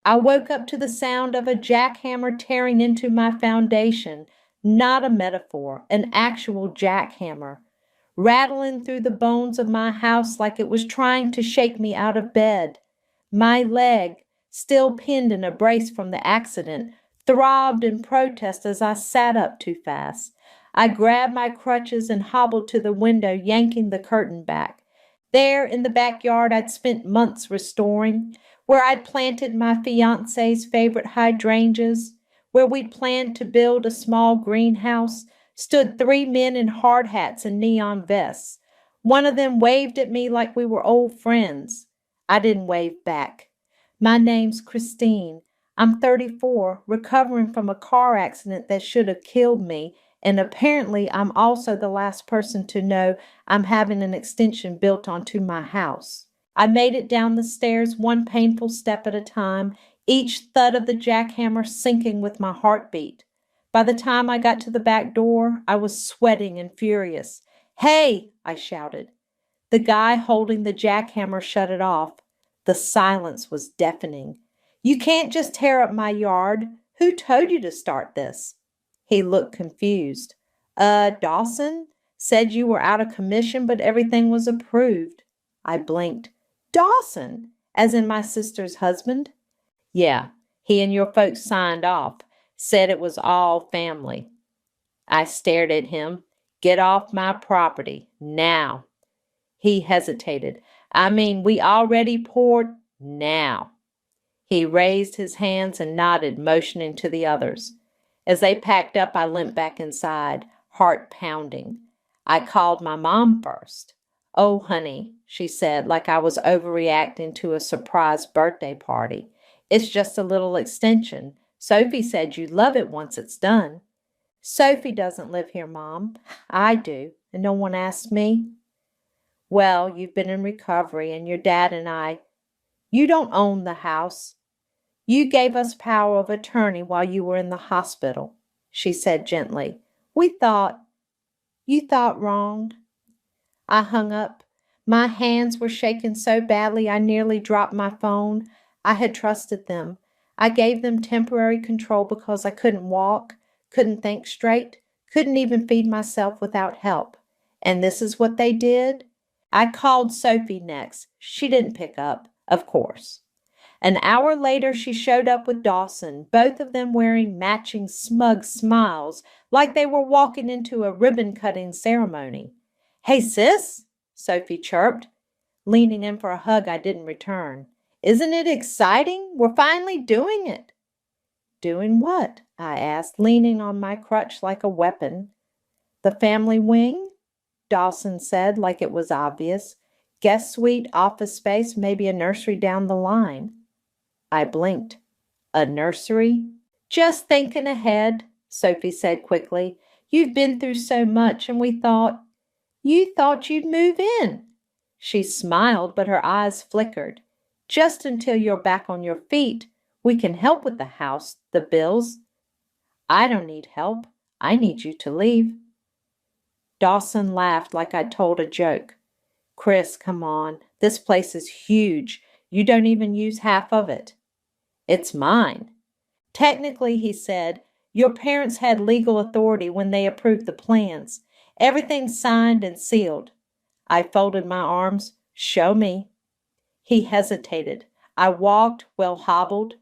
I woke up to the sound of a jackhammer tearing into my foundation, not a metaphor, an actual jackhammer, rattling through the bones of my house like it was trying to shake me out of bed. My leg, still pinned in a brace from the accident, throbbed in protest as I sat up too fast. I grabbed my crutches and hobbled to the window, yanking the curtain back. There in the backyard I'd spent months restoring, where I'd planted my fiancé's favorite hydrangeas, where we'd planned to build a small greenhouse, stood 3 men in hard hats and neon vests. One of them waved at me like we were old friends. I didn't wave back. My name's Christine. I'm 34, recovering from a car accident that should have killed me, and apparently I'm also the last person to know I'm having an extension built onto my house. I made it down the stairs one painful step at a time, each thud of the jackhammer syncing with my heartbeat. By the time I got to the back door, I was sweating and furious. "Hey!" I shouted. The guy holding the jackhammer shut it off. The silence was deafening. "You can't just tear up my yard. Who told you to start this?" He looked confused. Dawson said you were out of commission, but everything was approved." I blinked. "Dawson? As in my sister's husband?" "Yeah, he and your folks signed off. Said it was all family." I stared at him. "Get off my property, now." He hesitated. "I mean, we already poured now." He raised his hands and nodded, motioning to the others. As they packed up, I limped back inside, heart pounding. I called my mom first. "Oh, honey," she said, like I was overreacting to a surprise birthday party. "It's just a little extension. Sophie said you'd love it once it's done." "Sophie doesn't live here, Mom. I do, and no one asked me." "Well, you've been in recovery, and your dad and I—" "You don't own the house. You gave us power of attorney while you were in the hospital," she said gently. You thought wrong." I hung up. My hands were shaking so badly I nearly dropped my phone. I had trusted them. I gave them temporary control because I couldn't walk, couldn't think straight, couldn't even feed myself without help. And this is what they did? I called Sophie next. She didn't pick up, of course. An hour later, she showed up with Dawson, both of them wearing matching smug smiles, like they were walking into a ribbon-cutting ceremony. "Hey, sis," Sophie chirped, leaning in for a hug I didn't return. "Isn't it exciting? We're finally doing it." "Doing what?" I asked, leaning on my crutch like a weapon. "The family wing," Dawson said, like it was obvious. "Guest suite, office space, maybe a nursery down the line." I blinked. "A nursery?" "Just thinking ahead," Sophie said quickly. "You've been through so much, and we thought—" "You thought you'd move in." She smiled, but her eyes flickered. "Just until you're back on your feet. We can help with the house, the bills." "I don't need help. I need you to leave." Dawson laughed like I'd told a joke. "Chris, come on. This place is huge. You don't even use half of it." "It's mine." "Technically," he said, "your parents had legal authority when they approved the plans. Everything's signed and sealed." I folded my arms. "Show me." He hesitated. I walked, well hobbled,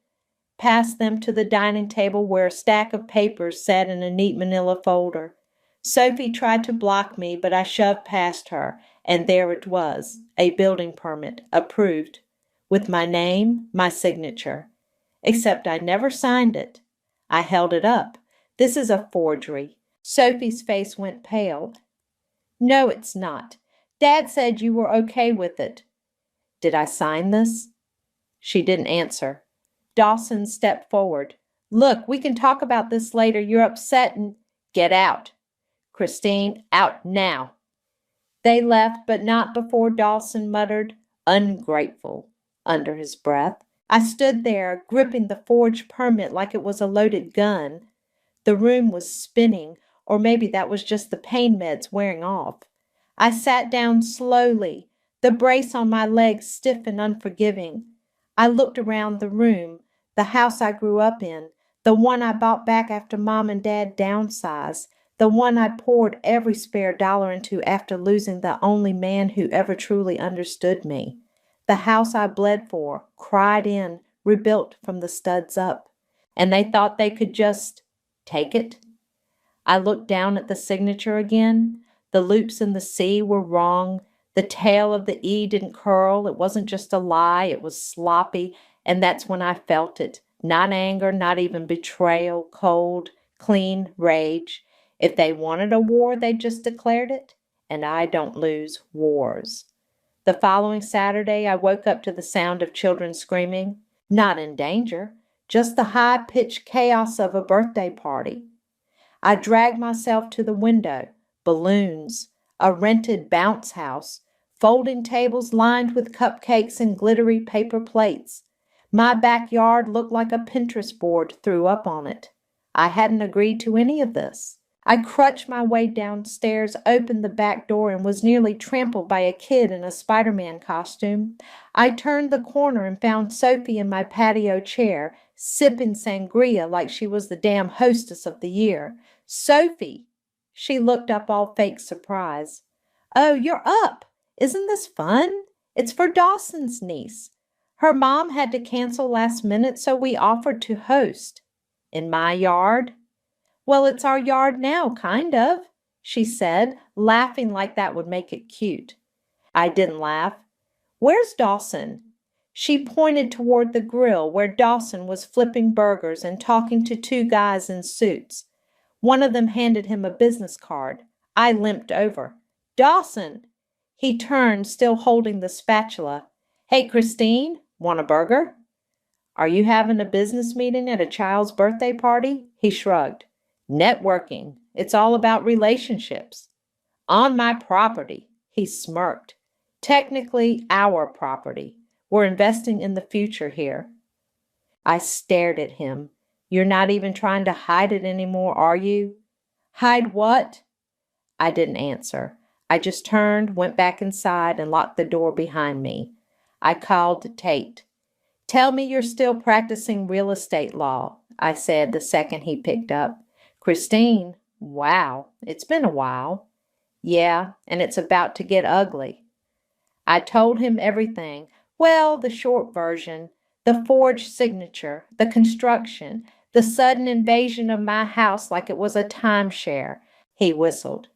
past them to the dining table where a stack of papers sat in a neat manila folder. Sophie tried to block me, but I shoved past her, and there it was, a building permit, approved, with my name, my signature. Except I never signed it. I held it up. "This is a forgery." Sophie's face went pale. "No, it's not. Dad said you were okay with it." "Did I sign this?" She didn't answer. Dawson stepped forward. "Look, we can talk about this later. You're upset and—" "Get out. Christine, out now." They left, but not before Dawson muttered, "Ungrateful," under his breath. I stood there, gripping the forged permit like it was a loaded gun. The room was spinning, or maybe that was just the pain meds wearing off. I sat down slowly, the brace on my leg stiff and unforgiving. I looked around the room. The house I grew up in, the one I bought back after Mom and Dad downsized, the one I poured every spare dollar into after losing the only man who ever truly understood me. The house I bled for, cried in, rebuilt from the studs up. And they thought they could just take it? I looked down at the signature again. The loops in the C were wrong. The tail of the E didn't curl. It wasn't just a lie. It was sloppy. And that's when I felt it. Not anger, not even betrayal, cold, clean rage. If they wanted a war, they just declared it. And I don't lose wars. The following Saturday, I woke up to the sound of children screaming. Not in danger, just the high-pitched chaos of a birthday party. I dragged myself to the window. Balloons, a rented bounce house, folding tables lined with cupcakes and glittery paper plates. My backyard looked like a Pinterest board threw up on it. I hadn't agreed to any of this. I crutched my way downstairs, opened the back door, and was nearly trampled by a kid in a Spider-Man costume. I turned the corner and found Sophie in my patio chair, sipping sangria like she was the damn hostess of the year. Sophie! She looked up all fake surprise. Oh, you're up! Isn't this fun? It's for Dawson's niece. Her mom had to cancel last minute, so we offered to host. In my yard? Well, it's our yard now, kind of, she said, laughing like that would make it cute. I didn't laugh. Where's Dawson? She pointed toward the grill where Dawson was flipping burgers and talking to two guys in suits. One of them handed him a business card. I limped over. Dawson! He turned, still holding the spatula. Hey, Christine, want a burger? Are you having a business meeting at a child's birthday party? He shrugged. Networking. It's all about relationships. On my property. He smirked. Technically, our property. We're investing in the future here. I stared at him. You're not even trying to hide it anymore, are you? Hide what? I didn't answer. I just turned, went back inside, and locked the door behind me. I called Tate. Tell me you're still practicing real estate law, I said the second he picked up. Christine, wow, it's been a while. Yeah, and it's about to get ugly. I told him everything. Well, the short version, the forged signature, the construction, the sudden invasion of my house like it was a timeshare. He whistled.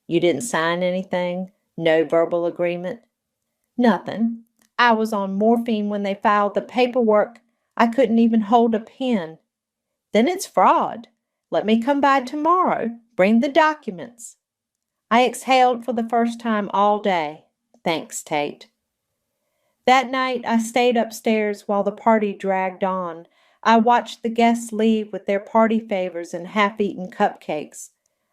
You didn't sign anything? No verbal agreement? Nothing. I was on morphine when they filed the paperwork. I couldn't even hold a pen. Then it's fraud. Let me come by tomorrow. Bring the documents. I exhaled for the first time all day. Thanks, Tate. That night, I stayed upstairs while the party dragged on. I watched the guests leave with their party favors and half-eaten cupcakes.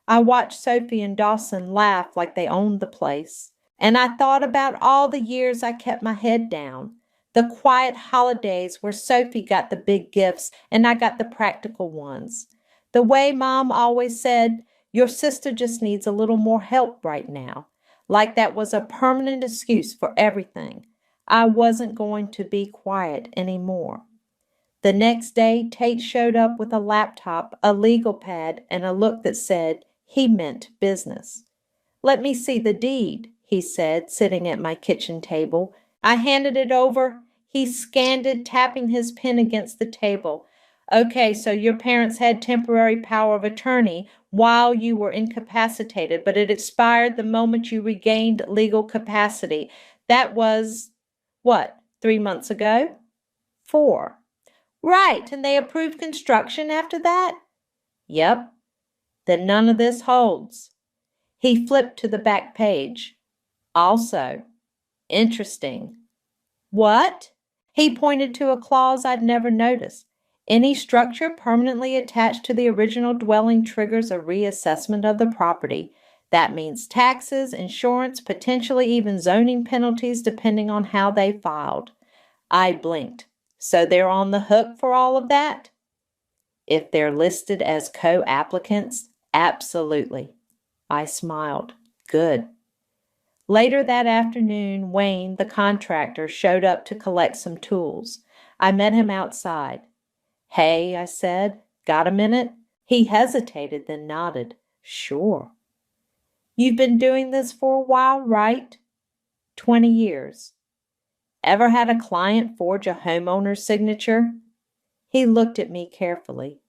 I watched Sophie and Dawson laugh like they owned the place. And I thought about all the years I kept my head down. The quiet holidays where Sophie got the big gifts and I got the practical ones. The way Mom always said, your sister just needs a little more help right now. Like that was a permanent excuse for everything. I wasn't going to be quiet anymore. The next day, Tate showed up with a laptop, a legal pad, and a look that said he meant business. Let me see the deed, he said, sitting at my kitchen table. I handed it over. He scanned it, tapping his pen against the table. Okay, so your parents had temporary power of attorney while you were incapacitated, but it expired the moment you regained legal capacity. That was, what, 3 months ago? 4. Right, and they approved construction after that? Yep. Then none of this holds. He flipped to the back page. Also, interesting. What? He pointed to a clause I'd never noticed. Any structure permanently attached to the original dwelling triggers a reassessment of the property. That means taxes, insurance, potentially even zoning penalties depending on how they filed. I blinked. So they're on the hook for all of that? If they're listed as co-applicants, absolutely. I smiled. Good. Later that afternoon, Wayne, the contractor, showed up to collect some tools. I met him outside. "Hey," I said, "got a minute?" He hesitated, then nodded. "Sure." "You've been doing this for a while, right?" 20 years. "Ever had a client forge a homeowner's signature?" He looked at me carefully.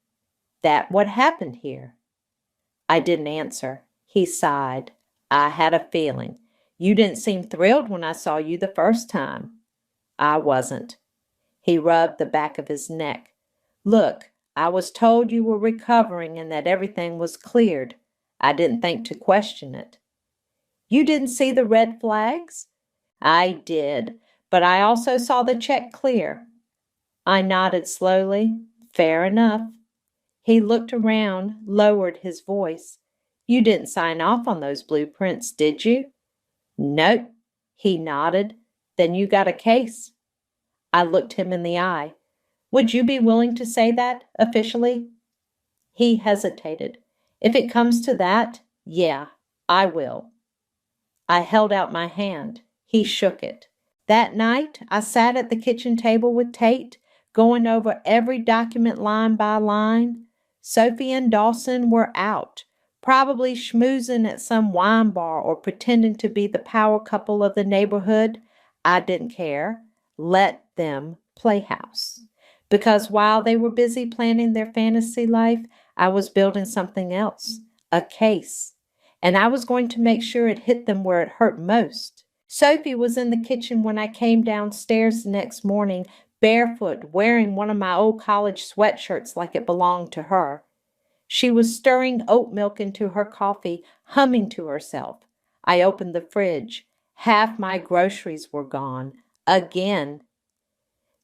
"That what happened here?" I didn't answer. He sighed. "I had a feeling. You didn't seem thrilled when I saw you the first time." "I wasn't." He rubbed the back of his neck. "Look, I was told you were recovering and that everything was cleared. I didn't think to question it." "You didn't see the red flags?" "I did, but I also saw the check clear." I nodded slowly. "Fair enough." He looked around, lowered his voice. "You didn't sign off on those blueprints, did you?" "Nope." He nodded. "Then you got a case." I looked him in the eye. "Would you be willing to say that, officially?" He hesitated. "If it comes to that, yeah, I will." I held out my hand. He shook it. That night, I sat at the kitchen table with Tate, going over every document line by line. Sophie and Dawson were out, probably schmoozing at some wine bar or pretending to be the power couple of the neighborhood. I didn't care. Let them play house. Because while they were busy planning their fantasy life, I was building something else, a case. And I was going to make sure it hit them where it hurt most. Sophie was in the kitchen when I came downstairs the next morning, barefoot, wearing one of my old college sweatshirts like it belonged to her. She was stirring oat milk into her coffee, humming to herself. I opened the fridge. Half my groceries were gone. Again.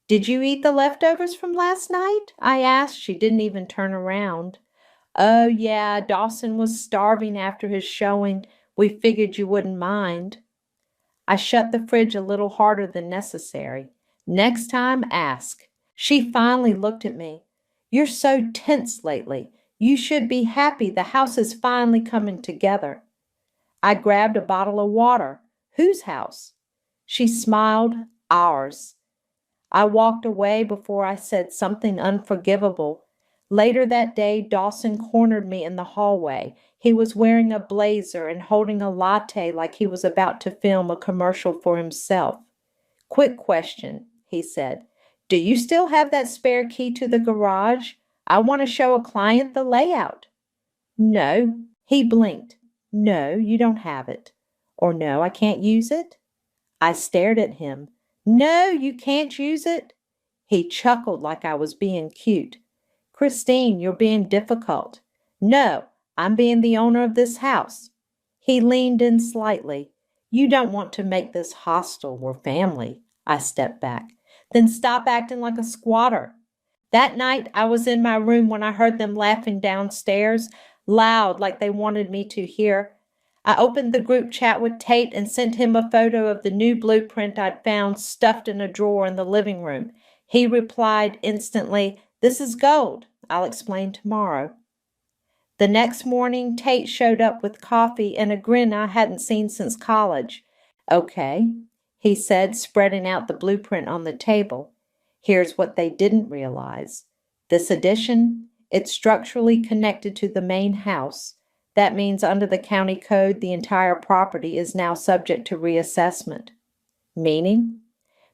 "Did you eat the leftovers from last night?" I asked. She didn't even turn around. "Oh, yeah, Dawson was starving after his showing. We figured you wouldn't mind." I shut the fridge a little harder than necessary. "Next time, ask." She finally looked at me. "You're so tense lately. You should be happy the house is finally coming together." I grabbed a bottle of water. "Whose house?" She smiled. "Ours." I walked away before I said something unforgivable. Later that day, Dawson cornered me in the hallway. He was wearing a blazer and holding a latte like he was about to film a commercial for himself. "Quick question," he said. "Do you still have that spare key to the garage? I want to show a client the layout." "No." He blinked. "No, you don't have it." Or "No, I can't use it." I stared at him. "No, you can't use it?" He chuckled like I was being cute. "Christine, you're being difficult." "No, I'm being the owner of this house." He leaned in slightly. "You don't want to make this hostile. We're family." I stepped back. "Then stop acting like a squatter." That night, I was in my room when I heard them laughing downstairs, loud like they wanted me to hear. I opened the group chat with Tate and sent him a photo of the new blueprint I'd found stuffed in a drawer in the living room. He replied instantly, "This is gold. I'll explain tomorrow." The next morning, Tate showed up with coffee and a grin I hadn't seen since college. "Okay," he said, spreading out the blueprint on the table. "Here's what they didn't realize. This addition, it's structurally connected to the main house. That means under the county code, the entire property is now subject to reassessment." "Meaning?"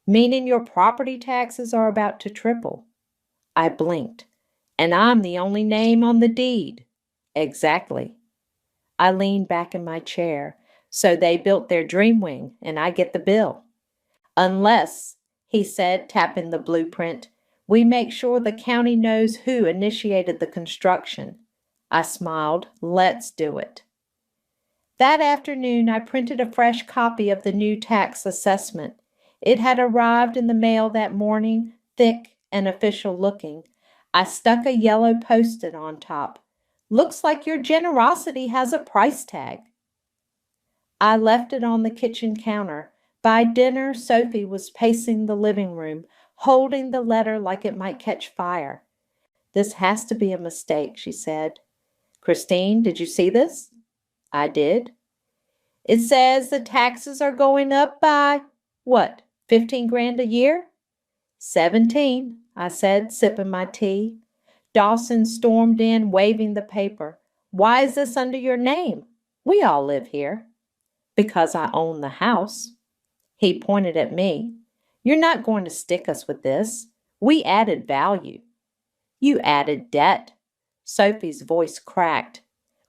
"Meaning your property taxes are about to triple." I blinked. "And I'm the only name on the deed." "Exactly." I leaned back in my chair. "So they built their dream wing, and I get the bill." "Unless," he said, tapping the blueprint, "we make sure the county knows who initiated the construction." I smiled. "Let's do it." That afternoon, I printed a fresh copy of the new tax assessment. It had arrived in the mail that morning, thick and official looking. I stuck a yellow post-it on top. "Looks like your generosity has a price tag." I left it on the kitchen counter. By dinner, Sophie was pacing the living room, holding the letter like it might catch fire. "This has to be a mistake," she said. "Christine, did you see this?" I did. "It says the taxes are going up by, what, 15 grand a year?" 17. I said, sipping my tea. Dawson stormed in, waving the paper. Why is this under your name? We all live here. Because I own the house. He pointed at me. You're not going to stick us with this. We added value. You added debt. Sophie's voice cracked.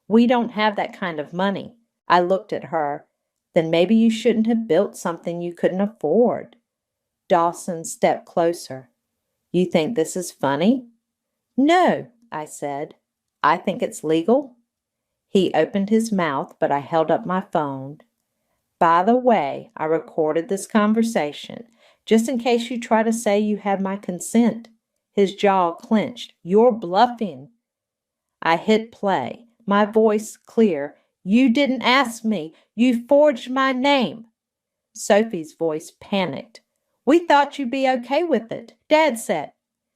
We don't have that kind of money. I looked at her. Then maybe you shouldn't have built something you couldn't afford. Dawson stepped closer. You think this is funny? No, I said. I think it's legal. He opened his mouth, but I held up my phone. By the way, I recorded this conversation, just in case you try to say you have my consent. His jaw clenched. You're bluffing. I hit play, my voice clear. You didn't ask me. You forged my name. Sophie's voice panicked. We thought you'd be okay with it. Dad said.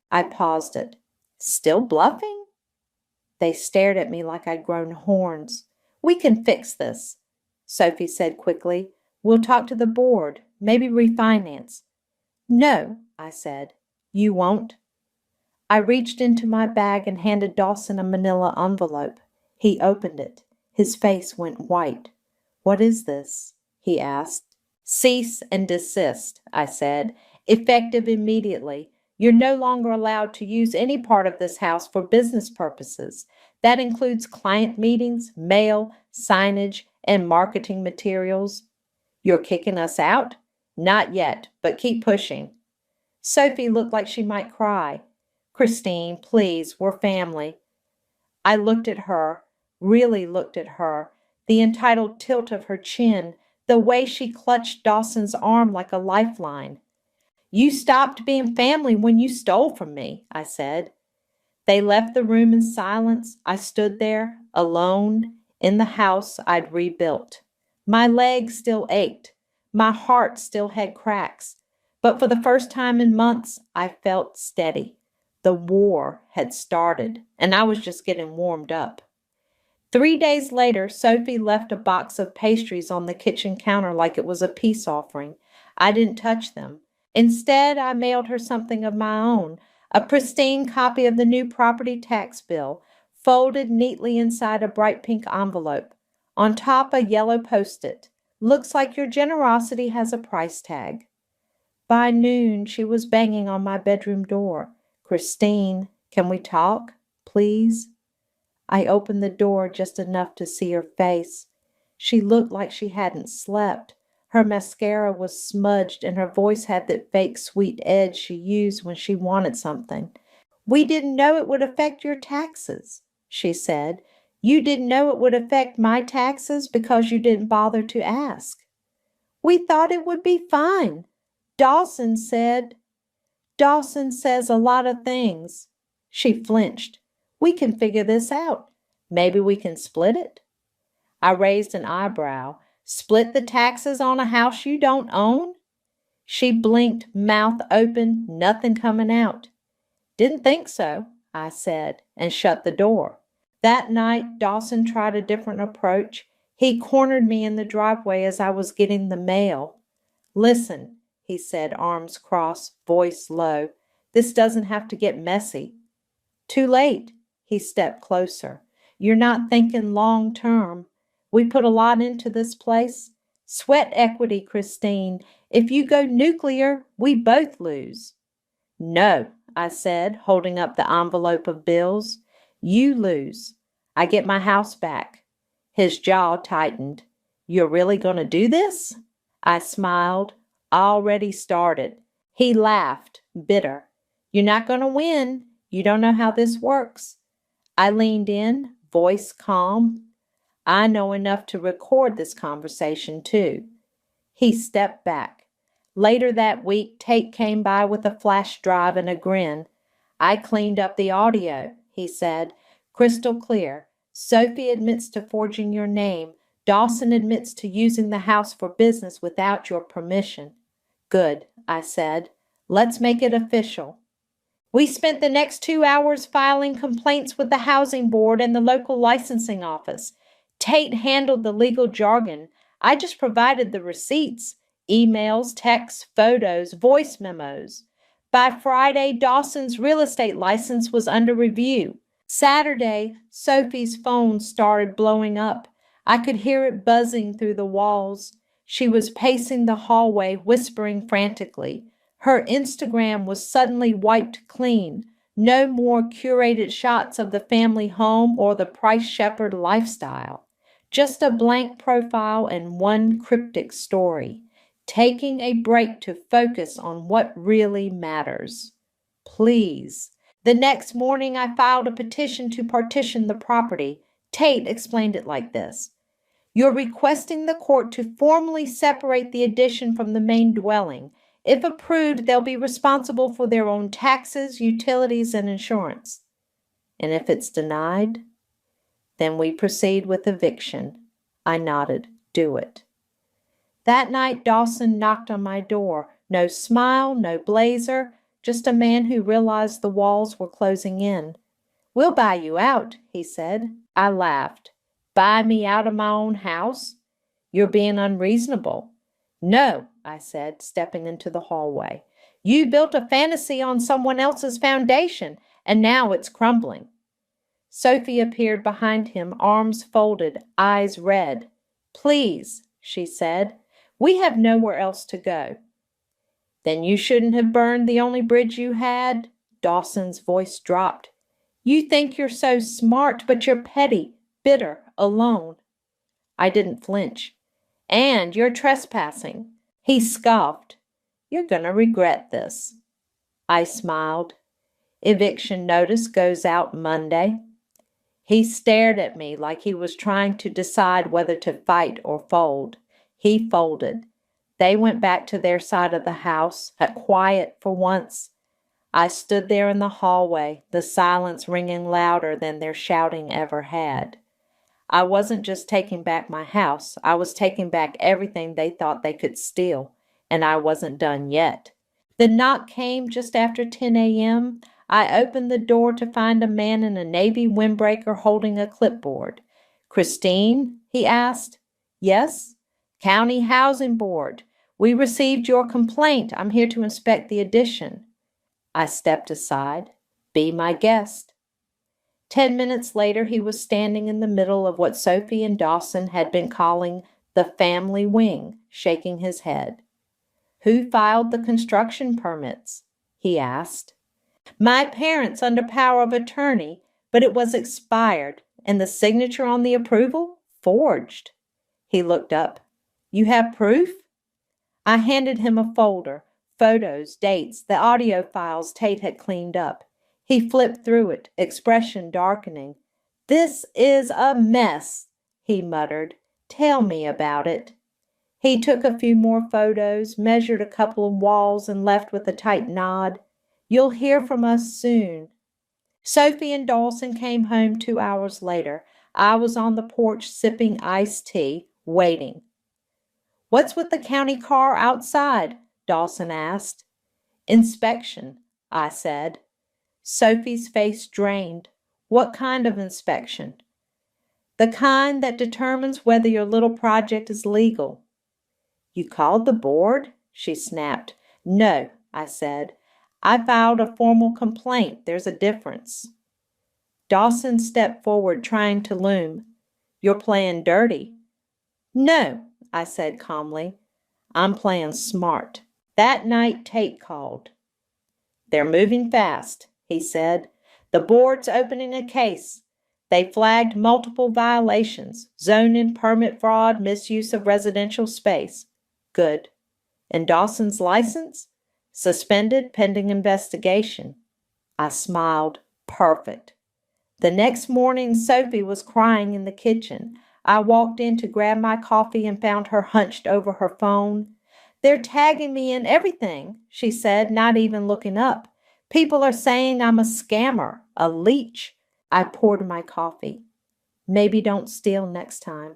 I paused it. Still bluffing? They stared at me like I'd grown horns. We can fix this, Sophie said quickly. We'll talk to the board, maybe refinance. No, I said. You won't? I reached into my bag and handed Dawson a manila envelope. He opened it. His face went white. What is this? He asked. Cease and desist, I said. Effective immediately. You're no longer allowed to use any part of this house for business purposes. That includes client meetings, mail, signage, and marketing materials. You're kicking us out? Not yet, but keep pushing. Sophie looked like she might cry. Christine, please, we're family. I looked at her, really looked at her, the entitled tilt of her chin, the way she clutched Dawson's arm like a lifeline. You stopped being family when you stole from me, I said. They left the room in silence. I stood there, alone, in the house I'd rebuilt. My legs still ached. My heart still had cracks. But for the first time in months, I felt steady. The war had started, and I was just getting warmed up. 3 days later, Sophie left a box of pastries on the kitchen counter like it was a peace offering. I didn't touch them. Instead, I mailed her something of my own, a pristine copy of the new property tax bill, folded neatly inside a bright pink envelope. On top, a yellow post-it. Looks like your generosity has a price tag. By noon, she was banging on my bedroom door. Christine, can we talk, please? I opened the door just enough to see her face. She looked like she hadn't slept. Her mascara was smudged and her voice had that fake sweet edge she used when she wanted something. We didn't know it would affect your taxes, she said. You didn't know it would affect my taxes because you didn't bother to ask. We thought it would be fine. Dawson says a lot of things. She flinched. We can figure this out. Maybe we can split it? I raised an eyebrow. Split the taxes on a house you don't own? She blinked, mouth open, nothing coming out. Didn't think so, I said, and shut the door. That night, Dawson tried a different approach. He cornered me in the driveway as I was getting the mail. Listen, he said, arms crossed, voice low. This doesn't have to get messy. Too late. He stepped closer. You're not thinking long term. We put a lot into this place. Sweat equity, Christine. If you go nuclear, we both lose. No, I said, holding up the envelope of bills. You lose. I get my house back. His jaw tightened. You're really going to do this? I smiled. Already started. He laughed, bitter. You're not going to win. You don't know how this works. I leaned in, voice calm. I know enough to record this conversation, too. He stepped back. Later that week, Tate came by with a flash drive and a grin. I cleaned up the audio, he said. Crystal clear. Sophie admits to forging your name. Dawson admits to using the house for business without your permission. Good, I said. Let's make it official. We spent the next 2 hours filing complaints with the housing board and the local licensing office. Tate handled the legal jargon. I just provided the receipts, emails, texts, photos, voice memos. By Friday, Dawson's real estate license was under review. Saturday, Sophie's phone started blowing up. I could hear it buzzing through the walls. She was pacing the hallway, whispering frantically. Her Instagram was suddenly wiped clean. No more curated shots of the family home or the Price Shepherd lifestyle. Just a blank profile and one cryptic story. Taking a break to focus on what really matters. Please. The next morning, I filed a petition to partition the property. Tate explained it like this. You're requesting the court to formally separate the addition from the main dwelling. If approved, they'll be responsible for their own taxes, utilities, and insurance. And if it's denied, then we proceed with eviction. I nodded. Do it. That night, Dawson knocked on my door. No smile, no blazer, just a man who realized the walls were closing in. We'll buy you out, he said. I laughed. Buy me out of my own house? You're being unreasonable. No, I said, stepping into the hallway. You built a fantasy on someone else's foundation, and now it's crumbling. Sophie appeared behind him, arms folded, eyes red. Please, she said. We have nowhere else to go. Then you shouldn't have burned the only bridge you had? Dawson's voice dropped. You think you're so smart, but you're petty, bitter, alone. I didn't flinch. And you're trespassing. He scoffed. You're going to regret this. I smiled. Eviction notice goes out Monday. He stared at me like he was trying to decide whether to fight or fold. He folded. They went back to their side of the house, quiet for once. I stood there in the hallway, the silence ringing louder than their shouting ever had. I wasn't just taking back my house. I was taking back everything they thought they could steal, and I wasn't done yet. The knock came just after 10 a.m. I opened the door to find a man in a navy windbreaker holding a clipboard. Christine? He asked. Yes? County Housing Board. We received your complaint. I'm here to inspect the addition. I stepped aside. Be my guest. 10 minutes later, he was standing in the middle of what Sophie and Dawson had been calling the family wing, shaking his head. Who filed the construction permits? He asked. My parents under power of attorney, but it was expired, and the signature on the approval? Forged. He looked up. You have proof? I handed him a folder, photos, dates, the audio files Tate had cleaned up. He flipped through it, expression darkening. This is a mess, he muttered. Tell me about it. He took a few more photos, measured a couple of walls, and left with a tight nod. You'll hear from us soon. Sophie and Dawson came home 2 hours later. I was on the porch sipping iced tea, waiting. What's with the county car outside? Dawson asked. Inspection, I said. Sophie's face drained. What kind of inspection? The kind that determines whether your little project is legal. You called the board? She snapped. No, I said. I filed a formal complaint. There's a difference. Dawson stepped forward, trying to loom. You're playing dirty. No, I said calmly. I'm playing smart. That night, Tate called. They're moving fast, he said. The board's opening a case. They flagged multiple violations, zoning, permit fraud, misuse of residential space. Good. And Dawson's license? Suspended pending investigation. I smiled. Perfect. The next morning, Sophie was crying in the kitchen. I walked in to grab my coffee and found her hunched over her phone. They're tagging me in everything, she said, not even looking up. People are saying I'm a scammer, a leech. I poured my coffee. Maybe don't steal next time.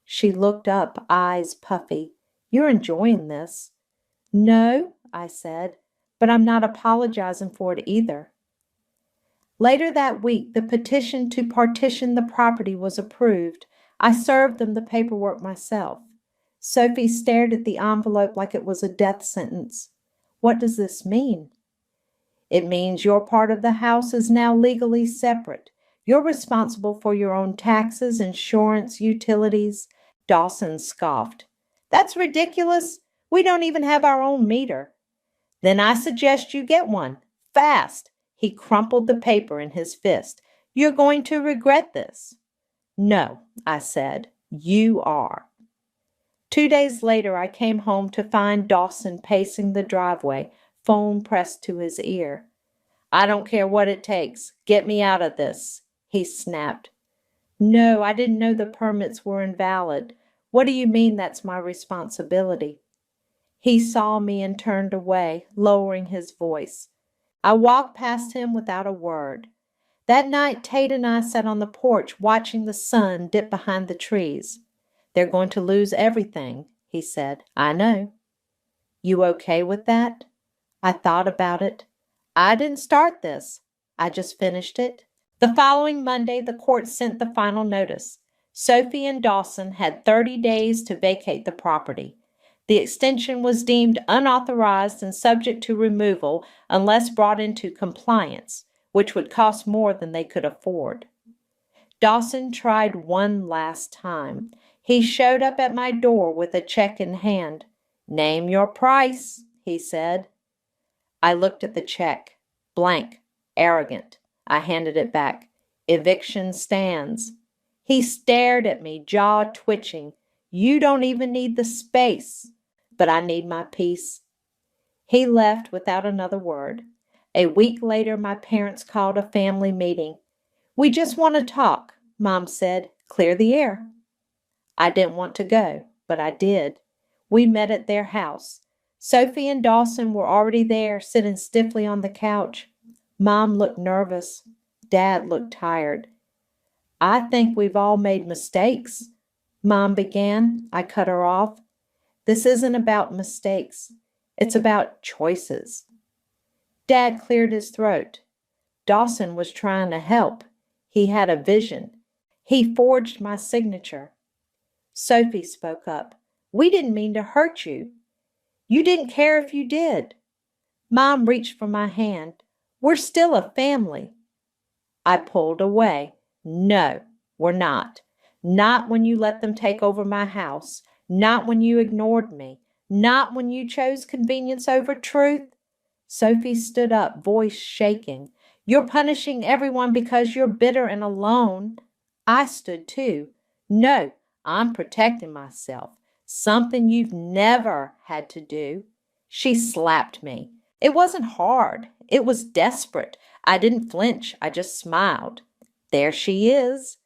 She looked up, eyes puffy. You're enjoying this. No, I said, but I'm not apologizing for it either. Later that week, the petition to partition the property was approved. I served them the paperwork myself. Sophie stared at the envelope like it was a death sentence. What does this mean? It means your part of the house is now legally separate. You're responsible for your own taxes, insurance, utilities. Dawson scoffed. That's ridiculous. We don't even have our own meter. Then I suggest you get one. Fast. He crumpled the paper in his fist. You're going to regret this. No, I said. You are. 2 days later, I came home to find Dawson pacing the driveway, phone pressed to his ear. I don't care what it takes. Get me out of this, he snapped. No, I didn't know the permits were invalid. What do you mean that's my responsibility? He saw me and turned away, lowering his voice. I walked past him without a word. That night, Tate and I sat on the porch watching the sun dip behind the trees. They're going to lose everything, he said. I know. You okay with that? I thought about it. I didn't start this. I just finished it. The following Monday, the court sent the final notice. Sophie and Dawson had 30 days to vacate the property. The extension was deemed unauthorized and subject to removal unless brought into compliance, which would cost more than they could afford. Dawson tried one last time. He showed up at my door with a check in hand. Name your price, he said. I looked at the check. Blank. Arrogant. I handed it back. Eviction stands. He stared at me, jaw twitching. You don't even need the space. But I need my peace. He left without another word. A week later, my parents called a family meeting. We just want to talk, Mom said. Clear the air. I didn't want to go, but I did. We met at their house. Sophie and Dawson were already there, sitting stiffly on the couch. Mom looked nervous. Dad looked tired. I think we've all made mistakes, Mom began. I cut her off. This isn't about mistakes. It's about choices. Dad cleared his throat. Dawson was trying to help. He had a vision. He forged my signature. Sophie spoke up. We didn't mean to hurt you. You didn't care if you did. Mom reached for my hand. We're still a family. I pulled away. No, we're not. Not when you let them take over my house. Not when you ignored me. Not when you chose convenience over truth. Sophie stood up, voice shaking. You're punishing everyone because you're bitter and alone. I stood too. No, I'm protecting myself. Something you've never had to do. She slapped me. It wasn't hard. It was desperate. I didn't flinch. I just smiled. There she is.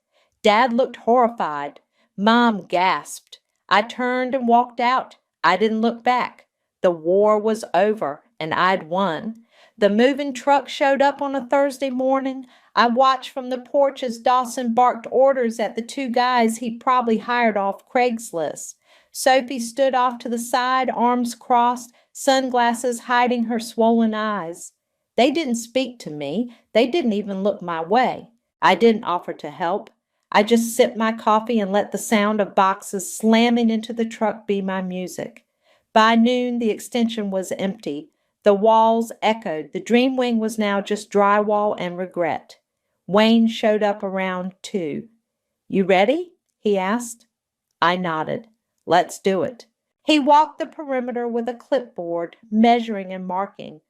Dad looked horrified. Mom gasped. I turned and walked out. I didn't look back. The war was over, and I'd won. The moving truck showed up on a Thursday morning. I watched from the porch as Dawson barked orders at the two guys he'd probably hired off Craigslist. Sophie stood off to the side, arms crossed, sunglasses hiding her swollen eyes. They didn't speak to me. They didn't even look my way. I didn't offer to help. I just sipped my coffee and let the sound of boxes slamming into the truck be my music. By noon, the extension was empty. The walls echoed. The dream wing was now just drywall and regret. Wayne showed up around 2. You ready? He asked. I nodded. Let's do it. He walked the perimeter with a clipboard, measuring and marking.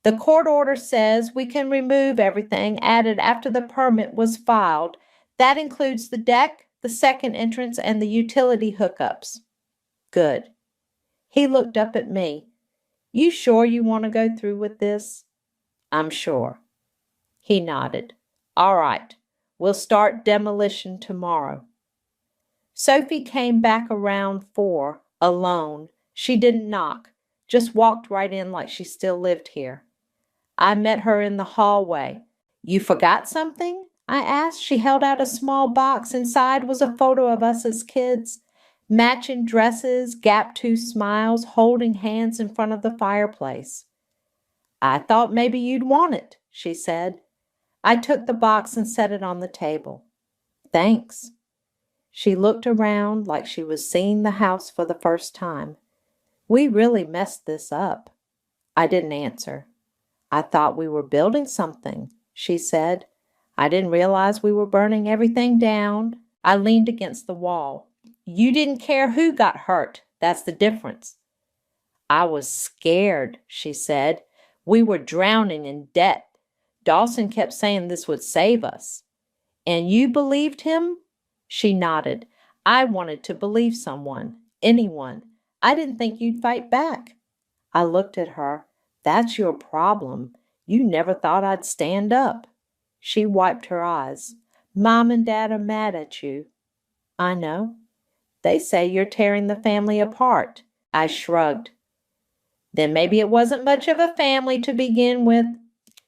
The court order says we can remove everything added after the permit was filed. That includes the deck, the second entrance, and the utility hookups. Good. He looked up at me. You sure you want to go through with this? I'm sure. He nodded. All right. We'll start demolition tomorrow. Sophie came back around 4, alone. She didn't knock, just walked right in like she still lived here. I met her in the hallway. You forgot something? I asked. She held out a small box. Inside was a photo of us as kids. Matching dresses, gap-toothed smiles, holding hands in front of the fireplace. I thought maybe you'd want it, she said. I took the box and set it on the table. Thanks. She looked around like she was seeing the house for the first time. We really messed this up. I didn't answer. I thought we were building something, she said. I didn't realize we were burning everything down. I leaned against the wall. You didn't care who got hurt. That's the difference. I was scared, she said. We were drowning in debt. Dawson kept saying this would save us. And you believed him? She nodded. I wanted to believe someone, anyone. I didn't think you'd fight back. I looked at her. That's your problem. You never thought I'd stand up. She wiped her eyes. Mom and Dad are mad at you. I know. They say you're tearing the family apart. I shrugged. Then maybe it wasn't much of a family to begin with.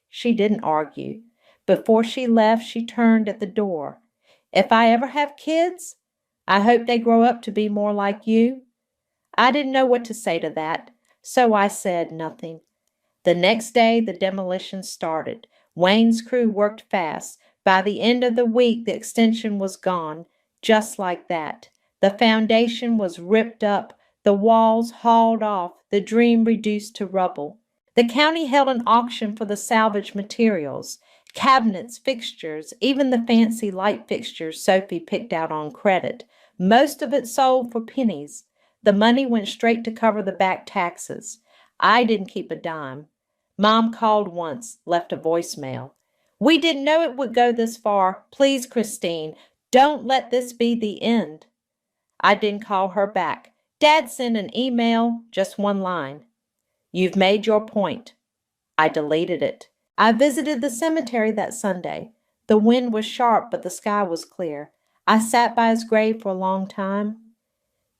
She didn't argue. Before she left, she turned at the door. If I ever have kids, I hope they grow up to be more like you. I didn't know what to say to that, so I said nothing. The next day, the demolition started. Wayne's crew worked fast. By the end of the week, the extension was gone, just like that. The foundation was ripped up, the walls hauled off, the dream reduced to rubble. The county held an auction for the salvaged materials. Cabinets, fixtures, even the fancy light fixtures Sophie picked out on credit. Most of it sold for pennies. The money went straight to cover the back taxes. I didn't keep a dime. Mom called once, left a voicemail. We didn't know it would go this far. Please, Christine, don't let this be the end. I didn't call her back. Dad sent an email, just one line. You've made your point. I deleted it. I visited the cemetery that Sunday. The wind was sharp, but the sky was clear. I sat by his grave for a long time.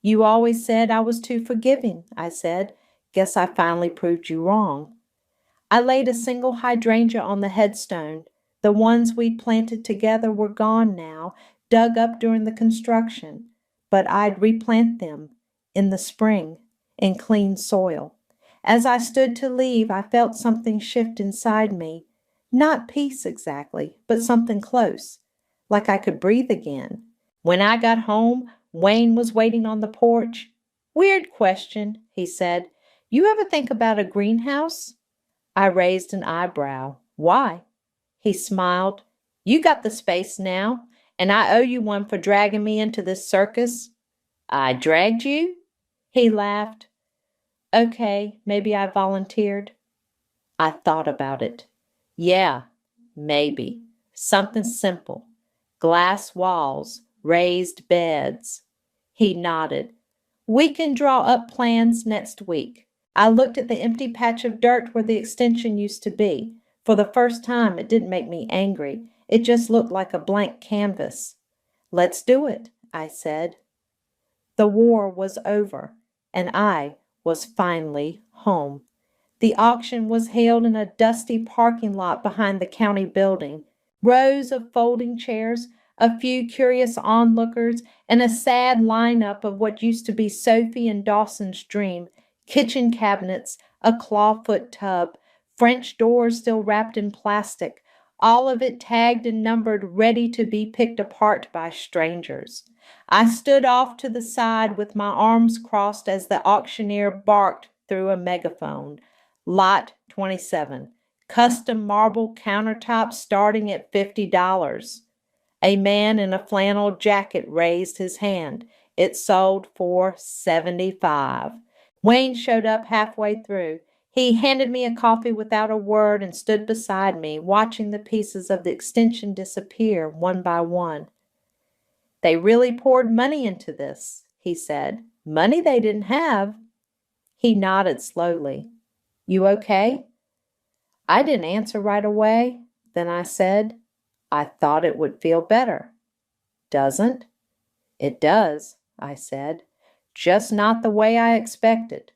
You always said I was too forgiving, I said. Guess I finally proved you wrong. I laid a single hydrangea on the headstone. The ones we'd planted together were gone now, dug up during the construction. But I'd replant them in the spring in clean soil. As I stood to leave, I felt something shift inside me. Not peace exactly, but something close, like I could breathe again. When I got home, Wayne was waiting on the porch. Weird question, he said. You ever think about a greenhouse? I raised an eyebrow. Why? He smiled. You got the space now, and I owe you one for dragging me into this circus. I dragged you? He laughed. Okay, maybe I volunteered. I thought about it. Yeah, maybe. Something simple. Glass walls, raised beds. He nodded. We can draw up plans next week. I looked at the empty patch of dirt where the extension used to be. For the first time, it didn't make me angry. It just looked like a blank canvas. Let's do it, I said. The war was over, and I was finally home. The auction was held in a dusty parking lot behind the county building. Rows of folding chairs, a few curious onlookers, and a sad lineup of what used to be Sophie and Dawson's dream. Kitchen cabinets, a clawfoot tub, French doors still wrapped in plastic, all of it tagged and numbered, ready to be picked apart by strangers. I stood off to the side with my arms crossed as the auctioneer barked through a megaphone. Lot 27. Custom marble countertops starting at $50. A man in a flannel jacket raised his hand. It sold for $75. Wayne showed up halfway through. He handed me a coffee without a word and stood beside me, watching the pieces of the extension disappear one by one. They really poured money into this, he said. Money they didn't have. He nodded slowly. You okay? I didn't answer right away. Then I said, I thought it would feel better. Doesn't? It does, I said. Just not the way I expected.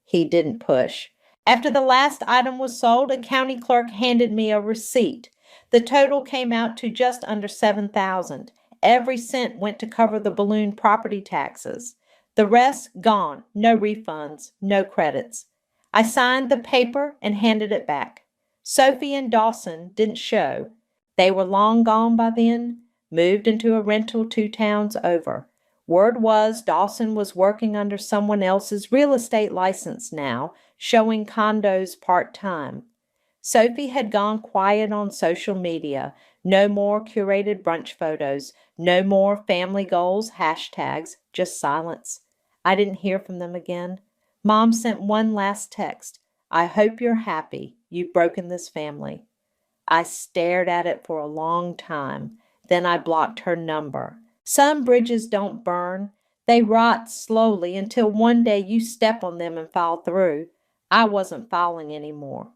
He didn't push. After the last item was sold, a county clerk handed me a receipt. The total came out to just under $7,000. Every cent went to cover the balloon property taxes. The rest gone. No refunds, no credits. I signed the paper and handed it back. Sophie and Dawson didn't show. They were long gone by then, moved into a rental 2 towns over. Word was Dawson was working under someone else's real estate license now, showing condos part-time. Sophie had gone quiet on social media. No more curated brunch photos. No more family goals, hashtags, just silence. I didn't hear from them again. Mom sent one last text. I hope you're happy. You've broken this family. I stared at it for a long time. Then I blocked her number. Some bridges don't burn. They rot slowly until one day you step on them and fall through. I wasn't falling anymore.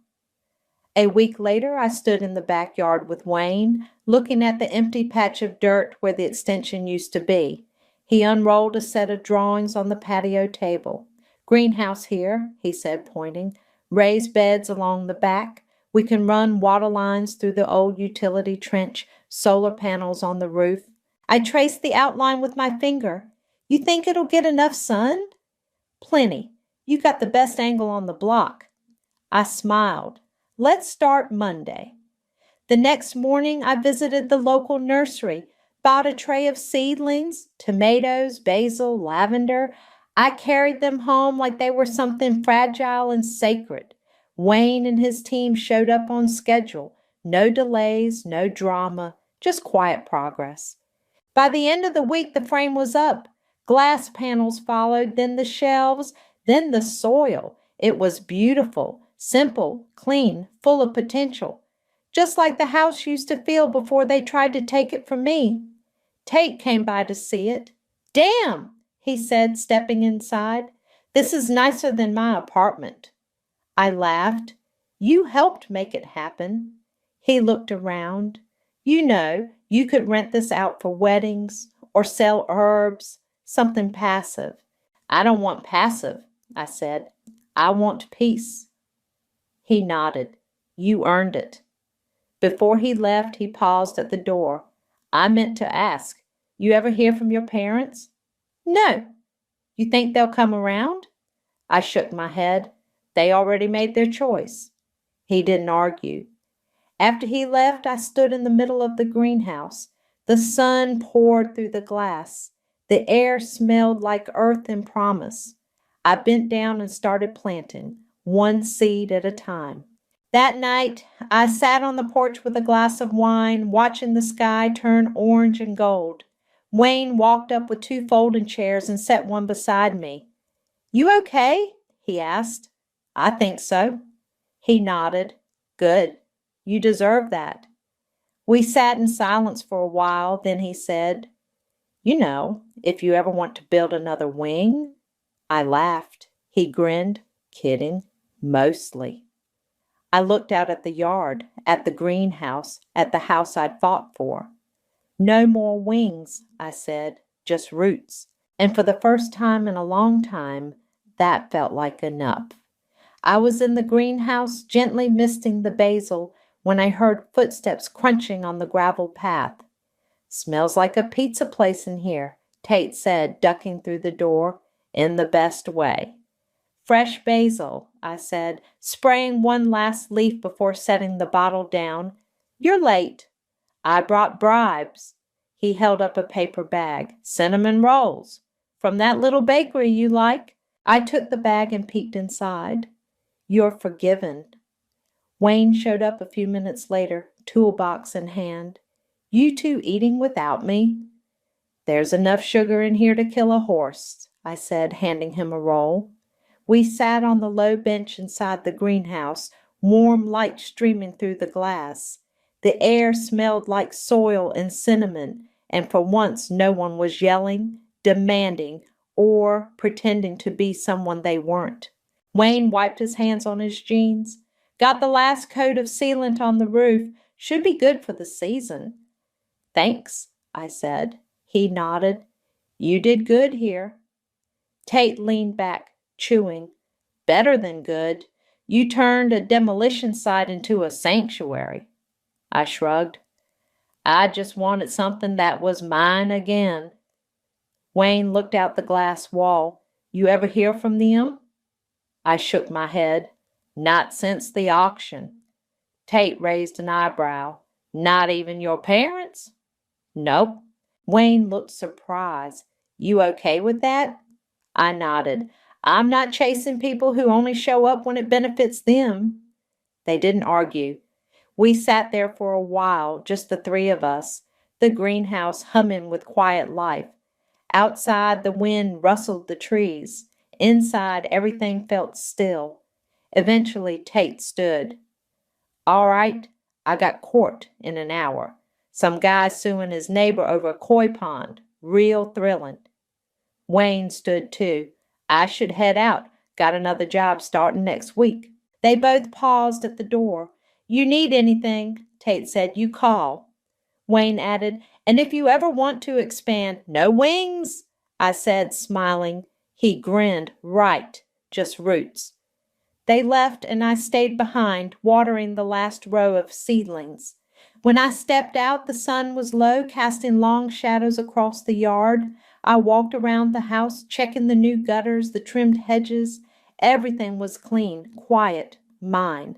A week later, I stood in the backyard with Wayne, looking at the empty patch of dirt where the extension used to be. He unrolled a set of drawings on the patio table. Greenhouse here, he said, pointing. Raised beds along the back. We can run water lines through the old utility trench, solar panels on the roof. I traced the outline with my finger. You think it'll get enough sun? Plenty. You got the best angle on the block. I smiled. Let's start Monday. The next morning, I visited the local nursery, bought a tray of seedlings, tomatoes, basil, lavender. I carried them home like they were something fragile and sacred. Wayne and his team showed up on schedule. No delays, no drama, just quiet progress. By the end of the week, the frame was up. Glass panels followed, then the shelves, then the soil. It was beautiful. Simple, clean, full of potential. Just like the house used to feel before they tried to take it from me. Tate came by to see it. Damn, he said, stepping inside. This is nicer than my apartment. I laughed. You helped make it happen. He looked around. You know, you could rent this out for weddings or sell herbs, something passive. I don't want passive, I said. I want peace. He nodded. You earned it. Before he left, he paused at the door. I meant to ask, you ever hear from your parents? No. You think they'll come around? I shook my head. They already made their choice. He didn't argue. After he left, I stood in the middle of the greenhouse. The sun poured through the glass. The air smelled like earth and promise. I bent down and started planting, one seed at a time. That night, I sat on the porch with a glass of wine, watching the sky turn orange and gold. Wayne walked up with 2 folding chairs and set one beside me. You okay? He asked. I think so. He nodded. Good. You deserve that. We sat in silence for a while, then he said, You know, if you ever want to build another wing. I laughed. He grinned. Kidding. Mostly. I looked out at the yard, at the greenhouse, at the house I'd fought for. No more wings, I said, just roots. And for the first time in a long time, that felt like enough. I was in the greenhouse, gently misting the basil, when I heard footsteps crunching on the gravel path. Smells like a pizza place in here, Tate said, ducking through the door, in the best way. Fresh basil, I said, spraying one last leaf before setting the bottle down. You're late. I brought bribes. He held up a paper bag. Cinnamon rolls. From that little bakery you like. I took the bag and peeked inside. You're forgiven. Wayne showed up a few minutes later, toolbox in hand. You two eating without me? There's enough sugar in here to kill a horse, I said, handing him a roll. We sat on the low bench inside the greenhouse, warm light streaming through the glass. The air smelled like soil and cinnamon, and for once no one was yelling, demanding, or pretending to be someone they weren't. Wayne wiped his hands on his jeans. Got the last coat of sealant on the roof. Should be good for the season. Thanks, I said. He nodded. You did good here. Tate leaned back, chewing. Better than good. You turned a demolition site into a sanctuary. I shrugged. I just wanted something that was mine again. Wayne looked out the glass wall. You ever hear from them? I shook my head. Not since the auction. Tate raised an eyebrow. Not even your parents? Nope. Wayne looked surprised. You okay with that? I nodded. I'm not chasing people who only show up when it benefits them. They didn't argue. We sat there for a while, just the three of us, the greenhouse humming with quiet life. Outside, the wind rustled the trees. Inside, everything felt still. Eventually, Tate stood. All right, I got court in an hour. Some guy suing his neighbor over a koi pond. Real thrilling. Wayne stood too. I should head out. Got another job starting next week. They both paused at the door. You need anything, Tate said, you call. Wayne added, and if you ever want to expand, no wings, I said, smiling. He grinned, right, just roots. They left and I stayed behind, watering the last row of seedlings. When I stepped out, the sun was low, casting long shadows across the yard. I walked around the house, checking the new gutters, the trimmed hedges. Everything was clean, quiet, mine.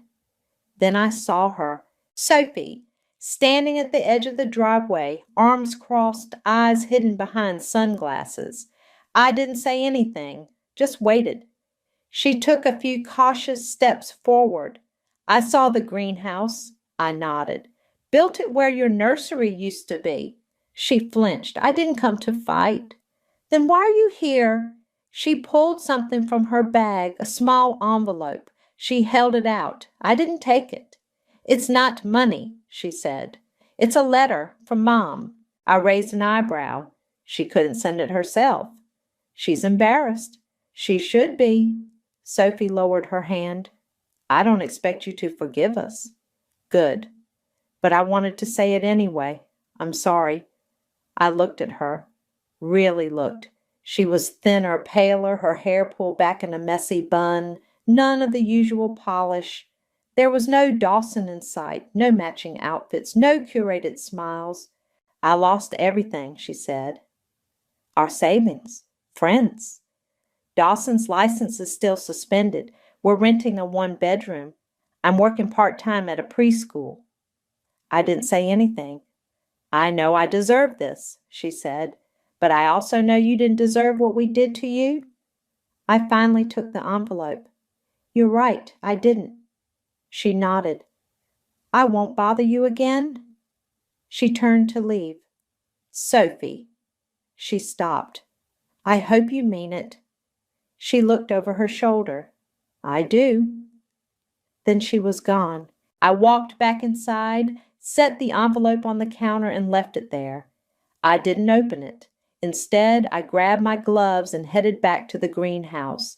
Then I saw her, Sophie, standing at the edge of the driveway, arms crossed, eyes hidden behind sunglasses. I didn't say anything, just waited. She took a few cautious steps forward. I saw the greenhouse. I nodded. Built it where your nursery used to be. She flinched. I didn't come to fight. Then why are you here? She pulled something from her bag, a small envelope. She held it out. I didn't take it. It's not money, she said. It's a letter from Mom. I raised an eyebrow. She couldn't send it herself. She's embarrassed. She should be. Sophie lowered her hand. I don't expect you to forgive us. Good. But I wanted to say it anyway. I'm sorry. I looked at her. Really looked. She was thinner, paler, her hair pulled back in a messy bun, none of the usual polish. There was no Dawson in sight, no matching outfits, no curated smiles. I lost everything, she said. Our savings, friends. Dawson's license is still suspended. We're renting a one-bedroom. I'm working part-time at a preschool. I didn't say anything. I know I deserve this, she said, but I also know you didn't deserve what we did to you. I finally took the envelope. You're right, I didn't. She nodded. I won't bother you again. She turned to leave. Sophie. She stopped. I hope you mean it. She looked over her shoulder. I do. Then she was gone. I walked back inside, set the envelope on the counter, and left it there. I didn't open it. Instead, I grabbed my gloves and headed back to the greenhouse.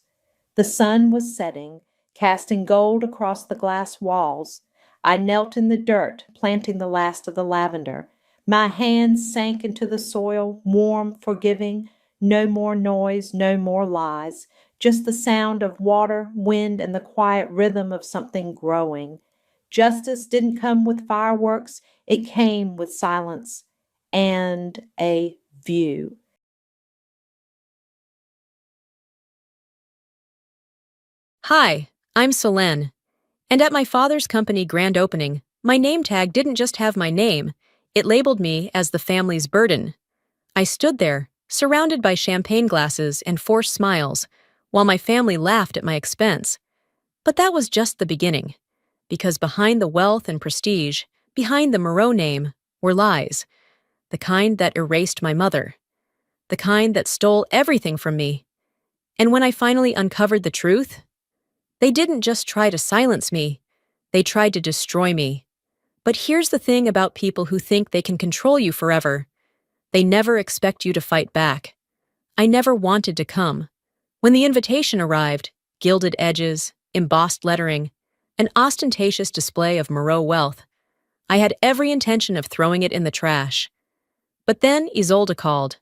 The sun was setting, casting gold across the glass walls. I knelt in the dirt, planting the last of the lavender. My hands sank into the soil, warm, forgiving. No more noise, no more lies. Just the sound of water, wind, and the quiet rhythm of something growing. Justice didn't come with fireworks. It came with silence and a view. Hi, I'm Solène, and at my father's company grand opening, my name tag didn't just have my name, it labeled me as the family's burden. I stood there, surrounded by champagne glasses and forced smiles, while my family laughed at my expense. But that was just the beginning, because behind the wealth and prestige, behind the Moreau name, were lies, the kind that erased my mother, the kind that stole everything from me. And when I finally uncovered the truth, they didn't just try to silence me, they tried to destroy me. But here's the thing about people who think they can control you forever. They never expect you to fight back. I never wanted to come. When the invitation arrived, gilded edges, embossed lettering, an ostentatious display of Moreau wealth, I had every intention of throwing it in the trash. But then Isolde called.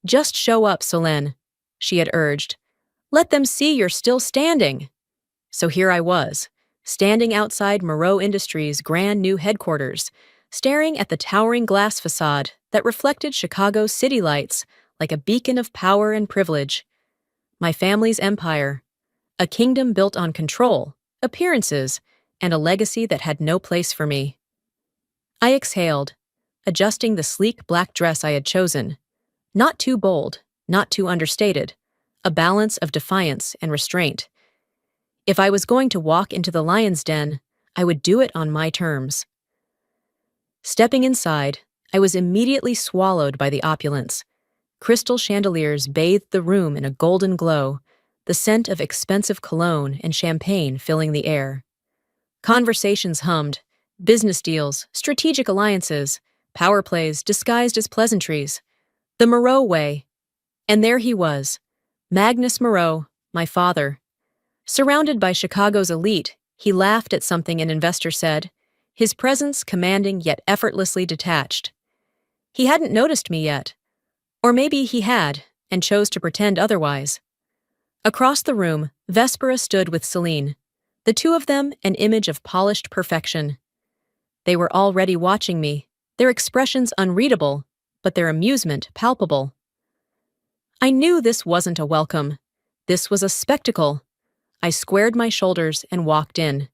Just show up, Solène, she had urged. Let them see you're still standing. So here I was, standing outside Moreau Industries' grand new headquarters, staring at the towering glass facade that reflected Chicago's city lights like a beacon of power and privilege. My family's empire, a kingdom built on control, appearances, and a legacy that had no place for me. I exhaled, adjusting the sleek black dress I had chosen. Not too bold, not too understated, a balance of defiance and restraint. If I was going to walk into the lion's den, I would do it on my terms. Stepping inside, I was immediately swallowed by the opulence. Crystal chandeliers bathed the room in a golden glow, the scent of expensive cologne and champagne filling the air. Conversations hummed, business deals, strategic alliances, power plays disguised as pleasantries. The Moreau way. And there he was, Magnus Moreau, my father. Surrounded by Chicago's elite, he laughed at something an investor said, his presence commanding yet effortlessly detached. He hadn't noticed me yet. Or maybe he had, and chose to pretend otherwise. Across the room, Vespera stood with Celine, the two of them an image of polished perfection. They were already watching me, their expressions unreadable, but their amusement palpable. I knew this wasn't a welcome. This was a spectacle. I squared my shoulders and walked in.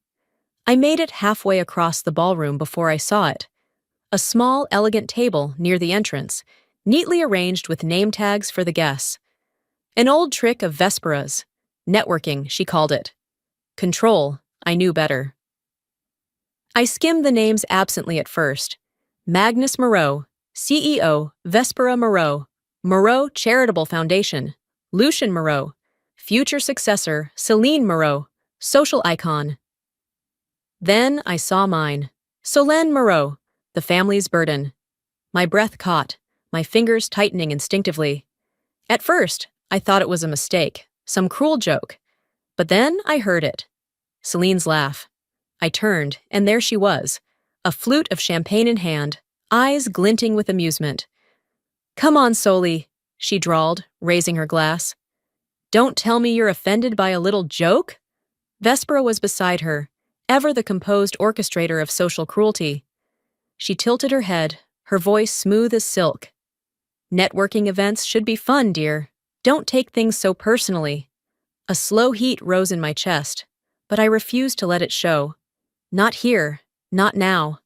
I made it halfway across the ballroom before I saw it. A small, elegant table near the entrance, neatly arranged with name tags for the guests. An old trick of Vespera's. Networking, she called it. Control, I knew better. I skimmed the names absently at first. Magnus Moreau, CEO, Vespera Moreau, Moreau Charitable Foundation, Lucian Moreau, future successor, Celine Moreau, social icon. Then I saw mine, Solène Moreau, the family's burden. My breath caught, my fingers tightening instinctively. At first, I thought it was a mistake, some cruel joke. But then I heard it. Celine's laugh. I turned, and there she was, a flute of champagne in hand, eyes glinting with amusement. "Come on, Soli," she drawled, raising her glass. "Don't tell me you're offended by a little joke?" Vespera was beside her, ever the composed orchestrator of social cruelty. She tilted her head, her voice smooth as silk. "Networking events should be fun, dear. Don't take things so personally." A slow heat rose in my chest, but I refused to let it show. Not here, not now.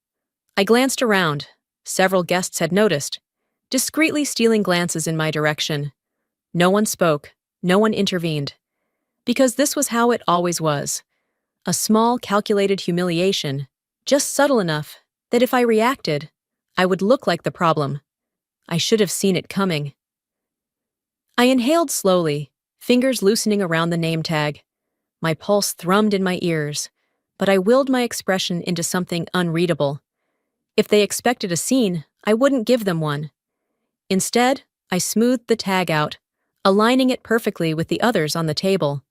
I glanced around. Several guests had noticed, discreetly stealing glances in my direction. No one spoke, no one intervened. Because this was how it always was. A small, calculated humiliation, just subtle enough that if I reacted, I would look like the problem. I should have seen it coming. I inhaled slowly, fingers loosening around the name tag. My pulse thrummed in my ears, but I willed my expression into something unreadable. If they expected a scene, I wouldn't give them one. Instead, I smoothed the tag out, aligning it perfectly with the others on the table.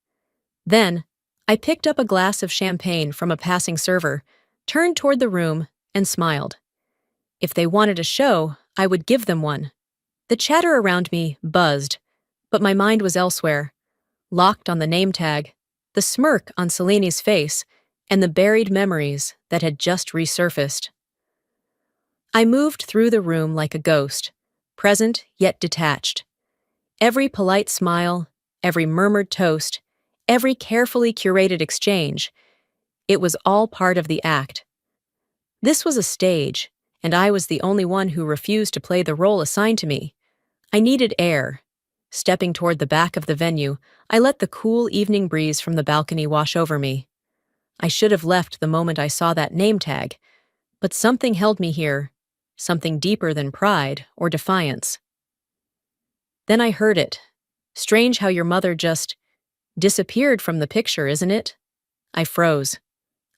Then, I picked up a glass of champagne from a passing server, turned toward the room, and smiled. If they wanted a show, I would give them one. The chatter around me buzzed, but my mind was elsewhere, locked on the name tag, the smirk on Celine's face, and the buried memories that had just resurfaced. I moved through the room like a ghost, present yet detached. Every polite smile, every murmured toast, every carefully curated exchange, it was all part of the act. This was a stage, and I was the only one who refused to play the role assigned to me. I needed air. Stepping toward the back of the venue, I let the cool evening breeze from the balcony wash over me. I should have left the moment I saw that name tag, but something held me here, something deeper than pride or defiance. Then I heard it. Strange how your mother just disappeared from the picture, isn't it? I froze.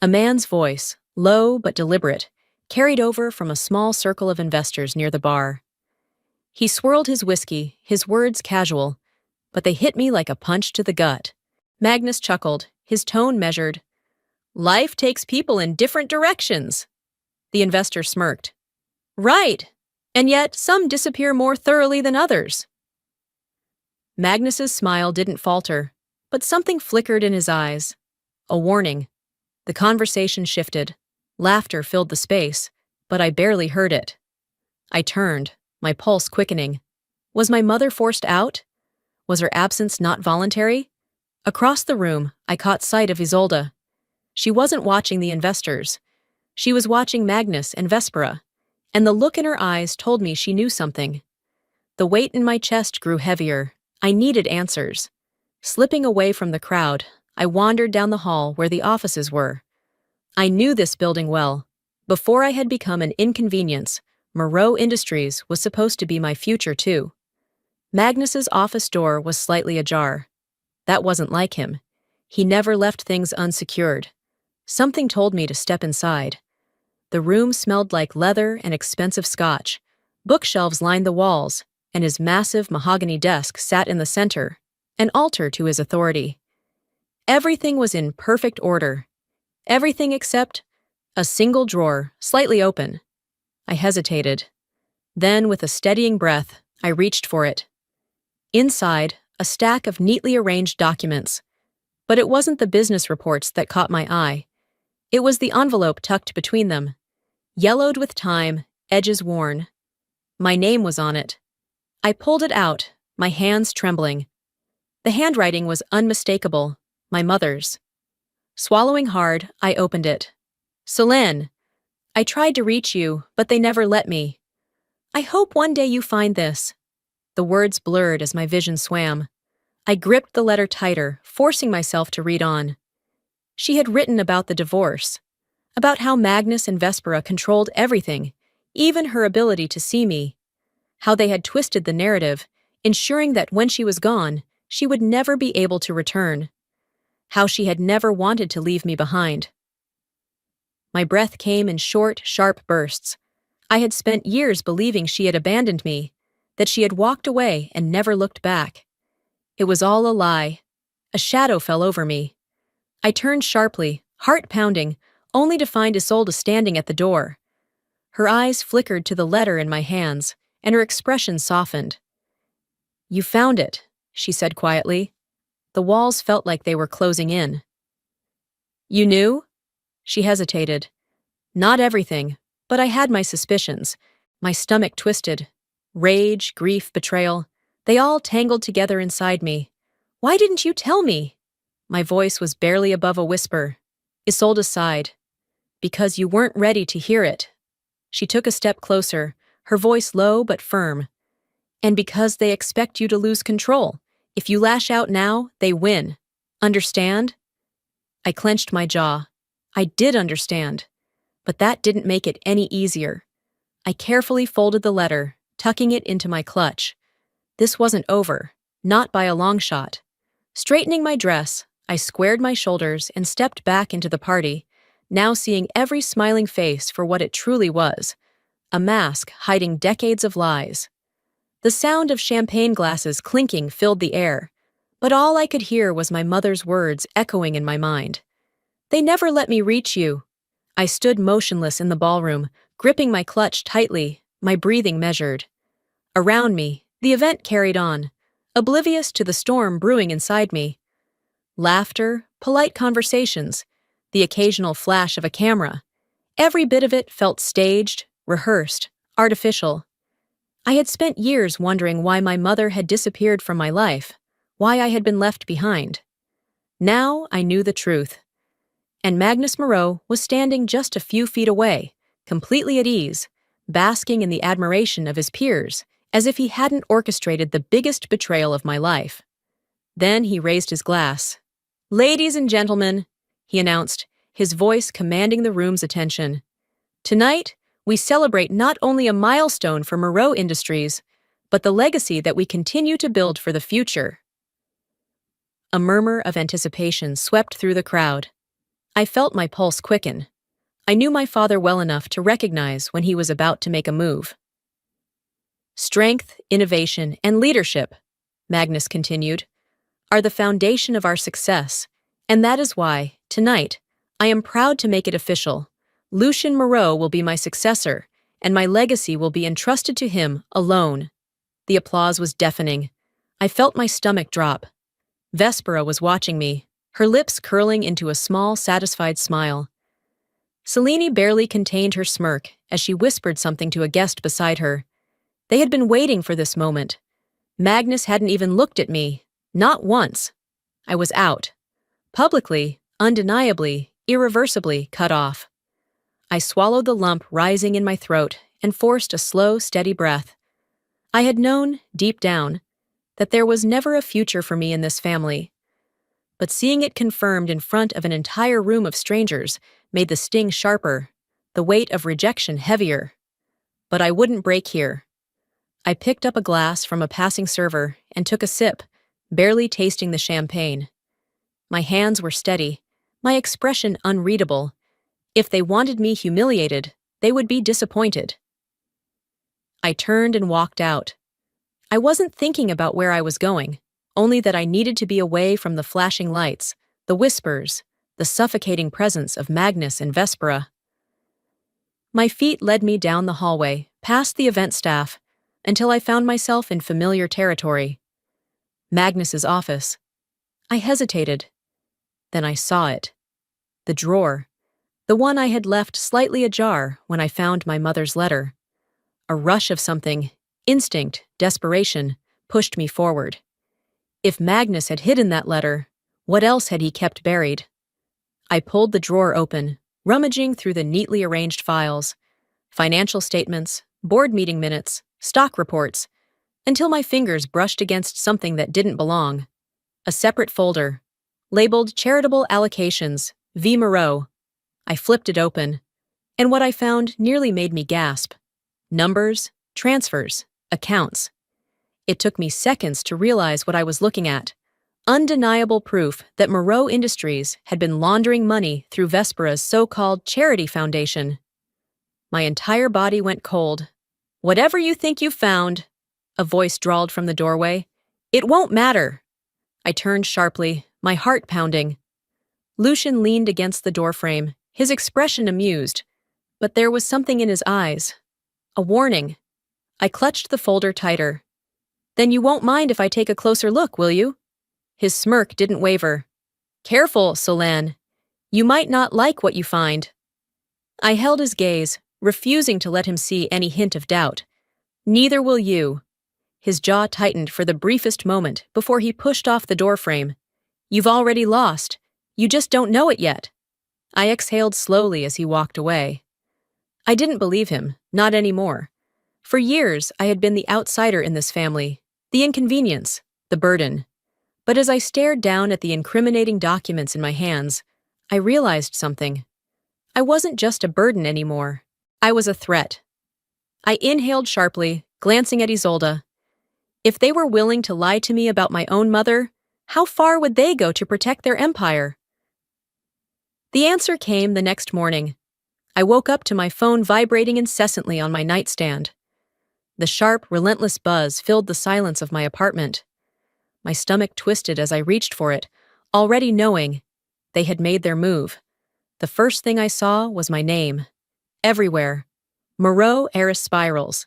A man's voice, low but deliberate, carried over from a small circle of investors near the bar. He swirled his whiskey, his words casual, but they hit me like a punch to the gut. Magnus chuckled, his tone measured. "Life takes people in different directions." The investor smirked. "Right, and yet some disappear more thoroughly than others." Magnus's smile didn't falter, but something flickered in his eyes. A warning. The conversation shifted. Laughter filled the space, but I barely heard it. I turned, my pulse quickening. Was my mother forced out? Was her absence not voluntary? Across the room, I caught sight of Isolde. She wasn't watching the investors. She was watching Magnus and Vespera, and the look in her eyes told me she knew something. The weight in my chest grew heavier. I needed answers. Slipping away from the crowd, I wandered down the hall where the offices were. I knew this building well. Before I had become an inconvenience, Moreau Industries was supposed to be my future too. Magnus's office door was slightly ajar. That wasn't like him. He never left things unsecured. Something told me to step inside. The room smelled like leather and expensive scotch. Bookshelves lined the walls, and his massive mahogany desk sat in the center, an altar to his authority. Everything was in perfect order. Everything except a single drawer, slightly open. I hesitated. Then, with a steadying breath, I reached for it. Inside, a stack of neatly arranged documents. But it wasn't the business reports that caught my eye. It was the envelope tucked between them. Yellowed with time, edges worn. My name was on it. I pulled it out, my hands trembling. The handwriting was unmistakable, my mother's. Swallowing hard, I opened it. Solène, I tried to reach you, but they never let me. I hope one day you find this. The words blurred as my vision swam. I gripped the letter tighter, forcing myself to read on. She had written about the divorce, about how Magnus and Vespera controlled everything, even her ability to see me, how they had twisted the narrative, ensuring that when she was gone, she would never be able to return, how she had never wanted to leave me behind. My breath came in short, sharp bursts. I had spent years believing she had abandoned me, that she had walked away and never looked back. It was all a lie. A shadow fell over me. I turned sharply, heart pounding, only to find Isolde standing at the door. Her eyes flickered to the letter in my hands, and her expression softened. You found it, she said quietly. The walls felt like they were closing in. You knew? She hesitated. Not everything, but I had my suspicions. My stomach twisted. Rage, grief, betrayal, they all tangled together inside me. Why didn't you tell me? My voice was barely above a whisper. Isolde sighed. Because you weren't ready to hear it. She took a step closer, her voice low but firm. And because they expect you to lose control. If you lash out now, they win. Understand? I clenched my jaw. I did understand. But that didn't make it any easier. I carefully folded the letter, tucking it into my clutch. This wasn't over, not by a long shot. Straightening my dress, I squared my shoulders and stepped back into the party, now seeing every smiling face for what it truly was, a mask hiding decades of lies. The sound of champagne glasses clinking filled the air, but all I could hear was my mother's words echoing in my mind. They never let me reach you. I stood motionless in the ballroom, gripping my clutch tightly, my breathing measured. Around me, the event carried on, oblivious to the storm brewing inside me. Laughter, polite conversations, the occasional flash of a camera. Every bit of it felt staged, rehearsed, artificial. I had spent years wondering why my mother had disappeared from my life, why I had been left behind. Now I knew the truth. And Magnus Moreau was standing just a few feet away, completely at ease, basking in the admiration of his peers, as if he hadn't orchestrated the biggest betrayal of my life. Then he raised his glass. Ladies and gentlemen, he announced, his voice commanding the room's attention. Tonight, we celebrate not only a milestone for Moreau Industries, but the legacy that we continue to build for the future. A murmur of anticipation swept through the crowd. I felt my pulse quicken. I knew my father well enough to recognize when he was about to make a move. Strength, innovation, and leadership, Magnus continued, are the foundation of our success, and that is why, tonight, I am proud to make it official. Lucien Moreau will be my successor, and my legacy will be entrusted to him alone. The applause was deafening. I felt my stomach drop. Vespera was watching me, her lips curling into a small, satisfied smile. Selene barely contained her smirk as she whispered something to a guest beside her. They had been waiting for this moment. Magnus hadn't even looked at me, not once. I was out. Publicly, undeniably, irreversibly cut off. I swallowed the lump rising in my throat and forced a slow, steady breath. I had known, deep down, that there was never a future for me in this family. But seeing it confirmed in front of an entire room of strangers made the sting sharper, the weight of rejection heavier. But I wouldn't break here. I picked up a glass from a passing server and took a sip, barely tasting the champagne. My hands were steady, my expression unreadable. If they wanted me humiliated, they would be disappointed. I turned and walked out. I wasn't thinking about where I was going, only that I needed to be away from the flashing lights, the whispers, the suffocating presence of Magnus and Vespera. My feet led me down the hallway, past the event staff, until I found myself in familiar territory. Magnus's office. I hesitated. Then I saw it. The drawer. The one I had left slightly ajar when I found my mother's letter. A rush of something, instinct, desperation, pushed me forward. If Magnus had hidden that letter, what else had he kept buried? I pulled the drawer open, rummaging through the neatly arranged files, financial statements, board meeting minutes, stock reports, until my fingers brushed against something that didn't belong. A separate folder, labeled Charitable Allocations, V. Moreau. I flipped it open, and what I found nearly made me gasp. Numbers, transfers, accounts. It took me seconds to realize what I was looking at. Undeniable proof that Moreau Industries had been laundering money through Vespera's so-called charity foundation. My entire body went cold. "Whatever you think you found," a voice drawled from the doorway, "it won't matter." I turned sharply, my heart pounding. Lucian leaned against the doorframe, his expression amused, but there was something in his eyes. A warning. I clutched the folder tighter. "Then you won't mind if I take a closer look, will you?" His smirk didn't waver. "Careful, Solane. You might not like what you find." I held his gaze, refusing to let him see any hint of doubt. "Neither will you." His jaw tightened for the briefest moment before he pushed off the doorframe. "You've already lost. You just don't know it yet." I exhaled slowly as he walked away. I didn't believe him, not anymore. For years, I had been the outsider in this family, the inconvenience, the burden. But as I stared down at the incriminating documents in my hands, I realized something. I wasn't just a burden anymore. I was a threat. I inhaled sharply, glancing at Isolde. If they were willing to lie to me about my own mother, how far would they go to protect their empire? The answer came the next morning. I woke up to my phone vibrating incessantly on my nightstand. The sharp, relentless buzz filled the silence of my apartment. My stomach twisted as I reached for it, already knowing they had made their move. The first thing I saw was my name. Everywhere. Moreau Heiress Spirals.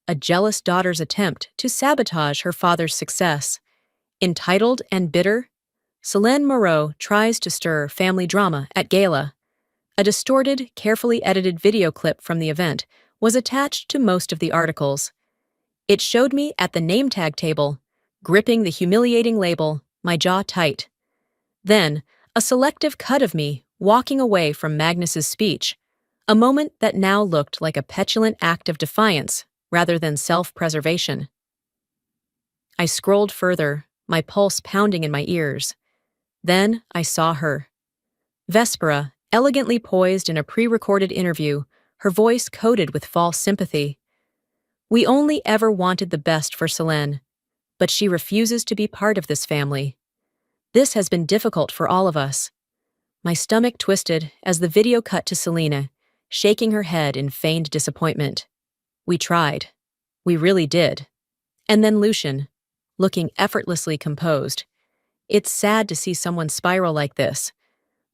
A jealous daughter's attempt to sabotage her father's success. Entitled and bitter, Solane Moreau tries to stir family drama at gala. A distorted, carefully edited video clip from the event was attached to most of the articles. It showed me at the name tag table, gripping the humiliating label, my jaw tight. Then, a selective cut of me walking away from Magnus's speech, a moment that now looked like a petulant act of defiance rather than self-preservation. I scrolled further, my pulse pounding in my ears. Then I saw her. Vespera, elegantly poised in a pre-recorded interview, her voice coated with false sympathy. "We only ever wanted the best for Solane, but she refuses to be part of this family. This has been difficult for all of us." My stomach twisted as the video cut to Selena, shaking her head in feigned disappointment. "We tried. We really did." And then Lucian, looking effortlessly composed. "It's sad to see someone spiral like this,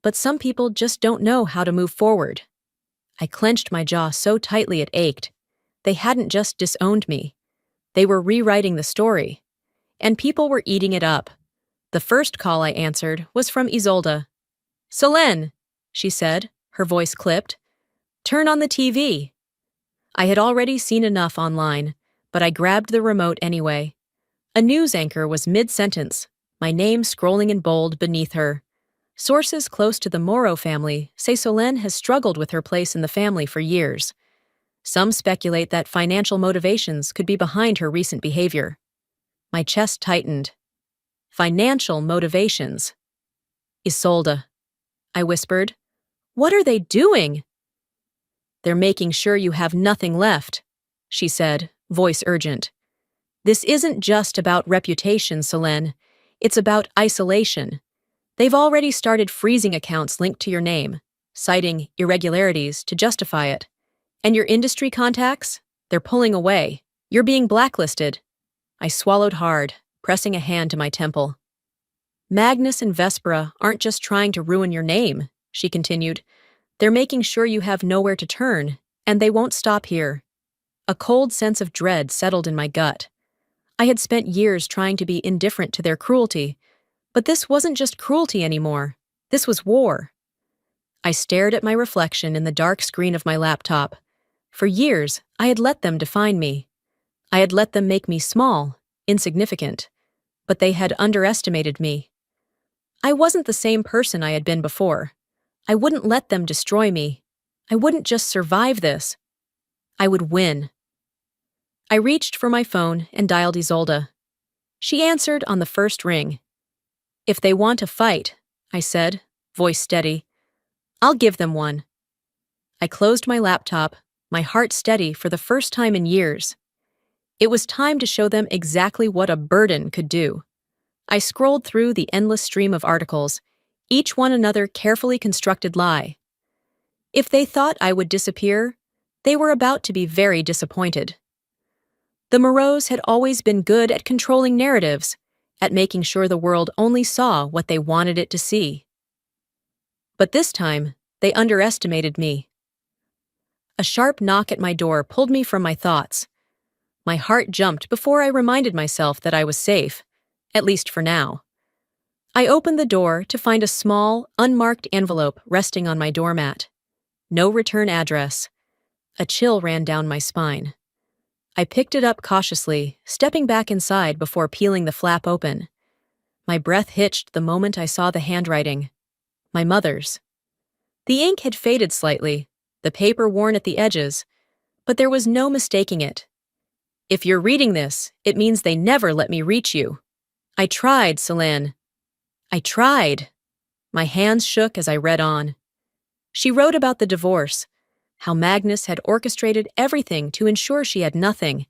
but some people just don't know how to move forward." I clenched my jaw so tightly it ached. They hadn't just disowned me. They were rewriting the story. And people were eating it up. The first call I answered was from Isolde. "Solane," she said, her voice clipped. "Turn on the TV." I had already seen enough online, but I grabbed the remote anyway. A news anchor was mid-sentence, my name scrolling in bold beneath her. Sources close to the Moreau family say Solane has struggled with her place in the family for years. Some speculate that financial motivations could be behind her recent behavior. My chest tightened. Financial motivations. "Isolde," I whispered, What are they doing? They're making sure you have nothing left, she said, voice urgent. This isn't just about reputation, Selene. It's about isolation. They've already started freezing accounts linked to your name, citing irregularities to justify it. And your industry contacts? They're pulling away. You're being blacklisted. I swallowed hard, pressing a hand to my temple. Magnus and Vespera aren't just trying to ruin your name, she continued. They're making sure you have nowhere to turn, and they won't stop here. A cold sense of dread settled in my gut. I had spent years trying to be indifferent to their cruelty, but this wasn't just cruelty anymore. This was war. I stared at my reflection in the dark screen of my laptop. For years, I had let them define me. I had let them make me small, insignificant, but they had underestimated me. I wasn't the same person I had been before. I wouldn't let them destroy me. I wouldn't just survive this. I would win. I reached for my phone and dialed Isolde. She answered on the first ring. If they want a fight, I said, voice steady, I'll give them one. I closed my laptop, my heart steady for the first time in years. It was time to show them exactly what a burden could do. I scrolled through the endless stream of articles, each one another carefully constructed lie. If they thought I would disappear, they were about to be very disappointed. The Moreaus had always been good at controlling narratives, at making sure the world only saw what they wanted it to see. But this time, they underestimated me. A sharp knock at my door pulled me from my thoughts. My heart jumped before I reminded myself that I was safe, at least for now. I opened the door to find a small, unmarked envelope resting on my doormat. No return address. A chill ran down my spine. I picked it up cautiously, stepping back inside before peeling the flap open. My breath hitched the moment I saw the handwriting. My mother's. The ink had faded slightly, the paper worn at the edges, but there was no mistaking it. If you're reading this, it means they never let me reach you. I tried, Selene. I tried. My hands shook as I read on. She wrote about the divorce, how Magnus had orchestrated everything to ensure she had nothing,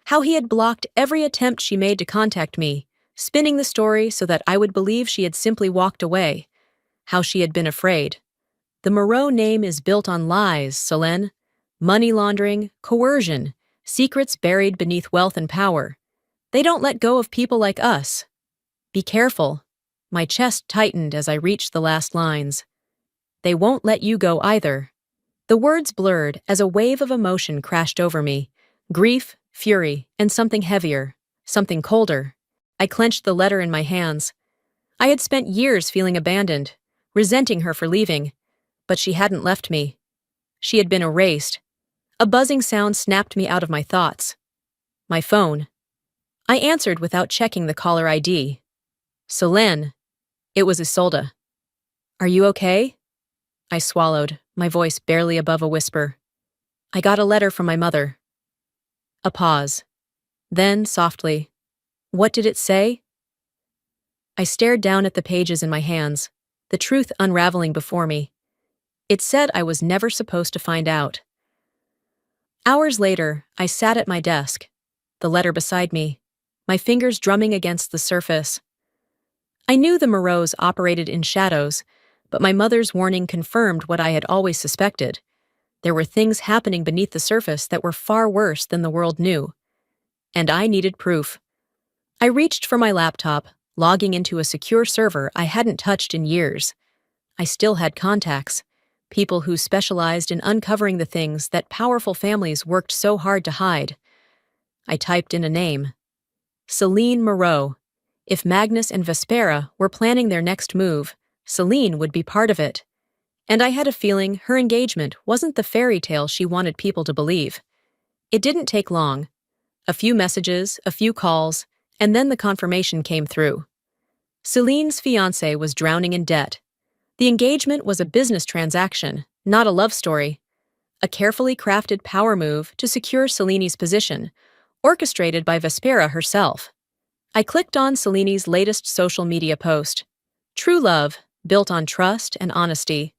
how he had blocked every attempt she made to contact me, spinning the story so that I would believe she had simply walked away, how she had been afraid. The Moreau name is built on lies, Selene. Money laundering, coercion, secrets buried beneath wealth and power. They don't let go of people like us. Be careful. My chest tightened as I reached the last lines. They won't let you go either. The words blurred as a wave of emotion crashed over me. Grief, fury, and something heavier, something colder. I clenched the letter in my hands. I had spent years feeling abandoned, resenting her for leaving, but she hadn't left me. She had been erased. A buzzing sound snapped me out of my thoughts. My phone. I answered without checking the caller ID. Selene. It was Isolde. Are you okay? I swallowed, my voice barely above a whisper. I got a letter from my mother. A pause. Then, softly, what did it say? I stared down at the pages in my hands, the truth unraveling before me. It said I was never supposed to find out. Hours later, I sat at my desk, the letter beside me, my fingers drumming against the surface. I knew the Moreaus operated in shadows, but my mother's warning confirmed what I had always suspected. There were things happening beneath the surface that were far worse than the world knew. And I needed proof. I reached for my laptop, logging into a secure server I hadn't touched in years. I still had contacts, people who specialized in uncovering the things that powerful families worked so hard to hide. I typed in a name. Selene Moreau. If Magnus and Vespera were planning their next move, Selene would be part of it. And I had a feeling her engagement wasn't the fairy tale she wanted people to believe. It didn't take long. A few messages, a few calls, and then the confirmation came through. Celine's fiancé was drowning in debt. The engagement was a business transaction, not a love story. A carefully crafted power move to secure Selene's position, orchestrated by Vespera herself. I clicked on Selene's latest social media post. True love, built on trust and honesty.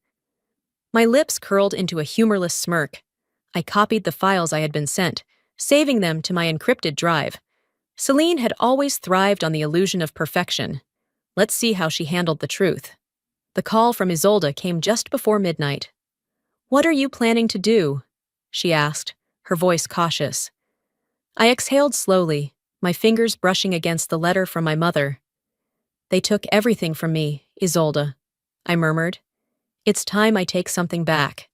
My lips curled into a humorless smirk. I copied the files I had been sent, saving them to my encrypted drive. Celine had always thrived on the illusion of perfection. Let's see how she handled the truth. The call from Isolde came just before midnight. "What are you planning to do?" she asked, her voice cautious. I exhaled slowly, my fingers brushing against the letter from my mother. "They took everything from me, Isolde," I murmured. "It's time I take something back."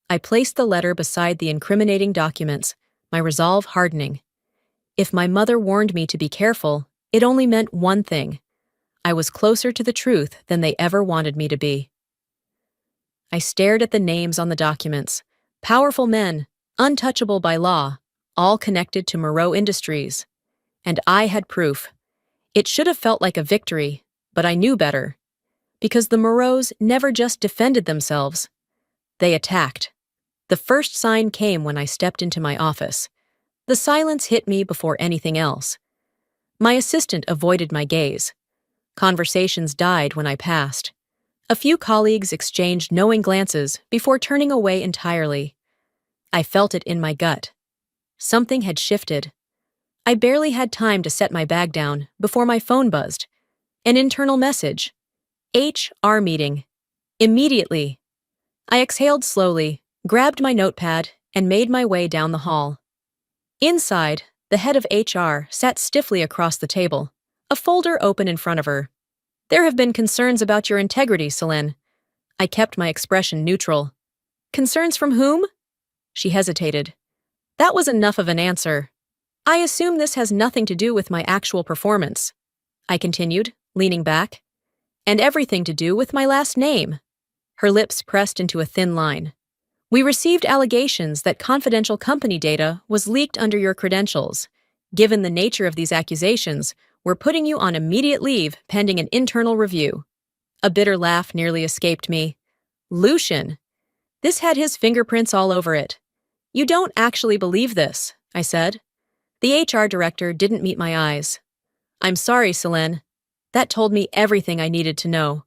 I placed the letter beside the incriminating documents, my resolve hardening. If my mother warned me to be careful, it only meant one thing. I was closer to the truth than they ever wanted me to be. I stared at the names on the documents. Powerful men, untouchable by law, all connected to Moreau Industries. And I had proof. It should have felt like a victory, but I knew better. Because the Moreaus never just defended themselves. They attacked. The first sign came when I stepped into my office. The silence hit me before anything else. My assistant avoided my gaze. Conversations died when I passed. A few colleagues exchanged knowing glances before turning away entirely. I felt it in my gut. Something had shifted. I barely had time to set my bag down before my phone buzzed. An internal message. HR meeting. Immediately. I exhaled slowly, grabbed my notepad, and made my way down the hall. Inside, the head of HR sat stiffly across the table, a folder open in front of her. "There have been concerns about your integrity, Selene." I kept my expression neutral. "Concerns from whom?" She hesitated. That was enough of an answer. "I assume this has nothing to do with my actual performance," I continued, leaning back. "And everything to do with my last name." Her lips pressed into a thin line. "We received allegations that confidential company data was leaked under your credentials. Given the nature of these accusations, we're putting you on immediate leave pending an internal review." A bitter laugh nearly escaped me. Lucian. This had his fingerprints all over it. "You don't actually believe this," I said. The HR director didn't meet my eyes. "I'm sorry, Selene." That told me everything I needed to know.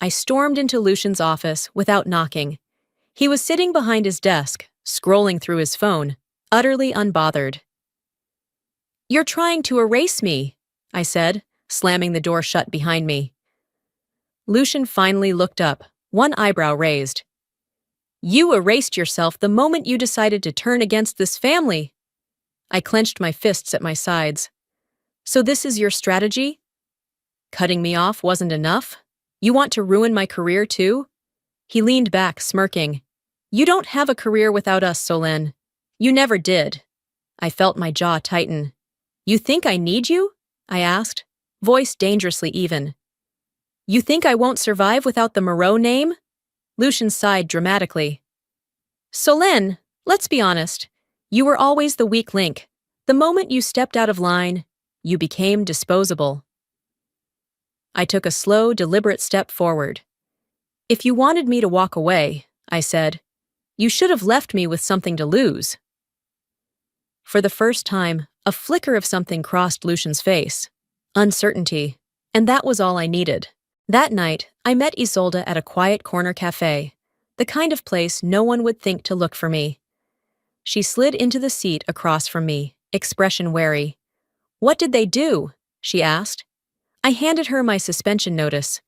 I stormed into Lucian's office without knocking. He was sitting behind his desk, scrolling through his phone, utterly unbothered. "You're trying to erase me," I said, slamming the door shut behind me. Lucian finally looked up, one eyebrow raised. "You erased yourself the moment you decided to turn against this family." I clenched my fists at my sides. "So this is your strategy? Cutting me off wasn't enough? You want to ruin my career too?" He leaned back, smirking. "You don't have a career without us, Selene. You never did." I felt my jaw tighten. "You think I need you?" I asked, voice dangerously even. "You think I won't survive without the Moreau name?" Lucian sighed dramatically. "Selene, let's be honest. You were always the weak link. The moment you stepped out of line, you became disposable." I took a slow, deliberate step forward. "If you wanted me to walk away," I said, "you should have left me with something to lose." For the first time, a flicker of something crossed Lucian's face. Uncertainty. And that was all I needed. That night, I met Isolde at a quiet corner cafe, the kind of place no one would think to look for me. She slid into the seat across from me, expression wary. "What did they do?" she asked. I handed her my suspension notice.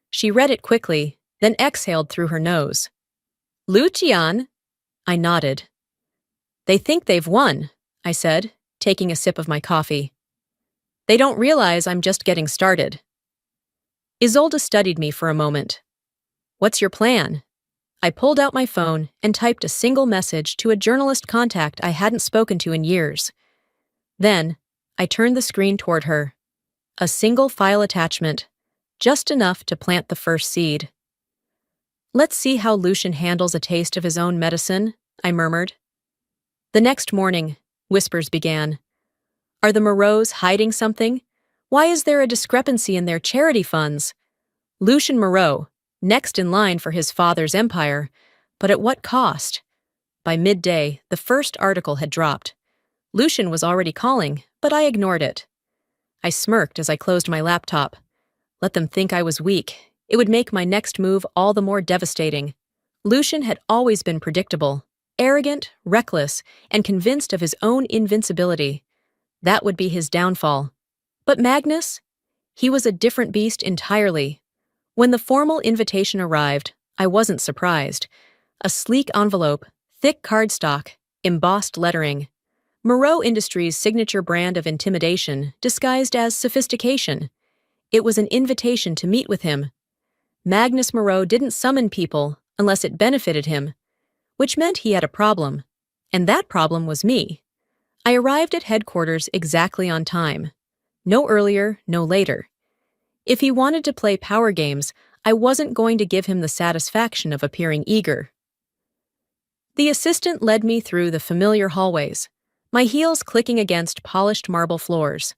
She read it quickly, then exhaled through her nose. "Lucian?" I nodded. "They think they've won," I said, taking a sip of my coffee. "They don't realize I'm just getting started." Isolde studied me for a moment. "What's your plan?" I pulled out my phone and typed a single message to a journalist contact I hadn't spoken to in years. Then, I turned the screen toward her. A single file attachment, just enough to plant the first seed. "Let's see how Lucian handles a taste of his own medicine," I murmured. The next morning, whispers began. Are the Moreaus hiding something? Why is there a discrepancy in their charity funds? Lucian Moreau, next in line for his father's empire, but at what cost? By midday, the first article had dropped. Lucian was already calling, but I ignored it. I smirked as I closed my laptop. Let them think I was weak. It would make my next move all the more devastating. Lucian had always been predictable, arrogant, reckless, and convinced of his own invincibility. That would be his downfall. But Magnus? He was a different beast entirely. When the formal invitation arrived, I wasn't surprised. A sleek envelope, thick cardstock, embossed lettering. Moreau Industries' signature brand of intimidation disguised as sophistication. It was an invitation to meet with him. Magnus Moreau didn't summon people unless it benefited him, which meant he had a problem. And that problem was me. I arrived at headquarters exactly on time. No earlier, no later. If he wanted to play power games, I wasn't going to give him the satisfaction of appearing eager. The assistant led me through the familiar hallways, my heels clicking against polished marble floors.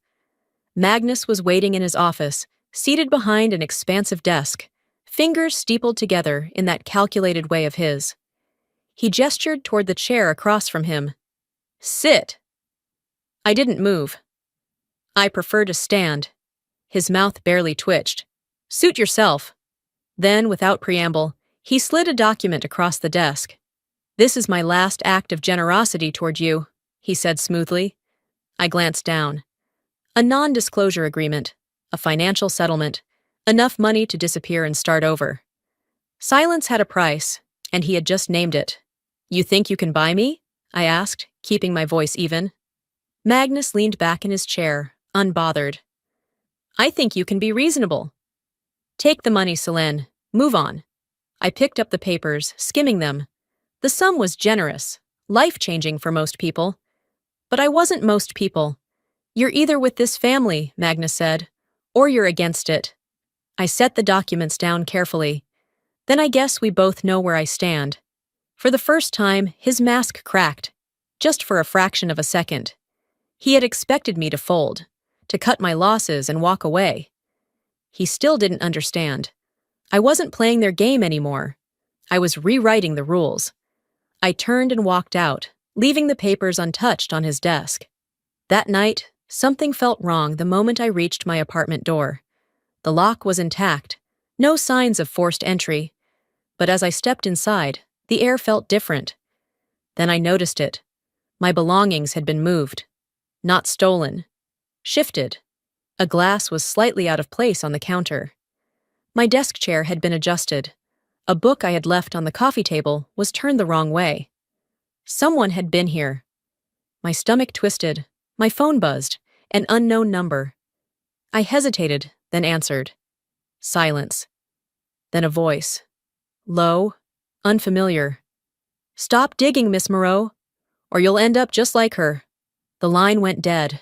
Magnus was waiting in his office, seated behind an expansive desk, fingers steepled together in that calculated way of his. He gestured toward the chair across from him. "Sit." I didn't move. "I prefer to stand." His mouth barely twitched. "Suit yourself." Then, without preamble, he slid a document across the desk. "This is my last act of generosity toward you," he said smoothly. I glanced down. A non-disclosure agreement, a financial settlement, enough money to disappear and start over. Silence had a price, and he had just named it. "You think you can buy me?" I asked, keeping my voice even. Magnus leaned back in his chair, unbothered. "I think you can be reasonable." "Take the money, Selene. Move on." I picked up the papers, skimming them. The sum was generous, life-changing for most people. But I wasn't most people. "You're either with this family," Magnus said, "or you're against it." I set the documents down carefully. "Then I guess we both know where I stand." For the first time, his mask cracked, just for a fraction of a second. He had expected me to fold, to cut my losses and walk away. He still didn't understand. I wasn't playing their game anymore. I was rewriting the rules. I turned and walked out, leaving the papers untouched on his desk. That night, something felt wrong the moment I reached my apartment door. The lock was intact, no signs of forced entry. But as I stepped inside, the air felt different. Then I noticed it. My belongings had been moved. Not stolen. Shifted. A glass was slightly out of place on the counter. My desk chair had been adjusted. A book I had left on the coffee table was turned the wrong way. Someone had been here. My stomach twisted. My phone buzzed. An unknown number. I hesitated, then answered. Silence. Then a voice. Low, unfamiliar. "Stop digging, Miss Moreau, or you'll end up just like her." The line went dead.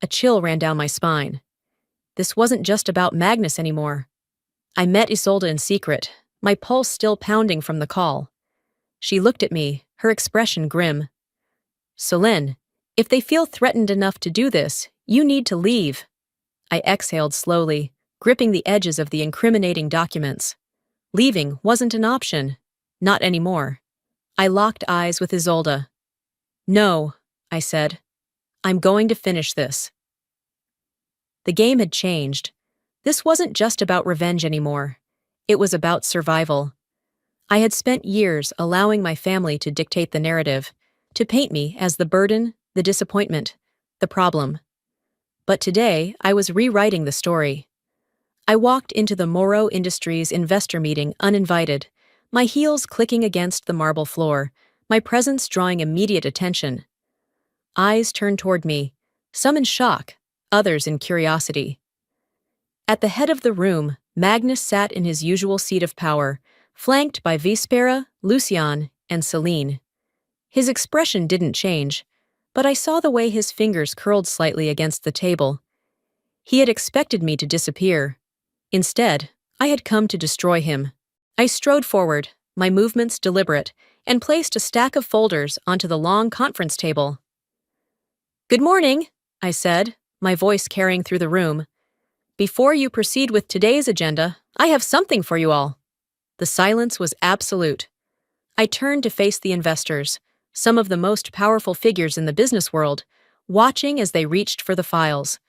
A chill ran down my spine. This wasn't just about Magnus anymore. I met Isolde in secret, my pulse still pounding from the call. She looked at me, her expression grim. "Selene, if they feel threatened enough to do this, you need to leave." I exhaled slowly, gripping the edges of the incriminating documents. Leaving wasn't an option. Not anymore. I locked eyes with Isolde. "No," I said. "I'm going to finish this." The game had changed. This wasn't just about revenge anymore. It was about survival. I had spent years allowing my family to dictate the narrative, to paint me as the burden, the disappointment, the problem. But today, I was rewriting the story. I walked into the Moreau Industries investor meeting uninvited, my heels clicking against the marble floor, my presence drawing immediate attention. Eyes turned toward me, some in shock, others in curiosity. At the head of the room, Magnus sat in his usual seat of power, flanked by Vespera, Lucian, and Selene. His expression didn't change, but I saw the way his fingers curled slightly against the table. He had expected me to disappear. Instead, I had come to destroy him. I strode forward, my movements deliberate, and placed a stack of folders onto the long conference table. "Good morning," I said, my voice carrying through the room. "Before you proceed with today's agenda, I have something for you all." The silence was absolute. I turned to face the investors, some of the most powerful figures in the business world, watching as they reached for the files.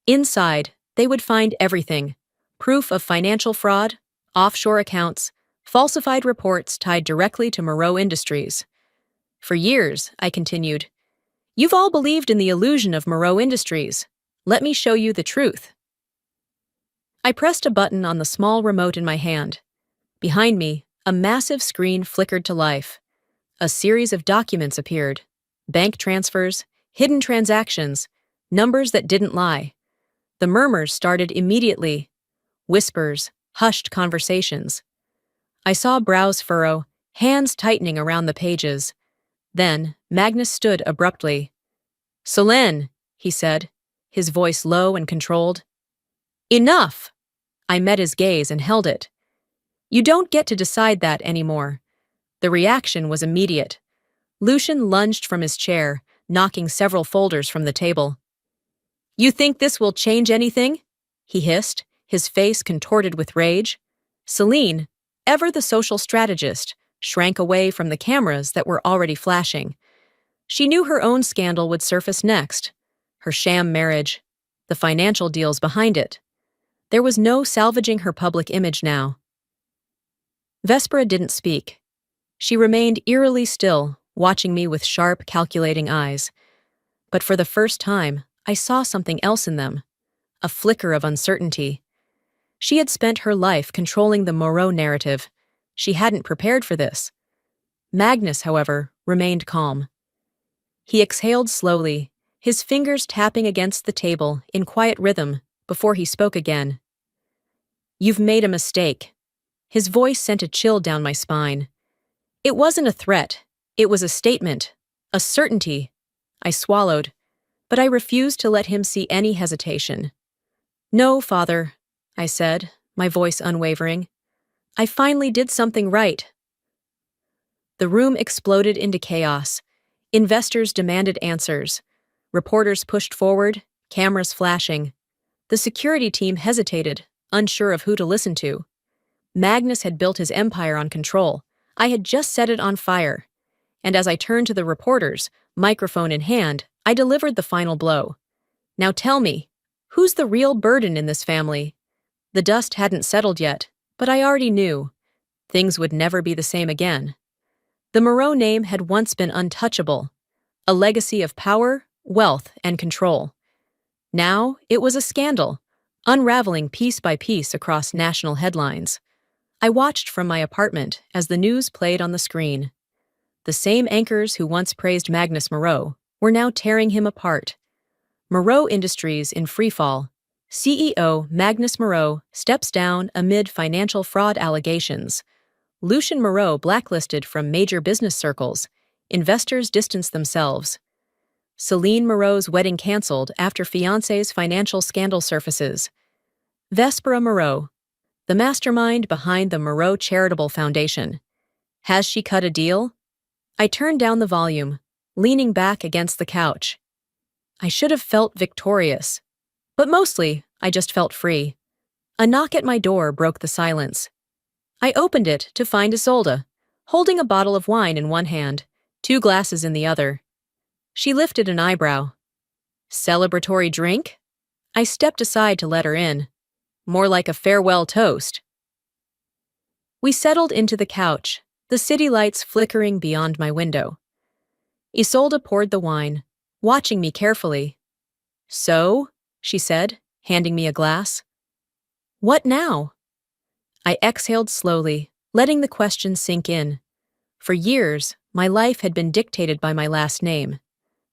Inside, they would find everything: proof of financial fraud, offshore accounts, falsified reports tied directly to Moreau Industries. For years, I continued, you've all believed in the illusion of Moreau Industries. Let me show you the truth. I pressed a button on the small remote in my hand. Behind me, a massive screen flickered to life. A series of documents appeared. Bank transfers, hidden transactions, numbers that didn't lie. The murmurs started immediately. Whispers, hushed conversations. I saw brows furrow, hands tightening around the pages. Then, Magnus stood abruptly. Solène, he said, his voice low and controlled. Enough! I met his gaze and held it. You don't get to decide that anymore. The reaction was immediate. Lucian lunged from his chair, knocking several folders from the table. You think this will change anything? He hissed, his face contorted with rage. Celine, ever the social strategist, shrank away from the cameras that were already flashing. She knew her own scandal would surface next. Her sham marriage, the financial deals behind it. There was no salvaging her public image now. Vespera didn't speak. She remained eerily still, watching me with sharp, calculating eyes. But for the first time, I saw something else in them, a flicker of uncertainty. She had spent her life controlling the Moreau narrative. She hadn't prepared for this. Magnus, however, remained calm. He exhaled slowly, his fingers tapping against the table in quiet rhythm before he spoke again. You've made a mistake. His voice sent a chill down my spine. It wasn't a threat. It was a statement, a certainty. I swallowed, but I refused to let him see any hesitation. No, Father, I said, my voice unwavering. I finally did something right. The room exploded into chaos. Investors demanded answers. Reporters pushed forward, cameras flashing. The security team hesitated, unsure of who to listen to. Magnus had built his empire on control. I had just set it on fire. And as I turned to the reporters, microphone in hand, I delivered the final blow. Now tell me, who's the real burden in this family? The dust hadn't settled yet, but I already knew. Things would never be the same again. The Moreau name had once been untouchable, a legacy of power, wealth, and control. Now it was a scandal, unraveling piece by piece across national headlines. I watched from my apartment as the news played on the screen. The same anchors who once praised Magnus Moreau were now tearing him apart. Moreau Industries in freefall. CEO Magnus Moreau steps down amid financial fraud allegations. Lucian Moreau blacklisted from major business circles. Investors distance themselves. Celine Moreau's wedding canceled after fiancé's financial scandal surfaces. Vespera Moreau, the mastermind behind the Moreau Charitable Foundation. Has she cut a deal? I turned down the volume, leaning back against the couch. I should have felt victorious, but mostly I just felt free. A knock at my door broke the silence. I opened it to find Isolde, holding a bottle of wine in one hand, 2 glasses in the other. She lifted an eyebrow. Celebratory drink? I stepped aside to let her in. More like a farewell toast. We settled into the couch, the city lights flickering beyond my window. Isolde poured the wine, watching me carefully. So, she said, handing me a glass. What now? I exhaled slowly, letting the question sink in. For years, my life had been dictated by my last name,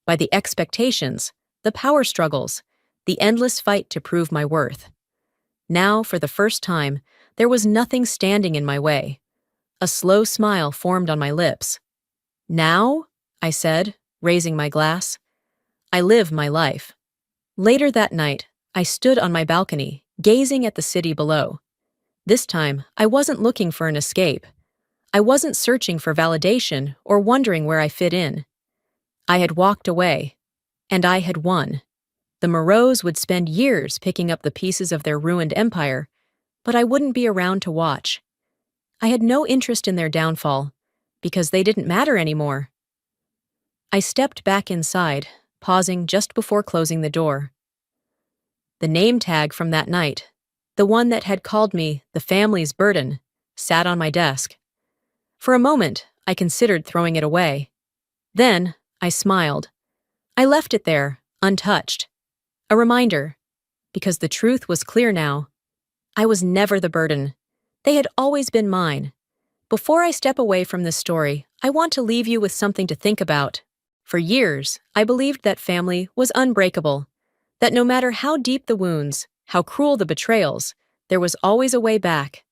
by the expectations, the power struggles, the endless fight to prove my worth. Now, for the first time, there was nothing standing in my way. A slow smile formed on my lips. Now, I said, raising my glass, I live my life. Later that night, I stood on my balcony, gazing at the city below. This time, I wasn't looking for an escape. I wasn't searching for validation or wondering where I fit in. I had walked away, and I had won. The Moreaus would spend years picking up the pieces of their ruined empire, but I wouldn't be around to watch. I had no interest in their downfall, because they didn't matter anymore. I stepped back inside, pausing just before closing the door. The name tag from that night, the one that had called me the family's burden, sat on my desk. For a moment, I considered throwing it away. Then, I smiled. I left it there, untouched. A reminder, because the truth was clear now. I was never the burden. They had always been mine. Before I step away from this story, I want to leave you with something to think about. For years, I believed that family was unbreakable, that no matter how deep the wounds, how cruel the betrayals, there was always a way back.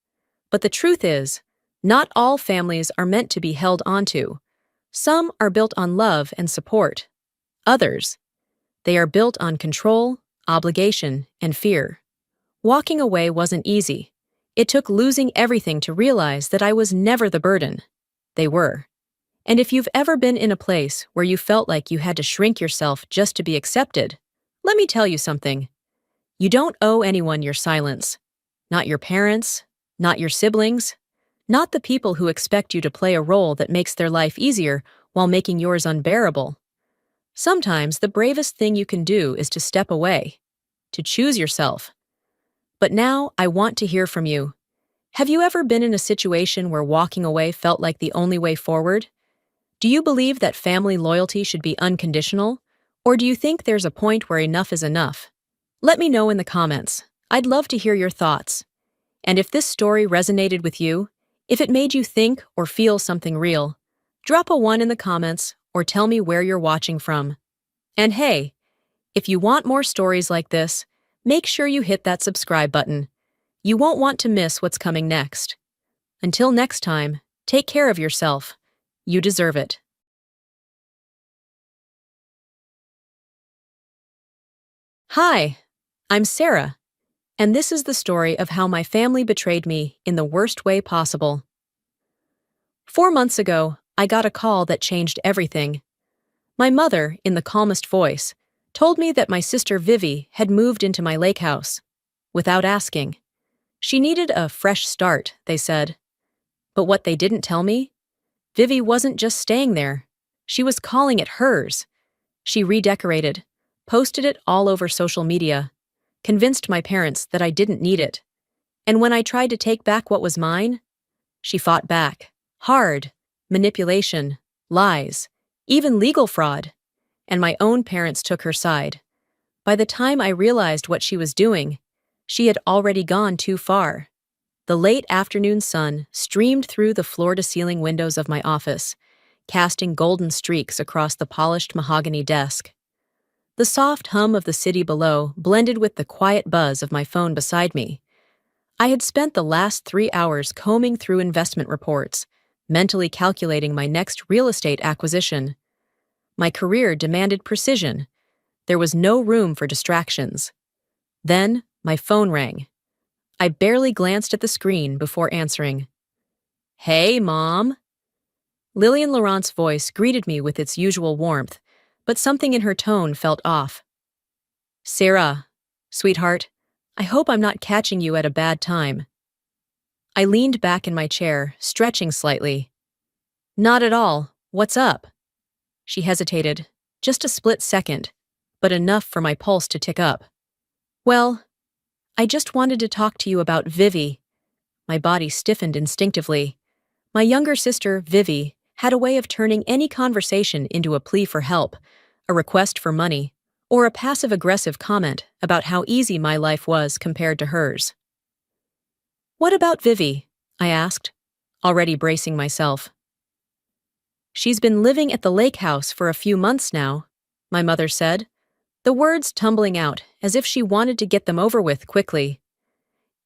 But the truth is, not all families are meant to be held onto. Some are built on love and support. Others, they are built on control, obligation, and fear. Walking away wasn't easy. It took losing everything to realize that I was never the burden. They were. And if you've ever been in a place where you felt like you had to shrink yourself just to be accepted, let me tell you something. You don't owe anyone your silence. Not your parents, not your siblings, not the people who expect you to play a role that makes their life easier while making yours unbearable. Sometimes the bravest thing you can do is to step away, to choose yourself. But now I want to hear from you. Have you ever been in a situation where walking away felt like the only way forward? Do you believe that family loyalty should be unconditional? Or do you think there's a point where enough is enough? Let me know in the comments. I'd love to hear your thoughts. And if this story resonated with you, if it made you think or feel something real, drop a 1 in the comments or tell me where you're watching from. And hey, if you want more stories like this, make sure you hit that subscribe button. You won't want to miss what's coming next. Until next time, take care of yourself. You deserve it. Hi, I'm Sarah, and this is the story of how my family betrayed me in the worst way possible. 4 months ago, I got a call that changed everything. My mother, in the calmest voice, told me that my sister Vivi had moved into my lake house. Without asking. She needed a fresh start, they said. But what they didn't tell me? Vivi wasn't just staying there. She was calling it hers. She redecorated, posted it all over social media, convinced my parents that I didn't need it. And when I tried to take back what was mine, she fought back. Hard. Manipulation. Lies. Even legal fraud. And my own parents took her side. By the time I realized what she was doing, she had already gone too far. The late afternoon sun streamed through the floor-to-ceiling windows of my office, casting golden streaks across the polished mahogany desk. The soft hum of the city below blended with the quiet buzz of my phone beside me. I had spent the last 3 hours combing through investment reports, mentally calculating my next real estate acquisition. My career demanded precision. There was no room for distractions. Then, my phone rang. I barely glanced at the screen before answering. "Hey, Mom." Lillian Laurent's voice greeted me with its usual warmth, but something in her tone felt off. "Sarah, sweetheart, I hope I'm not catching you at a bad time." I leaned back in my chair, stretching slightly. "Not at all. What's up?" She hesitated, just a split second, but enough for my pulse to tick up. "Well, I just wanted to talk to you about Vivi." My body stiffened instinctively. My younger sister, Vivi, had a way of turning any conversation into a plea for help, a request for money, or a passive-aggressive comment about how easy my life was compared to hers. "What about Vivi?" I asked, already bracing myself. "She's been living at the lake house for a few months now," my mother said, the words tumbling out as if she wanted to get them over with quickly.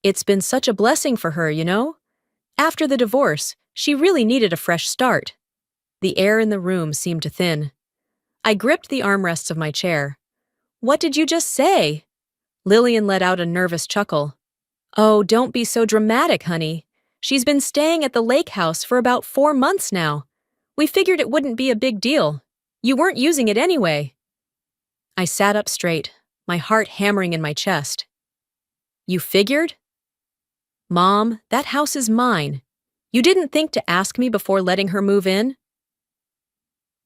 "It's been such a blessing for her, you know? After the divorce, she really needed a fresh start." The air in the room seemed to thin. I gripped the armrests of my chair. "What did you just say?" Lillian let out a nervous chuckle. "Oh, don't be so dramatic, honey. She's been staying at the lake house for about 4 months now. We figured it wouldn't be a big deal. You weren't using it anyway." I sat up straight, my heart hammering in my chest. "You figured?" "Mom, that house is mine. You didn't think to ask me before letting her move in?"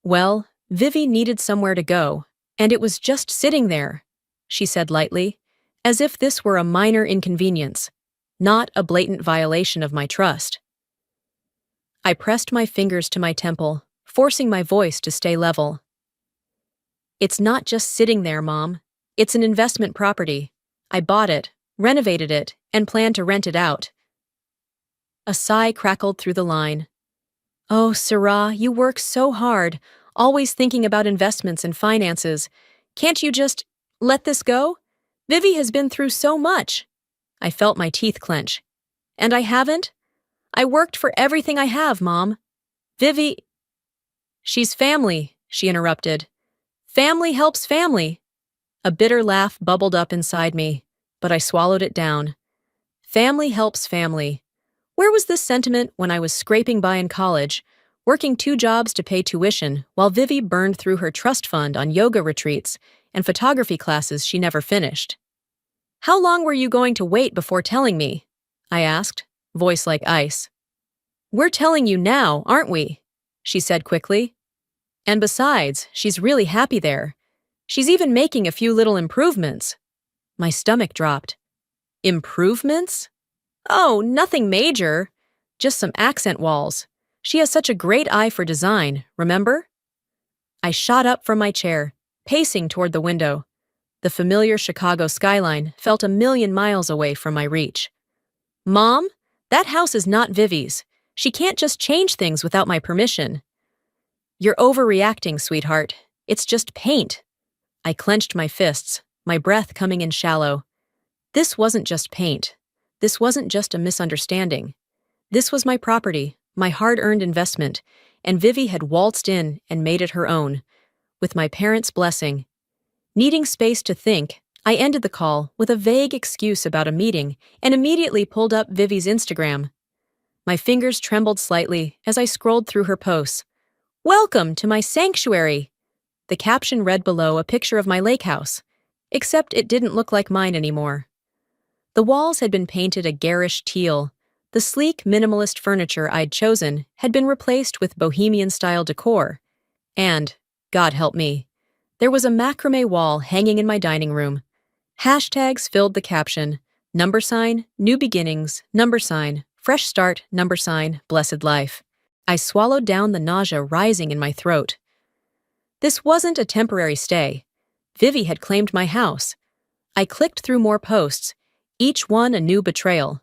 "Well, Vivi needed somewhere to go, and it was just sitting there," she said lightly, as if this were a minor inconvenience, not a blatant violation of my trust. I pressed my fingers to my temple, forcing my voice to stay level. It's not just sitting there, Mom. It's an investment property. I bought it, renovated it, and plan to rent it out. A sigh crackled through the line. Oh, Sarah, you work so hard, always thinking about investments and finances. Can't you just let this go? Vivi has been through so much. I felt my teeth clench. And I haven't? I worked for everything I have, Mom. Vivi... She's family, she interrupted. Family helps family. A bitter laugh bubbled up inside me, but I swallowed it down. Family helps family. Where was this sentiment when I was scraping by in college, working 2 jobs to pay tuition while Vivi burned through her trust fund on yoga retreats and photography classes she never finished? How long were you going to wait before telling me? I asked, voice like ice. We're telling you now, aren't we? She said quickly. And besides, she's really happy there. She's even making a few little improvements. My stomach dropped. Improvements? Oh, nothing major. Just some accent walls. She has such a great eye for design, remember? I shot up from my chair, pacing toward the window. The familiar Chicago skyline felt a million miles away from my reach. Mom, that house is not Vivi's. She can't just change things without my permission. You're overreacting, sweetheart. It's just paint. I clenched my fists, my breath coming in shallow. This wasn't just paint. This wasn't just a misunderstanding. This was my property, my hard-earned investment, and Vivi had waltzed in and made it her own, with my parents' blessing. Needing space to think, I ended the call with a vague excuse about a meeting and immediately pulled up Vivi's Instagram. My fingers trembled slightly as I scrolled through her posts. Welcome to my sanctuary! The caption read below a picture of my lake house, except it didn't look like mine anymore. The walls had been painted a garish teal. The sleek, minimalist furniture I'd chosen had been replaced with bohemian-style decor. And, God help me, there was a macrame wall hanging in my dining room. Hashtags filled the caption. $, new beginnings, $, fresh start, $, blessed life. I swallowed down the nausea rising in my throat. This wasn't a temporary stay. Vivi had claimed my house. I clicked through more posts, each one a new betrayal.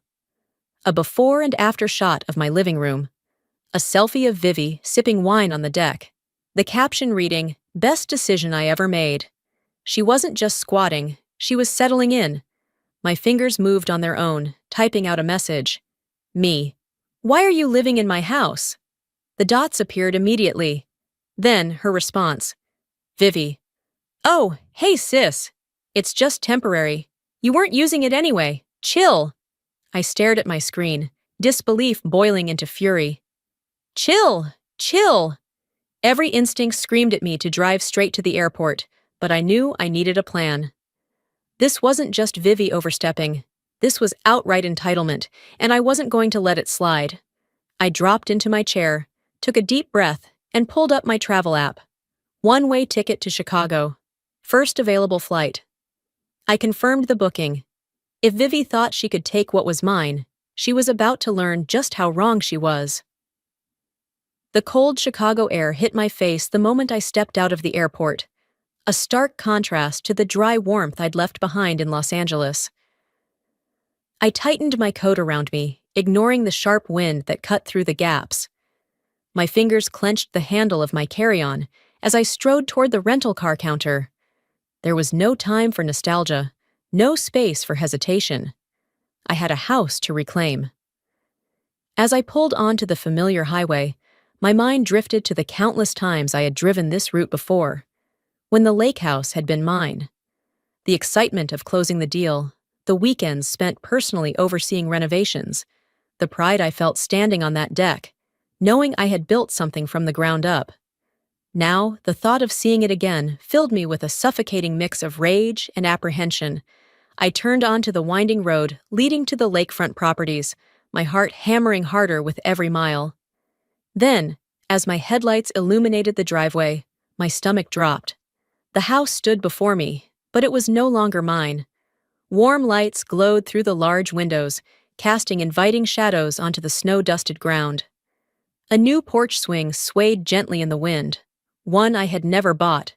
A before and after shot of my living room. A selfie of Vivi sipping wine on the deck. The caption reading, "Best decision I ever made." She wasn't just squatting, she was settling in. My fingers moved on their own, typing out a message. Me. Why are you living in my house? The dots appeared immediately. Then her response. Vivi. Oh, hey sis. It's just temporary. You weren't using it anyway. Chill. I stared at my screen, disbelief boiling into fury. Chill. Chill. Every instinct screamed at me to drive straight to the airport, but I knew I needed a plan. This wasn't just Vivi overstepping. This was outright entitlement, and I wasn't going to let it slide. I dropped into my chair, took a deep breath, and pulled up my travel app. One-way ticket to Chicago. First available flight. I confirmed the booking. If Vivi thought she could take what was mine, she was about to learn just how wrong she was. The cold Chicago air hit my face the moment I stepped out of the airport, a stark contrast to the dry warmth I'd left behind in Los Angeles. I tightened my coat around me, ignoring the sharp wind that cut through the gaps. My fingers clenched the handle of my carry-on as I strode toward the rental car counter. There was no time for nostalgia, no space for hesitation. I had a house to reclaim. As I pulled onto the familiar highway, my mind drifted to the countless times I had driven this route before, when the lake house had been mine. The excitement of closing the deal, the weekends spent personally overseeing renovations, the pride I felt standing on that deck, knowing I had built something from the ground up. Now, the thought of seeing it again filled me with a suffocating mix of rage and apprehension. I turned onto the winding road leading to the lakefront properties, my heart hammering harder with every mile. Then, as my headlights illuminated the driveway, my stomach dropped. The house stood before me, but it was no longer mine. Warm lights glowed through the large windows, casting inviting shadows onto the snow-dusted ground. A new porch swing swayed gently in the wind, one I had never bought.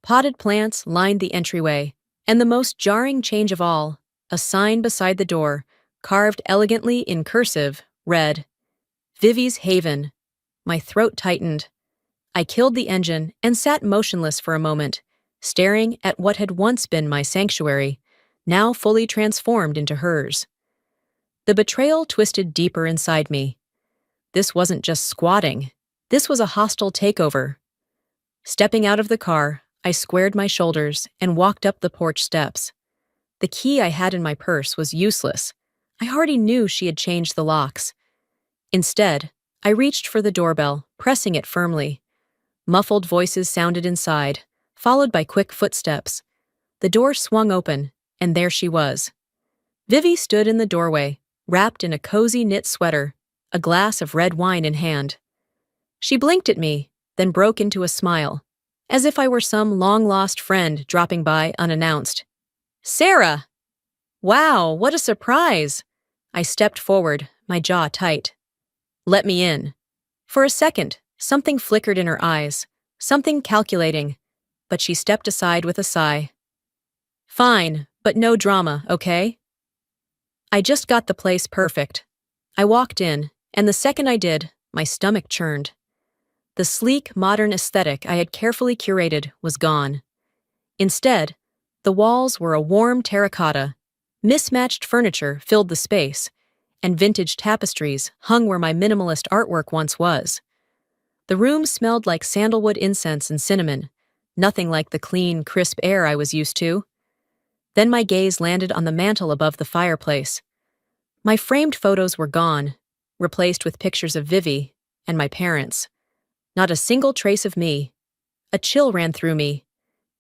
Potted plants lined the entryway, and the most jarring change of all, a sign beside the door, carved elegantly in cursive, read, Vivi's Haven. My throat tightened. I killed the engine and sat motionless for a moment, staring at what had once been my sanctuary, now fully transformed into hers. The betrayal twisted deeper inside me. This wasn't just squatting. This was a hostile takeover. Stepping out of the car, I squared my shoulders and walked up the porch steps. The key I had in my purse was useless. I already knew she had changed the locks. Instead, I reached for the doorbell, pressing it firmly. Muffled voices sounded inside, followed by quick footsteps. The door swung open, and there she was. Vivi stood in the doorway, wrapped in a cozy knit sweater, a glass of red wine in hand. She blinked at me, then broke into a smile, as if I were some long-lost friend dropping by unannounced. Sarah! Wow, what a surprise! I stepped forward, my jaw tight. Let me in. For a second, something flickered in her eyes, something calculating, but she stepped aside with a sigh. Fine, but no drama, okay? I just got the place perfect. I walked in, and the second I did, my stomach churned. The sleek, modern aesthetic I had carefully curated was gone. Instead, the walls were a warm terracotta, mismatched furniture filled the space, and vintage tapestries hung where my minimalist artwork once was. The room smelled like sandalwood incense and cinnamon, nothing like the clean, crisp air I was used to. Then my gaze landed on the mantel above the fireplace. My framed photos were gone, replaced with pictures of Vivi and my parents. Not a single trace of me. A chill ran through me.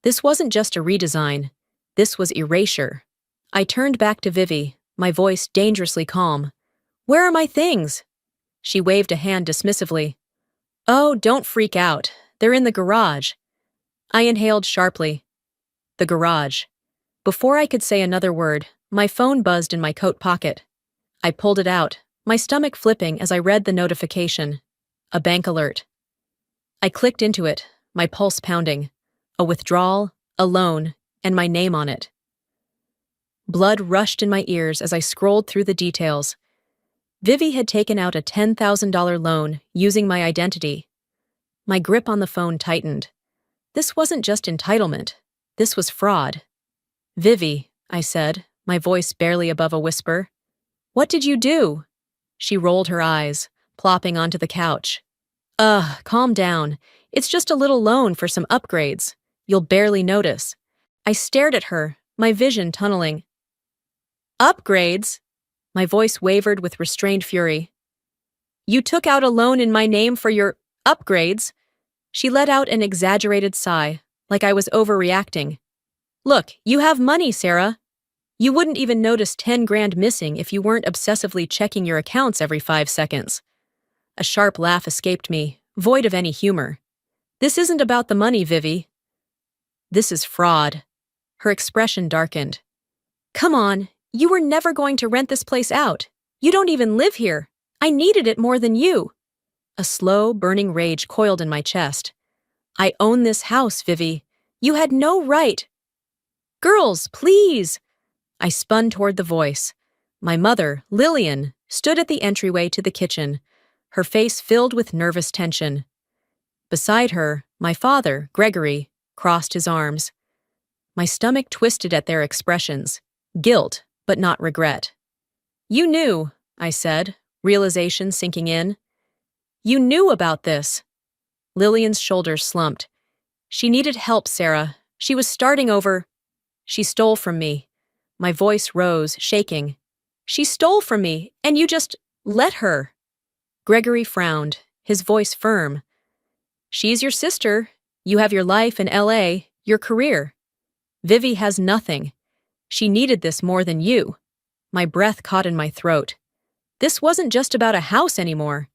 This wasn't just a redesign. This was erasure. I turned back to Vivi, my voice dangerously calm. Where are my things? She waved a hand dismissively. Oh, don't freak out. They're in the garage. I inhaled sharply. The garage. Before I could say another word, my phone buzzed in my coat pocket. I pulled it out, my stomach flipping as I read the notification. A bank alert. I clicked into it, my pulse pounding. A withdrawal, a loan, and my name on it. Blood rushed in my ears as I scrolled through the details. Vivi had taken out a $10,000 loan using my identity. My grip on the phone tightened. This wasn't just entitlement. This was fraud. Vivi, I said, my voice barely above a whisper. What did you do? She rolled her eyes, plopping onto the couch. Calm down. It's just a little loan for some upgrades. You'll barely notice. I stared at her, my vision tunneling. Upgrades? My voice wavered with restrained fury. You took out a loan in my name for your upgrades? She let out an exaggerated sigh, like I was overreacting. Look, you have money, Sarah. You wouldn't even notice 10 grand missing if you weren't obsessively checking your accounts every 5 seconds. A sharp laugh escaped me, void of any humor. This isn't about the money, Vivi. This is fraud. Her expression darkened. Come on, you were never going to rent this place out. You don't even live here. I needed it more than you. A slow, burning rage coiled in my chest. I own this house, Vivi. You had no right. Girls, please! I spun toward the voice. My mother, Lillian, stood at the entryway to the kitchen, her face filled with nervous tension. Beside her, my father, Gregory, crossed his arms. My stomach twisted at their expressions, guilt, but not regret. You knew, I said, realization sinking in. You knew about this. Lillian's shoulders slumped. She needed help, Sarah. She was starting over. She stole from me. My voice rose, shaking. She stole from me, and you just let her. Gregory frowned, his voice firm. She's your sister. You have your life in LA, your career. Vivi has nothing. She needed this more than you. My breath caught in my throat. This wasn't just about a house anymore.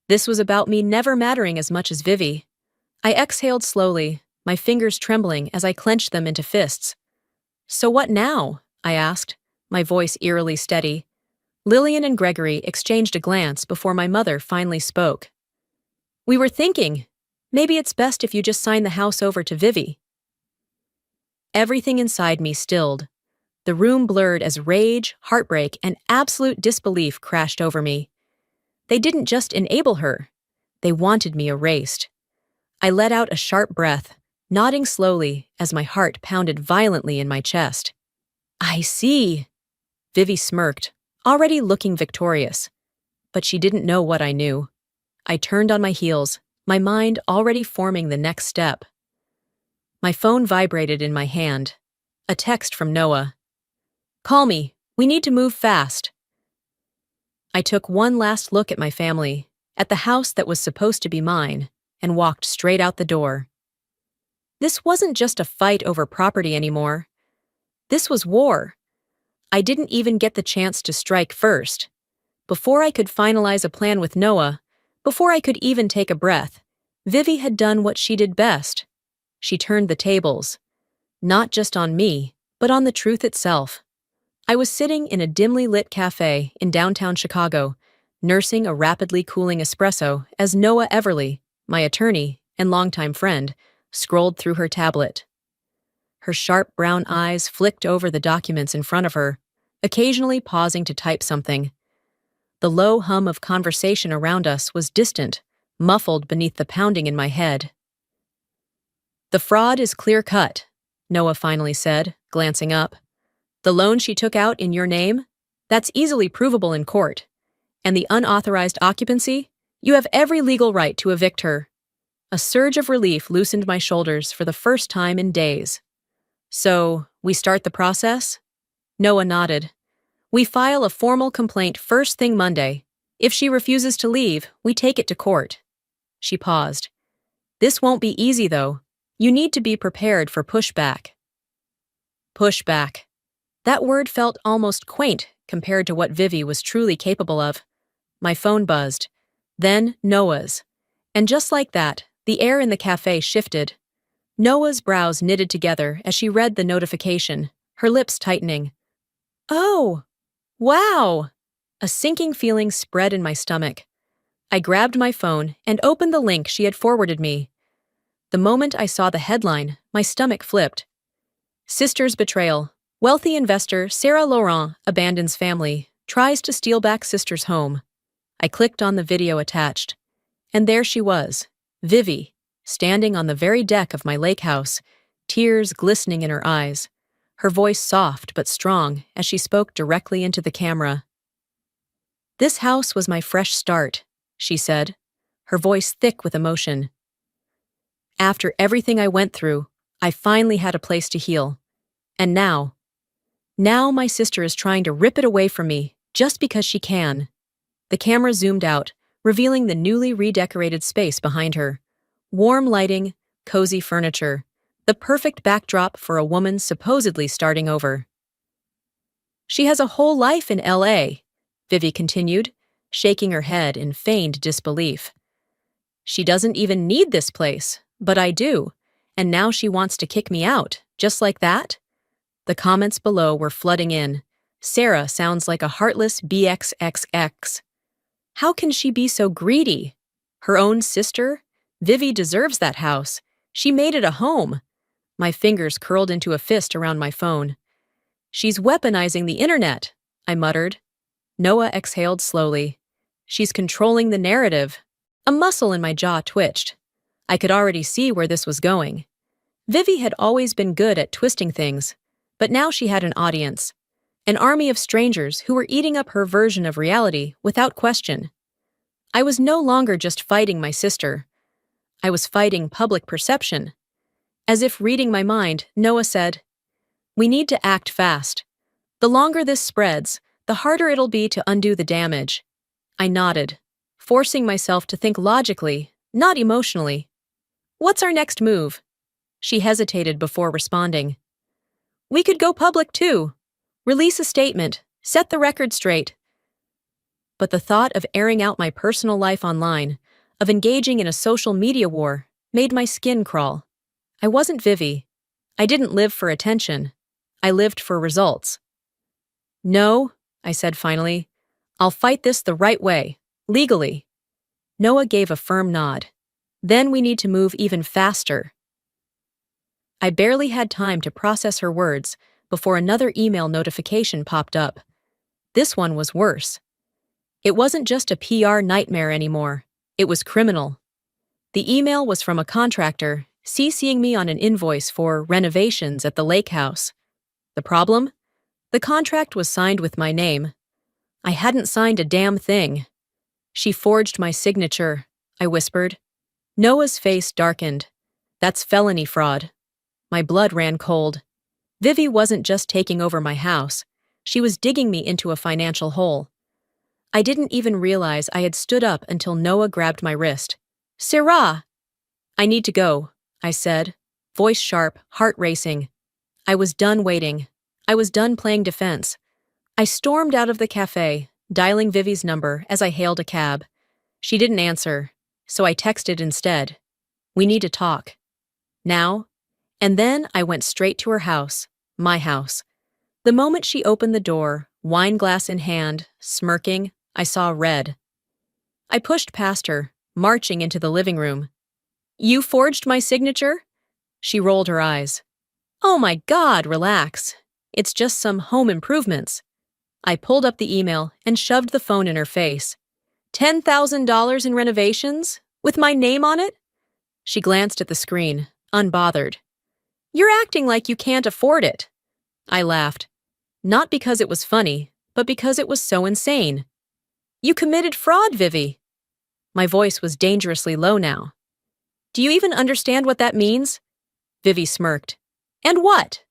This was about me never mattering as much as Vivi. I exhaled slowly, my fingers trembling as I clenched them into fists. So what now? I asked, my voice eerily steady. Lillian and Gregory exchanged a glance before my mother finally spoke. We were thinking, maybe it's best if you just sign the house over to Vivi. Everything inside me stilled. The room blurred as rage, heartbreak, and absolute disbelief crashed over me. They didn't just enable her. They wanted me erased. I let out a sharp breath, nodding slowly as my heart pounded violently in my chest. I see. Vivi smirked, already looking victorious. But she didn't know what I knew. I turned on my heels, my mind already forming the next step. My phone vibrated in my hand. A text from Noah. Call me. We need to move fast. I took one last look at my family, at the house that was supposed to be mine, and walked straight out the door. This wasn't just a fight over property anymore. This was war. I didn't even get the chance to strike first. Before I could finalize a plan with Noah, before I could even take a breath, Vivi had done what she did best. She turned the tables. Not just on me, but on the truth itself. I was sitting in a dimly lit cafe in downtown Chicago, nursing a rapidly cooling espresso as Noah Everly, my attorney and longtime friend, scrolled through her tablet. Her sharp brown eyes flicked over the documents in front of her, occasionally pausing to type something. The low hum of conversation around us was distant, muffled beneath the pounding in my head. The fraud is clear-cut, Noah finally said, glancing up. The loan she took out in your name? That's easily provable in court. And the unauthorized occupancy? You have every legal right to evict her. A surge of relief loosened my shoulders for the first time in days. So, we start the process? Noah nodded. We file a formal complaint first thing Monday. If she refuses to leave, we take it to court. She paused. This won't be easy, though. You need to be prepared for pushback. Pushback. That word felt almost quaint compared to what Vivi was truly capable of. My phone buzzed. Then Noah's. And just like that, the air in the cafe shifted. Noah's brows knitted together as she read the notification, her lips tightening. Oh, wow! A sinking feeling spread in my stomach. I grabbed my phone and opened the link she had forwarded me. The moment I saw the headline, my stomach flipped. Sister's betrayal. Wealthy investor Sarah Laurent abandons family, tries to steal back sister's home. I clicked on the video attached. And there she was, Vivi, standing on the very deck of my lake house, tears glistening in her eyes, her voice soft but strong as she spoke directly into the camera. This house was my fresh start, she said, her voice thick with emotion. After everything I went through, I finally had a place to heal. And now my sister is trying to rip it away from me just because she can. The camera zoomed out, revealing the newly redecorated space behind her. Warm lighting, cozy furniture, the perfect backdrop for a woman supposedly starting over. She has a whole life in LA, Vivi continued, shaking her head in feigned disbelief. She doesn't even need this place, but I do, and now she wants to kick me out, just like that? The comments below were flooding in. Sarah sounds like a heartless BXXX. How can she be so greedy? Her own sister? Vivi deserves that house. She made it a home. My fingers curled into a fist around my phone. She's weaponizing the internet, I muttered. Noah exhaled slowly. She's controlling the narrative. A muscle in my jaw twitched. I could already see where this was going. Vivi had always been good at twisting things, but now she had an audience. An army of strangers who were eating up her version of reality without question. I was no longer just fighting my sister. I was fighting public perception. As if reading my mind, Noah said, "We need to act fast. The longer this spreads, the harder it'll be to undo the damage." I nodded, forcing myself to think logically, not emotionally. "What's our next move?" She hesitated before responding. "We could go public too. Release a statement, set the record straight." But the thought of airing out my personal life online, of engaging in a social media war, made my skin crawl. I wasn't Vivi. I didn't live for attention. I lived for results. "No," I said finally. "I'll fight this the right way, legally." Noah gave a firm nod. Then we need to move even faster. I barely had time to process her words before another email notification popped up. This one was worse. It wasn't just a PR nightmare anymore. It was criminal. The email was from a contractor CCing me on an invoice for renovations at the lake house. The problem? The contract was signed with my name. I hadn't signed a damn thing. She forged my signature, I whispered. Noah's face darkened. That's felony fraud. My blood ran cold. Vivi wasn't just taking over my house. She was digging me into a financial hole. I didn't even realize I had stood up until Noah grabbed my wrist. Sarah! I need to go, I said, voice sharp, heart racing. I was done waiting. I was done playing defense. I stormed out of the cafe, dialing Vivi's number as I hailed a cab. She didn't answer, so I texted instead. We need to talk. Now? And then I went straight to her house, my house. The moment she opened the door, wine glass in hand, smirking, I saw red. I pushed past her, marching into the living room. You forged my signature? She rolled her eyes. Oh my God, relax. It's just some home improvements. I pulled up the email and shoved the phone in her face. $10,000 in renovations? With my name on it? She glanced at the screen, unbothered. You're acting like you can't afford it. I laughed. Not because it was funny, but because it was so insane. You committed fraud, Vivi. My voice was dangerously low now. Do you even understand what that means? Vivi smirked. And what?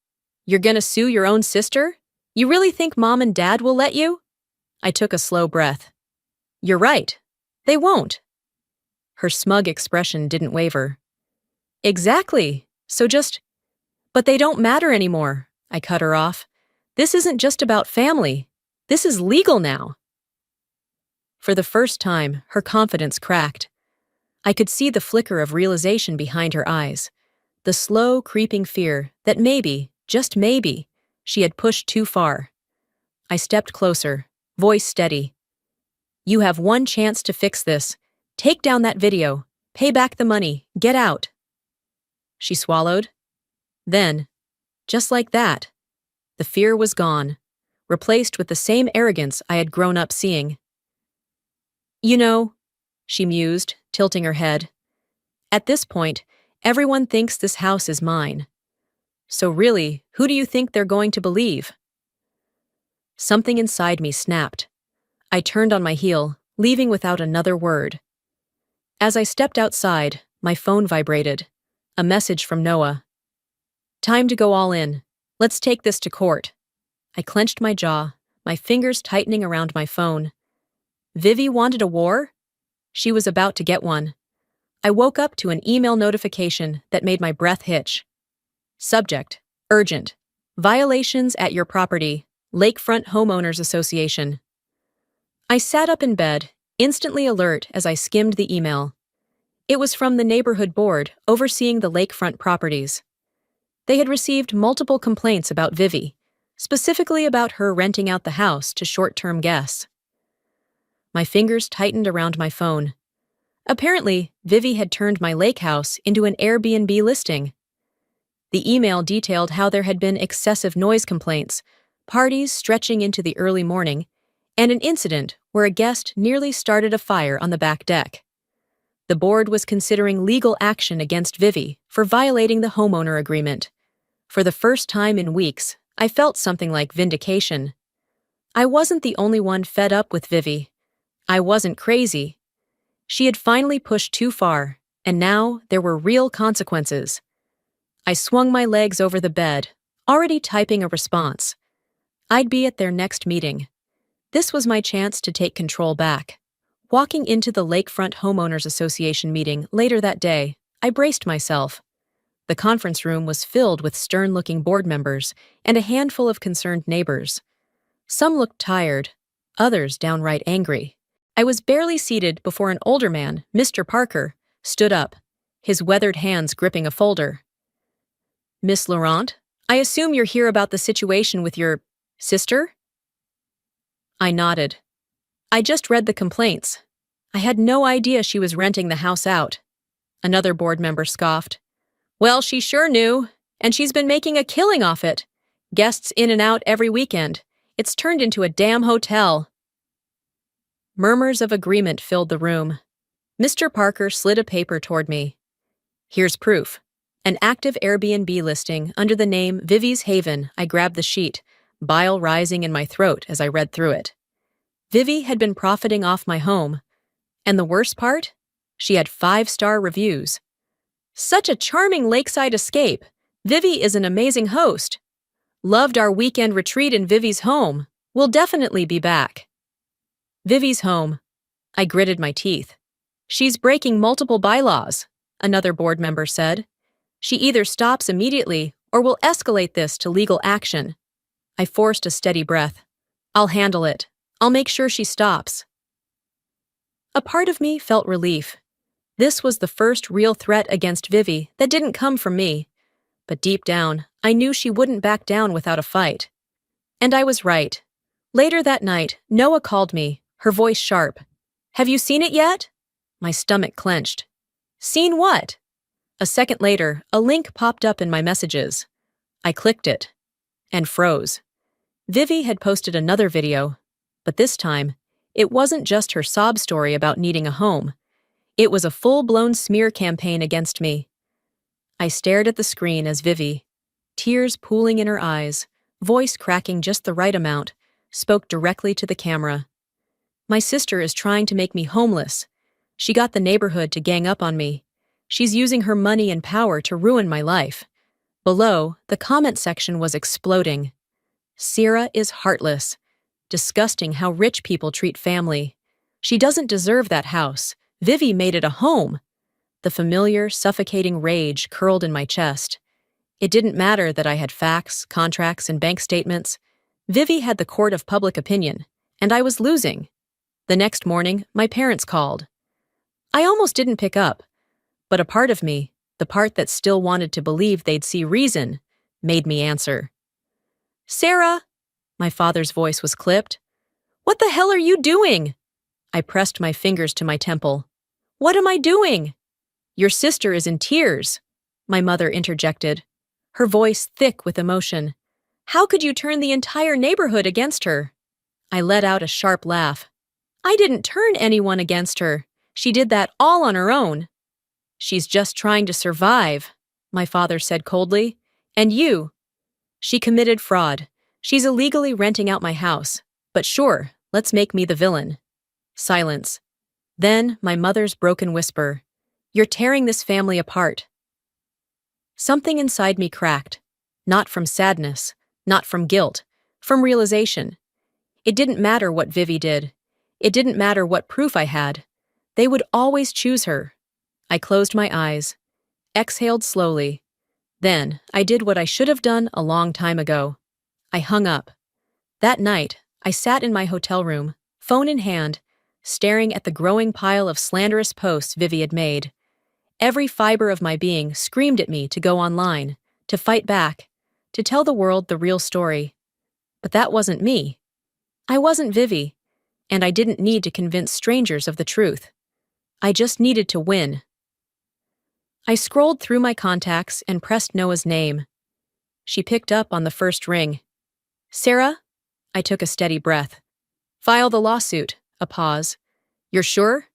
You're gonna sue your own sister? You really think Mom and Dad will let you? I took a slow breath. You're right. They won't. Her smug expression didn't waver. Exactly. But they don't matter anymore, I cut her off. This isn't just about family. This is legal now. For the first time, her confidence cracked. I could see the flicker of realization behind her eyes, the slow, creeping fear that maybe, just maybe, she had pushed too far. I stepped closer, voice steady. You have one chance to fix this. Take down that video. Pay back the money. Get out. She swallowed. Then, just like that, the fear was gone, replaced with the same arrogance I had grown up seeing. You know, she mused, tilting her head. At this point, everyone thinks this house is mine. So really, who do you think they're going to believe? Something inside me snapped. I turned on my heel, leaving without another word. As I stepped outside, my phone vibrated. A message from Noah. Time to go all in. Let's take this to court. I clenched my jaw, my fingers tightening around my phone. Vivi wanted a war? She was about to get one. I woke up to an email notification that made my breath hitch. Subject: urgent. Violations at your property. Lakefront Homeowners Association. I sat up in bed, instantly alert as I skimmed the email. It was from the neighborhood board overseeing the lakefront properties. They had received multiple complaints about Vivi, specifically about her renting out the house to short-term guests. My fingers tightened around my phone. Apparently, Vivi had turned my lake house into an Airbnb listing. The email detailed how there had been excessive noise complaints, parties stretching into the early morning, and an incident where a guest nearly started a fire on the back deck. The board was considering legal action against Vivi for violating the homeowner agreement. For the first time in weeks, I felt something like vindication. I wasn't the only one fed up with Vivi. I wasn't crazy. She had finally pushed too far, and now there were real consequences. I swung my legs over the bed, already typing a response. I'd be at their next meeting. This was my chance to take control back. Walking into the Lakefront Homeowners Association meeting later that day, I braced myself. The conference room was filled with stern-looking board members and a handful of concerned neighbors. Some looked tired, others downright angry. I was barely seated before an older man, Mr. Parker, stood up, his weathered hands gripping a folder. Miss Laurent, I assume you're here about the situation with your sister? I nodded. I just read the complaints. I had no idea she was renting the house out. Another board member scoffed. Well, she sure knew, and she's been making a killing off it. Guests in and out every weekend. It's turned into a damn hotel. Murmurs of agreement filled the room. Mr. Parker slid a paper toward me. Here's proof. An active Airbnb listing under the name Vivi's Haven. I grabbed the sheet, bile rising in my throat as I read through it. Vivi had been profiting off my home. And the worst part? She had 5-star reviews. Such a charming lakeside escape. Vivi is an amazing host. Loved our weekend retreat in Vivi's home. We'll definitely be back. Vivi's home. I gritted my teeth. She's breaking multiple bylaws, another board member said. She either stops immediately or will escalate this to legal action. I forced a steady breath. I'll handle it. I'll make sure she stops. A part of me felt relief. This was the first real threat against Vivi that didn't come from me. But deep down, I knew she wouldn't back down without a fight. And I was right. Later that night, Noah called me, her voice sharp. Have you seen it yet? My stomach clenched. Seen what? A second later, a link popped up in my messages. I clicked it and froze. Vivi had posted another video, but this time, it wasn't just her sob story about needing a home. It was a full-blown smear campaign against me. I stared at the screen as Vivi, tears pooling in her eyes, voice cracking just the right amount, spoke directly to the camera. My sister is trying to make me homeless. She got the neighborhood to gang up on me. She's using her money and power to ruin my life. Below, the comment section was exploding. Sarah is heartless. Disgusting how rich people treat family. She doesn't deserve that house. Vivi made it a home. The familiar, suffocating rage curled in my chest. It didn't matter that I had facts, contracts, and bank statements. Vivi had the court of public opinion, and I was losing. The next morning, my parents called. I almost didn't pick up, but a part of me, the part that still wanted to believe they'd see reason, made me answer. Sarah, my father's voice was clipped. What the hell are you doing? I pressed my fingers to my temple. What am I doing? Your sister is in tears, my mother interjected, her voice thick with emotion. How could you turn the entire neighborhood against her? I let out a sharp laugh. I didn't turn anyone against her. She did that all on her own. She's just trying to survive, my father said coldly. And you? She committed fraud. She's illegally renting out my house. But sure, let's make me the villain. Silence. Then my mother's broken whisper. You're tearing this family apart. Something inside me cracked. Not from sadness, not from guilt, from realization. It didn't matter what Vivi did. It didn't matter what proof I had. They would always choose her. I closed my eyes, exhaled slowly. Then I did what I should have done a long time ago. I hung up. That night, I sat in my hotel room, phone in hand, staring at the growing pile of slanderous posts Vivi had made. Every fiber of my being screamed at me to go online, to fight back, to tell the world the real story. But that wasn't me. I wasn't Vivi, and I didn't need to convince strangers of the truth. I just needed to win. I scrolled through my contacts and pressed Noah's name. She picked up on the first ring. Sarah? I took a steady breath. File the lawsuit. A pause. You're sure?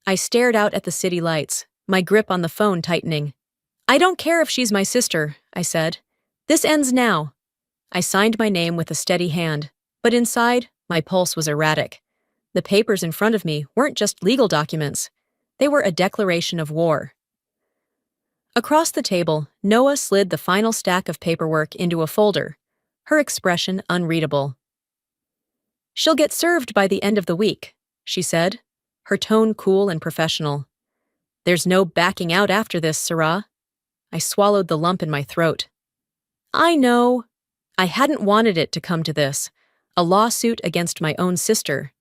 I stared out at the city lights, my grip on the phone tightening. I don't care if she's my sister, I said. This ends now. I signed my name with a steady hand, but inside, my pulse was erratic. The papers in front of me weren't just legal documents. They were a declaration of war. Across the table, Noah slid the final stack of paperwork into a folder, her expression unreadable. She'll get served by the end of the week, she said, her tone cool and professional. There's no backing out after this, Sarah. I swallowed the lump in my throat. I know. I hadn't wanted it to come to this, a lawsuit against my own sister.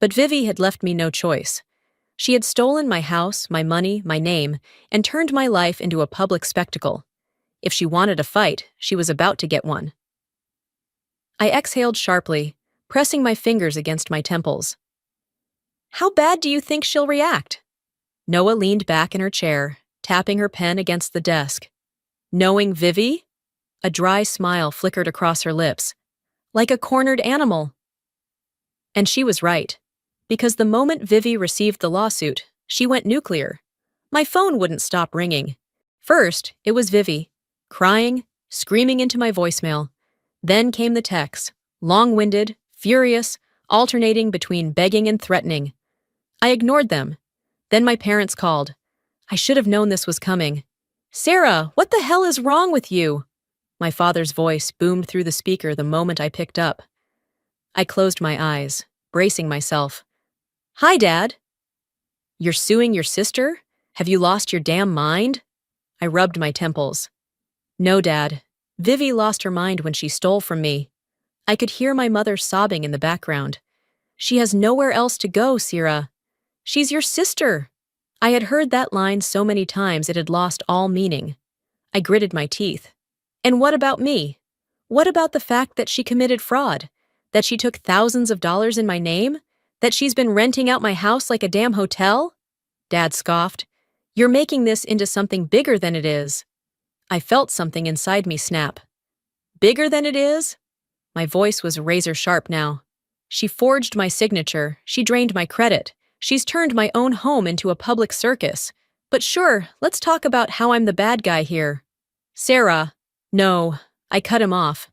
But Vivi had left me no choice. She had stolen my house, my money, my name, and turned my life into a public spectacle. If she wanted a fight, she was about to get one. I exhaled sharply, pressing my fingers against my temples. How bad do you think she'll react? Noah leaned back in her chair, tapping her pen against the desk. Knowing Vivi? A dry smile flickered across her lips, like a cornered animal. And she was right. Because the moment Vivi received the lawsuit, she went nuclear. My phone wouldn't stop ringing. First, it was Vivi, crying, screaming into my voicemail. Then came the texts, long-winded, furious, alternating between begging and threatening. I ignored them. Then my parents called. I should have known this was coming. "Sarah, what the hell is wrong with you?" My father's voice boomed through the speaker the moment I picked up. I closed my eyes, bracing myself. "Hi, Dad." "You're suing your sister? Have you lost your damn mind?" I rubbed my temples. "No, Dad. Vivi lost her mind when she stole from me." I could hear my mother sobbing in the background. "She has nowhere else to go, Sarah. She's your sister." I had heard that line so many times it had lost all meaning. I gritted my teeth. And what about me? What about the fact that she committed fraud? That she took thousands of dollars in my name? That she's been renting out my house like a damn hotel? Dad scoffed. "You're making this into something bigger than it is." I felt something inside me snap. Bigger than it is? My voice was razor sharp now. She forged my signature. She drained my credit. She's turned my own home into a public circus. But sure, let's talk about how I'm the bad guy here. Sarah. No, I cut him off.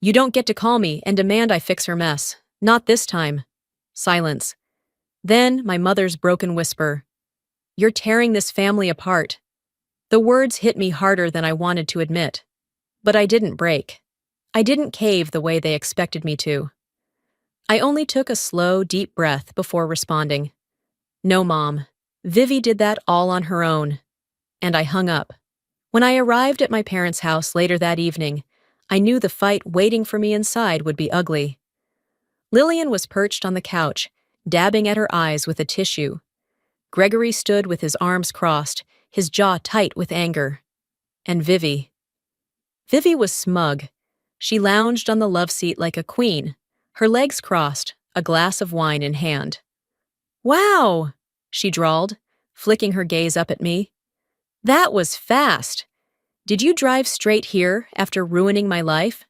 You don't get to call me and demand I fix her mess. Not this time. Silence. Then my mother's broken whisper. You're tearing this family apart. The words hit me harder than I wanted to admit. But I didn't break. I didn't cave the way they expected me to. I only took a slow, deep breath before responding. No, Mom. Vivi did that all on her own. And I hung up. When I arrived at my parents' house later that evening, I knew the fight waiting for me inside would be ugly. Lillian was perched on the couch, dabbing at her eyes with a tissue. Gregory stood with his arms crossed, his jaw tight with anger. And Vivi. Vivi was smug. She lounged on the love seat like a queen, her legs crossed, a glass of wine in hand. Wow, she drawled, flicking her gaze up at me. That was fast. Did you drive straight here after ruining my life?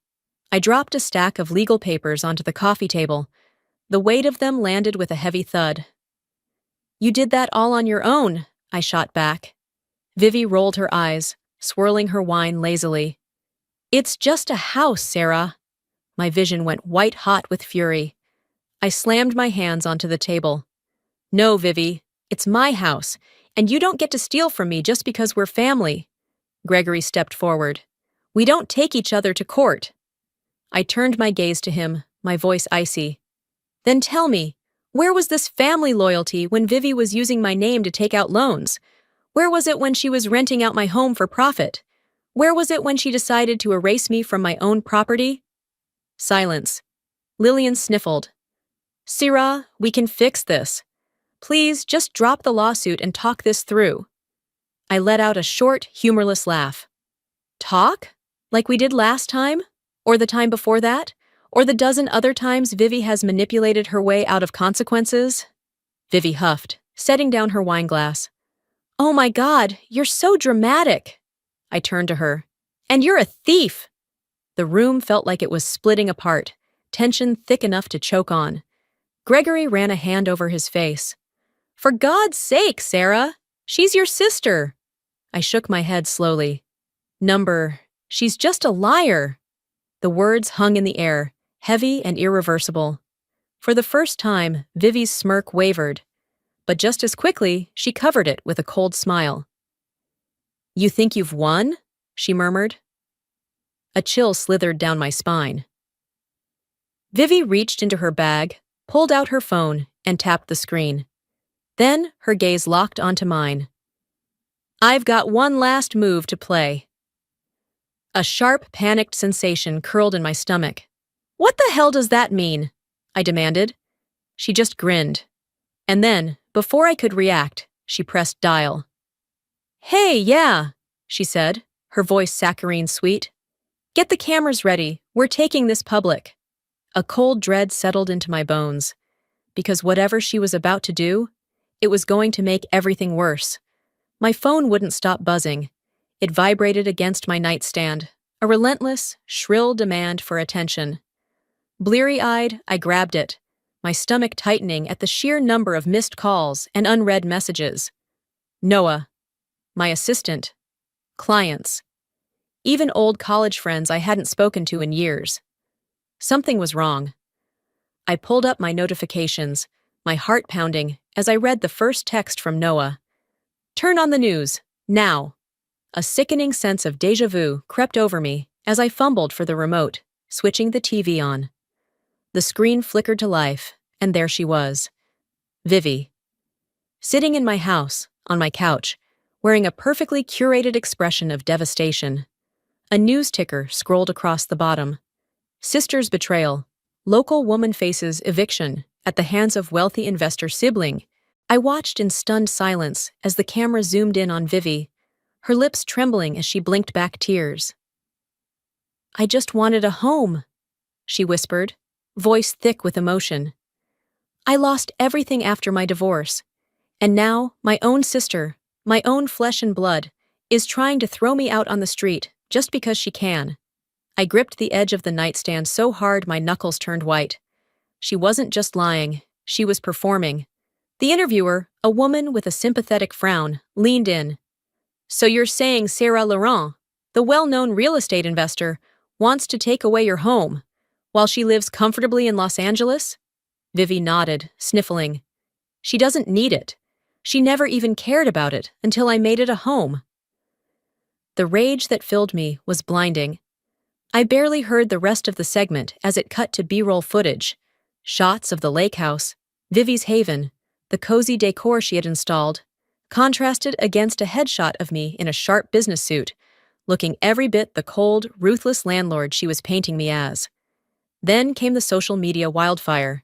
I dropped a stack of legal papers onto the coffee table. The weight of them landed with a heavy thud. You did that all on your own, I shot back. Vivi rolled her eyes, swirling her wine lazily. It's just a house, Sarah. My vision went white-hot with fury. I slammed my hands onto the table. No, Vivi, it's my house, and you don't get to steal from me just because we're family. Gregory stepped forward. We don't take each other to court. I turned my gaze to him, my voice icy. Then tell me, where was this family loyalty when Vivi was using my name to take out loans? Where was it when she was renting out my home for profit? Where was it when she decided to erase me from my own property? Silence. Lillian sniffled. Sarah, we can fix this. Please, just drop the lawsuit and talk this through. I let out a short, humorless laugh. Talk? Like we did last time? Or the time before that? Or the dozen other times Vivi has manipulated her way out of consequences? Vivi huffed, setting down her wine glass. Oh my God, you're so dramatic. I turned to her. And you're a thief. The room felt like it was splitting apart, tension thick enough to choke on. Gregory ran a hand over his face. For God's sake, Sarah! She's your sister! I shook my head slowly. She's just a liar! The words hung in the air, heavy and irreversible. For the first time, Vivi's smirk wavered. But just as quickly, she covered it with a cold smile. You think you've won? She murmured. A chill slithered down my spine. Vivi reached into her bag, pulled out her phone, and tapped the screen. Then her gaze locked onto mine. I've got one last move to play. A sharp, panicked sensation curled in my stomach. What the hell does that mean? I demanded. She just grinned. And then, before I could react, she pressed dial. Hey, yeah, she said, her voice saccharine sweet. Get the cameras ready. We're taking this public. A cold dread settled into my bones. Because whatever she was about to do, it was going to make everything worse. My phone wouldn't stop buzzing. It vibrated against my nightstand, a relentless, shrill demand for attention. Bleary-eyed, I grabbed it, my stomach tightening at the sheer number of missed calls and unread messages. Noah, my assistant, clients, even old college friends I hadn't spoken to in years. Something was wrong. I pulled up my notifications, my heart pounding, as I read the first text from Noah. Turn on the news, now. A sickening sense of déjà vu crept over me as I fumbled for the remote, switching the TV on. The screen flickered to life, and there she was. Vivi. Sitting in my house, on my couch, wearing a perfectly curated expression of devastation. A news ticker scrolled across the bottom. Sister's betrayal. Local woman faces eviction at the hands of wealthy investor sibling. I watched in stunned silence as the camera zoomed in on Vivi, her lips trembling as she blinked back tears. I just wanted a home, she whispered, voice thick with emotion. I lost everything after my divorce, and now my own sister, my own flesh and blood, is trying to throw me out on the street just because she can. I gripped the edge of the nightstand so hard my knuckles turned white. She wasn't just lying, she was performing. The interviewer, a woman with a sympathetic frown, leaned in. So you're saying Sarah Laurent, the well-known real estate investor, wants to take away your home, while she lives comfortably in Los Angeles? Vivi nodded, sniffling. She doesn't need it. She never even cared about it until I made it a home. The rage that filled me was blinding. I barely heard the rest of the segment as it cut to B-roll footage. Shots of the lake house, Vivi's haven, the cozy decor she had installed, contrasted against a headshot of me in a sharp business suit, looking every bit the cold, ruthless landlord she was painting me as. Then came the social media wildfire.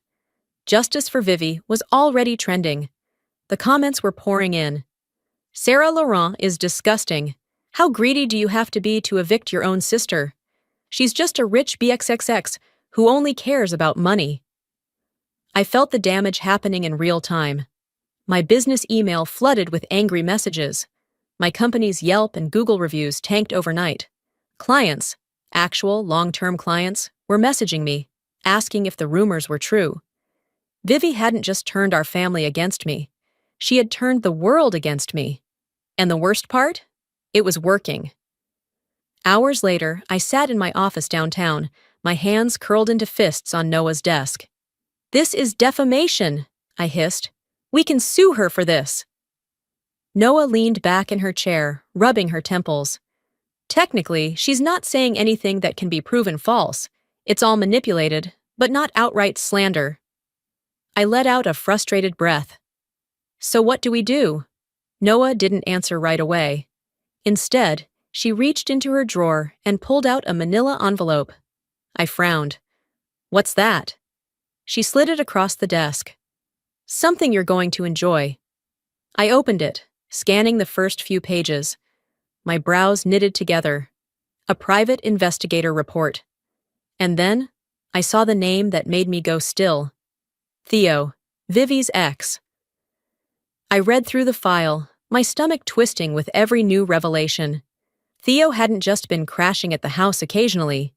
Justice for Vivi was already trending. The comments were pouring in. Sarah Laurent is disgusting. How greedy do you have to be to evict your own sister? She's just a rich BXXX who only cares about money. I felt the damage happening in real time. My business email flooded with angry messages. My company's Yelp and Google reviews tanked overnight. Clients, actual long-term clients, were messaging me, asking if the rumors were true. Vivi hadn't just turned our family against me. She had turned the world against me. And the worst part? It was working. Hours later, I sat in my office downtown, my hands curled into fists on Noah's desk. This is defamation, I hissed. We can sue her for this. Noah leaned back in her chair, rubbing her temples. Technically, she's not saying anything that can be proven false. It's all manipulated, but not outright slander. I let out a frustrated breath. So what do we do? Noah didn't answer right away. Instead, she reached into her drawer and pulled out a manila envelope. I frowned. What's that? She slid it across the desk. Something you're going to enjoy. I opened it, scanning the first few pages. My brows knitted together. A private investigator report. And then, I saw the name that made me go still. Theo, Vivi's ex. I read through the file, my stomach twisting with every new revelation. Theo hadn't just been crashing at the house occasionally.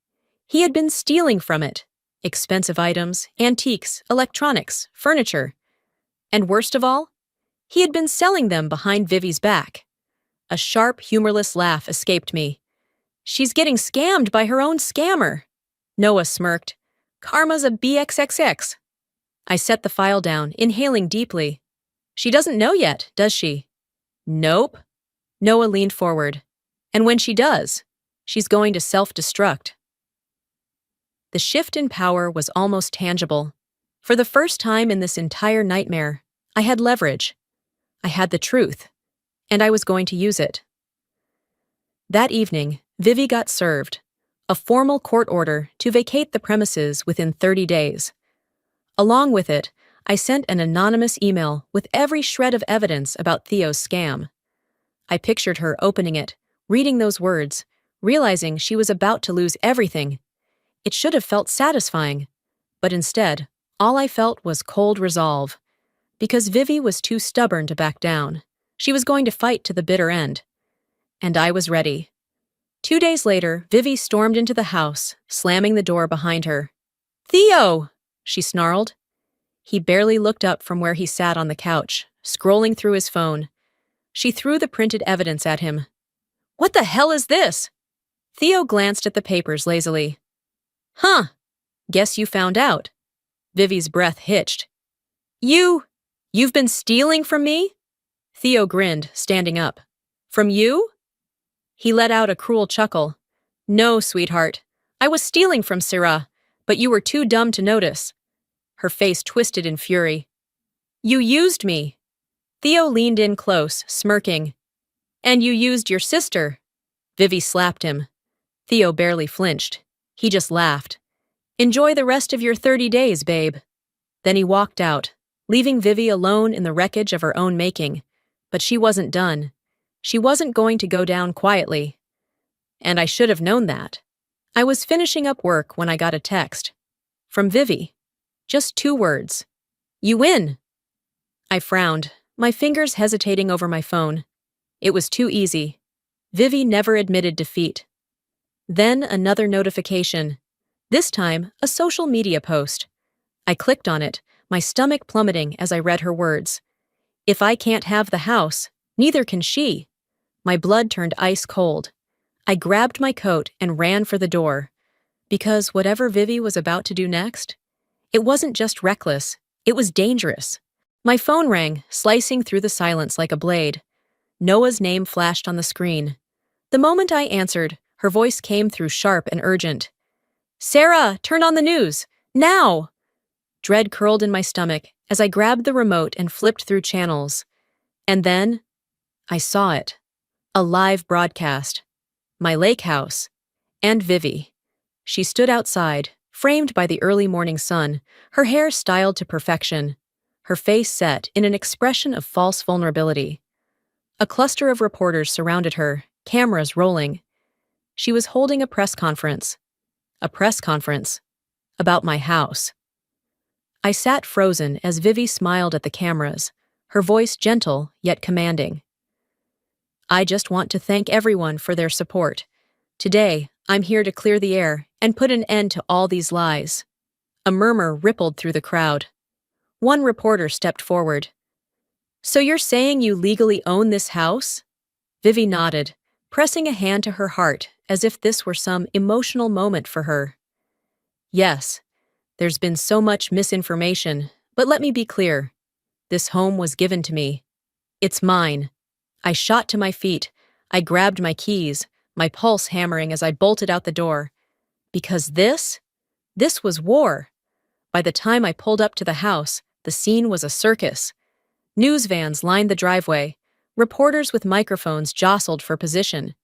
He had been stealing from it. Expensive items, antiques, electronics, furniture. And worst of all, he had been selling them behind Vivi's back. A sharp, humorless laugh escaped me. She's getting scammed by her own scammer. Noah smirked. Karma's a BXXX. I set the file down, inhaling deeply. She doesn't know yet, does she? Nope. Noah leaned forward. And when she does, she's going to self-destruct. The shift in power was almost tangible. For the first time in this entire nightmare, I had leverage. I had the truth, and I was going to use it. That evening, Vivi got served, a formal court order to vacate the premises within 30 days. Along with it, I sent an anonymous email with every shred of evidence about Theo's scam. I pictured her opening it, reading those words, realizing she was about to lose everything. It should have felt satisfying, but instead, all I felt was cold resolve. Because Vivi was too stubborn to back down. She was going to fight to the bitter end. And I was ready. 2 days later, Vivi stormed into the house, slamming the door behind her. "Theo!" she snarled. He barely looked up from where he sat on the couch, scrolling through his phone. She threw the printed evidence at him. "What the hell is this?" Theo glanced at the papers lazily. "Huh, guess you found out." Vivi's breath hitched. You've been stealing from me?" Theo grinned, standing up. "From you?" He let out a cruel chuckle. "No, sweetheart. I was stealing from Sarah, but you were too dumb to notice." Her face twisted in fury. "You used me." Theo leaned in close, smirking. "And you used your sister." Vivi slapped him. Theo barely flinched. He just laughed. "Enjoy the rest of your 30 days, babe." Then he walked out, leaving Vivi alone in the wreckage of her own making. But she wasn't done. She wasn't going to go down quietly. And I should have known that. I was finishing up work when I got a text. From Vivi. Just 2 words. "You win." I frowned, my fingers hesitating over my phone. It was too easy. Vivi never admitted defeat. Then another notification. This time, a social media post. I clicked on it, my stomach plummeting as I read her words. "If I can't have the house, neither can she." My blood turned ice cold. I grabbed my coat and ran for the door. Because whatever Vivi was about to do next, it wasn't just reckless, it was dangerous. My phone rang, slicing through the silence like a blade. Noah's name flashed on the screen. The moment I answered, her voice came through sharp and urgent. "Sarah, turn on the news! Now!" Dread curled in my stomach as I grabbed the remote and flipped through channels. And then, I saw it. A live broadcast. My lake house. And Vivi. She stood outside, framed by the early morning sun, her hair styled to perfection, her face set in an expression of false vulnerability. A cluster of reporters surrounded her, cameras rolling. She was holding a press conference. A press conference. About my house. I sat frozen as Vivi smiled at the cameras, her voice gentle yet commanding. "I just want to thank everyone for their support. Today, I'm here to clear the air and put an end to all these lies." A murmur rippled through the crowd. One reporter stepped forward. "So you're saying you legally own this house?" Vivi nodded, pressing a hand to her heart as if this were some emotional moment for her. "Yes. There's been so much misinformation, but let me be clear. This home was given to me. It's mine." I shot to my feet. I grabbed my keys, my pulse hammering as I bolted out the door. Because this was war. By the time I pulled up to the house, the scene was a circus. News vans lined the driveway. Reporters with microphones jostled for position.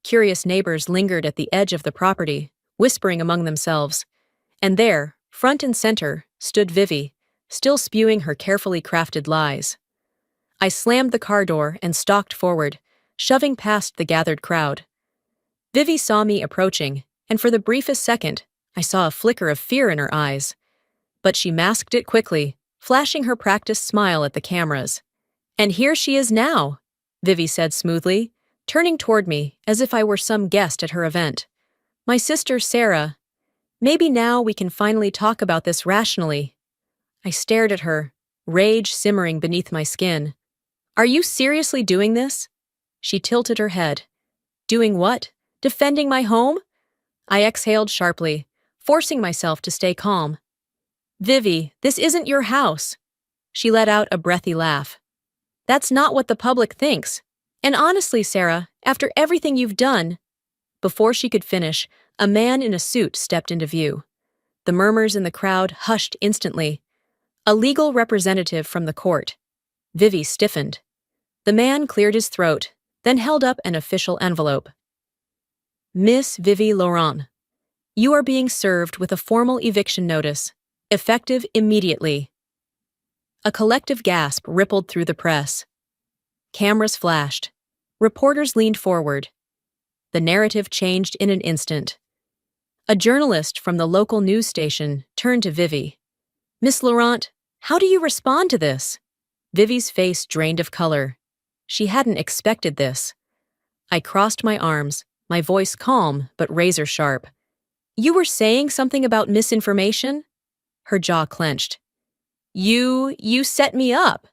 Curious neighbors lingered at the edge of the property, whispering among themselves. And there, front and center, stood Vivi, still spewing her carefully crafted lies. I slammed the car door and stalked forward, shoving past the gathered crowd. Vivi saw me approaching, and for the briefest second, I saw a flicker of fear in her eyes. But she masked it quickly, flashing her practiced smile at the cameras. "And here she is now," Vivi said smoothly, turning toward me as if I were some guest at her event. "My sister, Sarah. Maybe now we can finally talk about this rationally." I stared at her, rage simmering beneath my skin. "Are you seriously doing this?" She tilted her head. "Doing what? Defending my home?" I exhaled sharply, forcing myself to stay calm. "Vivi, this isn't your house." She let out a breathy laugh. "That's not what the public thinks. And honestly, Sarah, after everything you've done..." Before she could finish, a man in a suit stepped into view. The murmurs in the crowd hushed instantly. A legal representative from the court. Vivi stiffened. The man cleared his throat, then held up an official envelope. "Miss Vivi Laurent, you are being served with a formal eviction notice, effective immediately." A collective gasp rippled through the press. Cameras flashed. Reporters leaned forward. The narrative changed in an instant. A journalist from the local news station turned to Vivi. "Miss Laurent, how do you respond to this?" Vivi's face drained of color. She hadn't expected this. I crossed my arms, my voice calm but razor sharp. You were saying something about misinformation? Her jaw clenched. You set me up.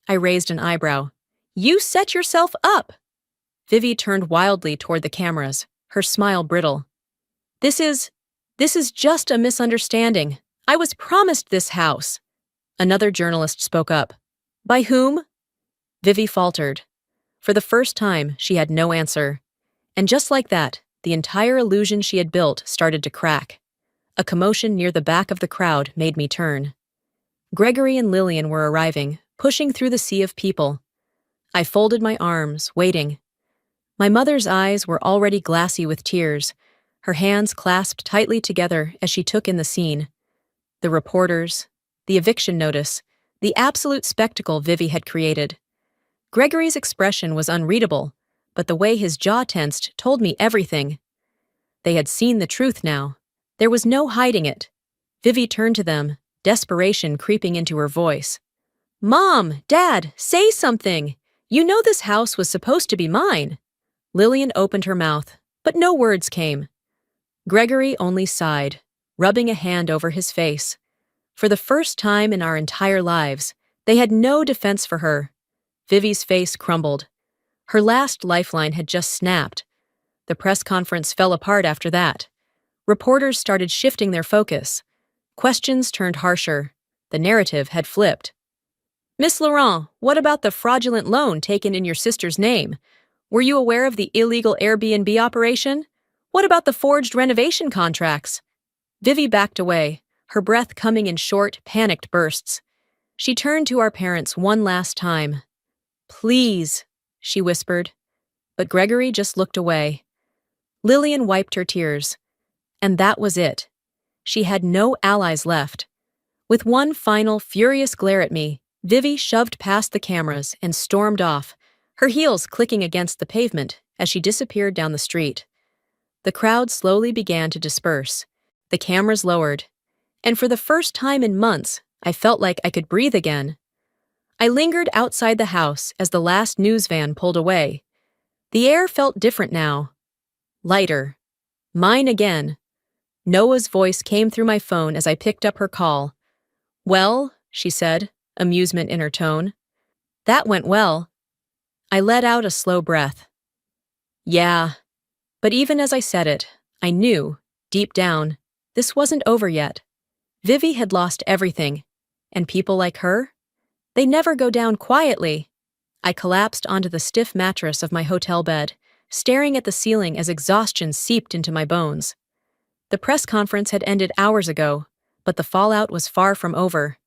I raised an eyebrow. You set yourself up. Vivi turned wildly toward the cameras, her smile brittle. This is just a misunderstanding. I was promised this house. Another journalist spoke up. By whom? Vivi faltered. For the first time, she had no answer. And just like that, the entire illusion she had built started to crack. A commotion near the back of the crowd made me turn. Gregory and Lillian were arriving, pushing through the sea of people. I folded my arms, waiting. My mother's eyes were already glassy with tears, her hands clasped tightly together as she took in the scene. The reporters, the eviction notice, the absolute spectacle Vivi had created. Gregory's expression was unreadable, but the way his jaw tensed told me everything. They had seen the truth now. There was no hiding it. Vivi turned to them, desperation creeping into her voice. Mom, Dad, say something! You know this house was supposed to be mine. Lillian opened her mouth, but no words came. Gregory only sighed, rubbing a hand over his face. For the first time in our entire lives, they had no defense for her. Vivi's face crumbled. Her last lifeline had just snapped. The press conference fell apart after that. Reporters started shifting their focus. Questions turned harsher. The narrative had flipped. Miss Laurent, what about the fraudulent loan taken in your sister's name? Were you aware of the illegal Airbnb operation? What about the forged renovation contracts? Vivi backed away, her breath coming in short, panicked bursts. She turned to our parents one last time. Please, she whispered. But Gregory just looked away. Lillian wiped her tears. And that was it. She had no allies left. With one final, furious glare at me, Vivi shoved past the cameras and stormed off, her heels clicking against the pavement as she disappeared down the street. The crowd slowly began to disperse. The cameras lowered. And for the first time in months, I felt like I could breathe again. I lingered outside the house as the last news van pulled away. The air felt different now. Lighter. Mine again. Noah's voice came through my phone as I picked up her call. Well, she said, amusement in her tone. That went well. I let out a slow breath. Yeah. But even as I said it, I knew, deep down, this wasn't over yet. Vivi had lost everything. And people like her? They never go down quietly. I collapsed onto the stiff mattress of my hotel bed, staring at the ceiling as exhaustion seeped into my bones. The press conference had ended hours ago, but the fallout was far from over.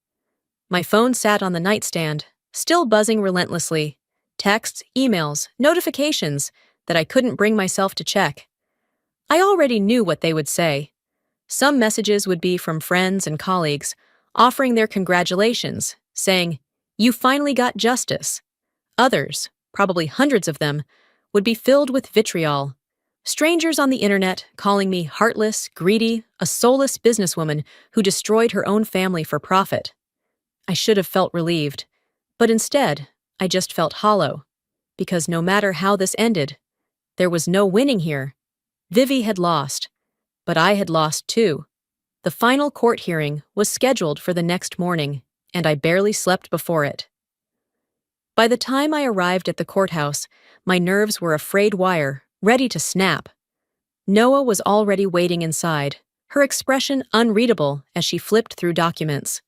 My phone sat on the nightstand, still buzzing relentlessly. Texts, emails, notifications that I couldn't bring myself to check. I already knew what they would say. Some messages would be from friends and colleagues, offering their congratulations, saying, "You finally got justice." Others, probably hundreds of them, would be filled with vitriol. Strangers on the internet calling me heartless, greedy, a soulless businesswoman who destroyed her own family for profit. I should have felt relieved, but instead, I just felt hollow, because no matter how this ended, there was no winning here. Vivi had lost, but I had lost too. The final court hearing was scheduled for the next morning, and I barely slept before it. By the time I arrived at the courthouse, my nerves were a frayed wire, ready to snap. Noah was already waiting inside, her expression unreadable as she flipped through documents.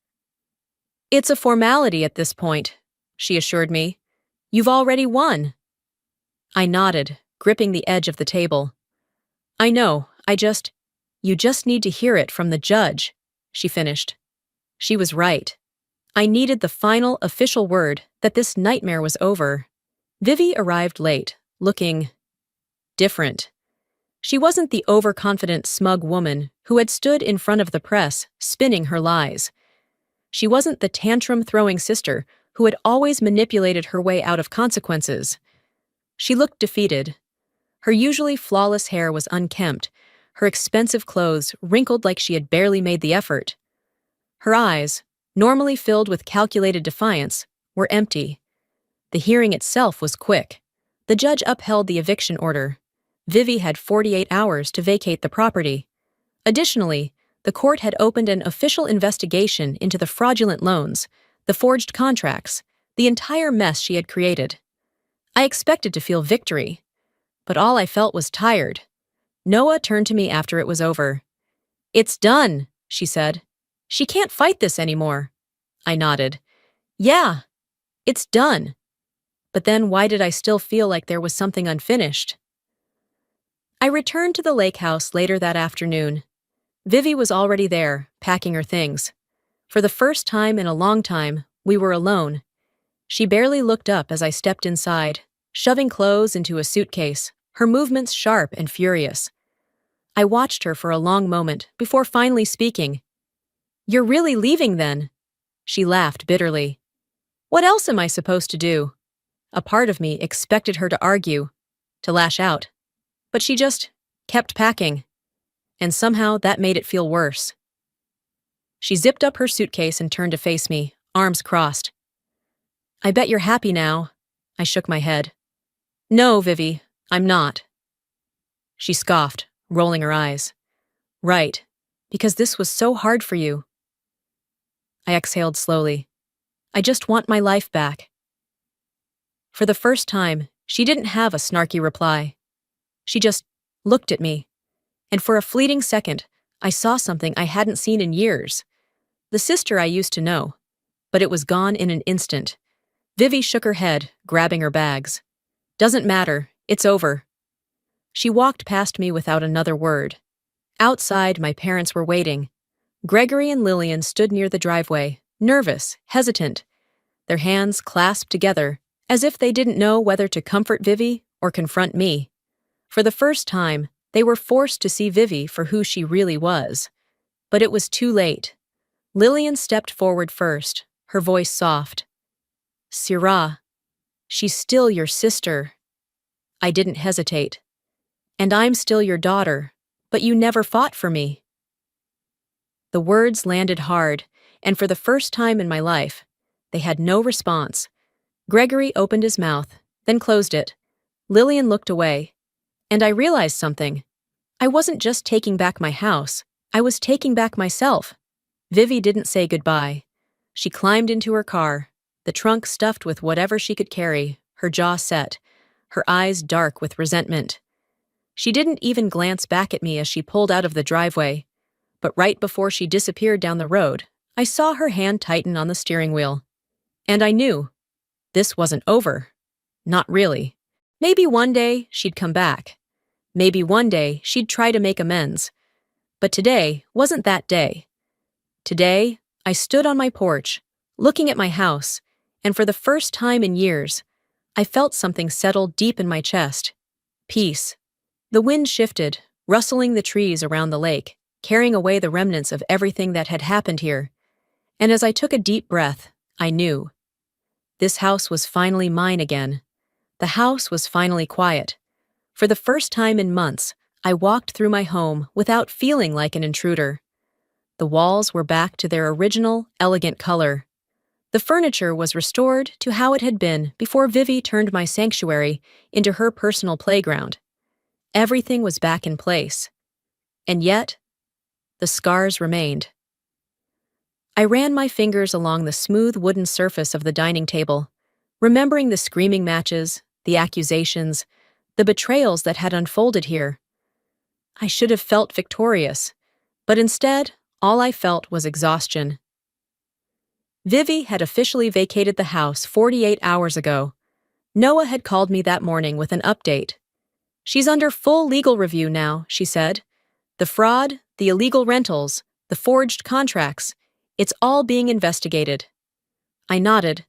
It's a formality at this point, she assured me. You've already won. I nodded, gripping the edge of the table. I know, you just need to hear it from the judge, she finished. She was right. I needed the final official word that this nightmare was over. Vivi arrived late, looking different. She wasn't the overconfident, smug woman who had stood in front of the press, spinning her lies. She wasn't the tantrum-throwing sister who had always manipulated her way out of consequences. She looked defeated. Her usually flawless hair was unkempt, her expensive clothes wrinkled like she had barely made the effort. Her eyes, normally filled with calculated defiance, were empty. The hearing itself was quick. The judge upheld the eviction order. Vivi had 48 hours to vacate the property. Additionally, the court had opened an official investigation into the fraudulent loans, the forged contracts, the entire mess she had created. I expected to feel victory, but all I felt was tired. Noah turned to me after it was over. "It's done," she said. "She can't fight this anymore." I nodded. "Yeah, it's done." But then why did I still feel like there was something unfinished? I returned to the lake house later that afternoon. Vivi was already there, packing her things. For the first time in a long time, we were alone. She barely looked up as I stepped inside, shoving clothes into a suitcase, her movements sharp and furious. I watched her for a long moment before finally speaking. "You're really leaving then?" She laughed bitterly. "What else am I supposed to do?" A part of me expected her to argue, to lash out. But she just kept packing. And somehow that made it feel worse. She zipped up her suitcase and turned to face me, arms crossed. "I bet you're happy now." I shook my head. "No, Vivi, I'm not." She scoffed, rolling her eyes. "Right, because this was so hard for you." I exhaled slowly. "I just want my life back." For the first time, she didn't have a snarky reply. She just looked at me. And for a fleeting second, I saw something I hadn't seen in years. The sister I used to know. But it was gone in an instant. Vivi shook her head, grabbing her bags. "Doesn't matter, it's over." She walked past me without another word. Outside, my parents were waiting. Gregory and Lillian stood near the driveway, nervous, hesitant, their hands clasped together, as if they didn't know whether to comfort Vivi or confront me. For the first time, they were forced to see Vivi for who she really was. But it was too late. Lillian stepped forward first, her voice soft. "Syrah, she's still your sister." I didn't hesitate. "And I'm still your daughter, but you never fought for me." The words landed hard, and for the first time in my life, they had no response. Gregory opened his mouth, then closed it. Lillian looked away. And I realized something. I wasn't just taking back my house, I was taking back myself. Vivi didn't say goodbye. She climbed into her car, the trunk stuffed with whatever she could carry, her jaw set, her eyes dark with resentment. She didn't even glance back at me as she pulled out of the driveway. But right before she disappeared down the road, I saw her hand tighten on the steering wheel. And I knew. This wasn't over. Not really. Maybe one day she'd come back. Maybe one day she'd try to make amends. But today wasn't that day. Today, I stood on my porch, looking at my house, and for the first time in years, I felt something settle deep in my chest. Peace. The wind shifted, rustling the trees around the lake, carrying away the remnants of everything that had happened here. And as I took a deep breath, I knew. This house was finally mine again. The house was finally quiet. For the first time in months, I walked through my home without feeling like an intruder. The walls were back to their original, elegant color. The furniture was restored to how it had been before Vivi turned my sanctuary into her personal playground. Everything was back in place. And yet, the scars remained. I ran my fingers along the smooth wooden surface of the dining table, remembering the screaming matches, the accusations, the betrayals that had unfolded here. I should have felt victorious, but instead, all I felt was exhaustion. Vivi had officially vacated the house 48 hours ago. Noah had called me that morning with an update. "She's under full legal review now," she said. "The fraud, the illegal rentals, the forged contracts, it's all being investigated." I nodded,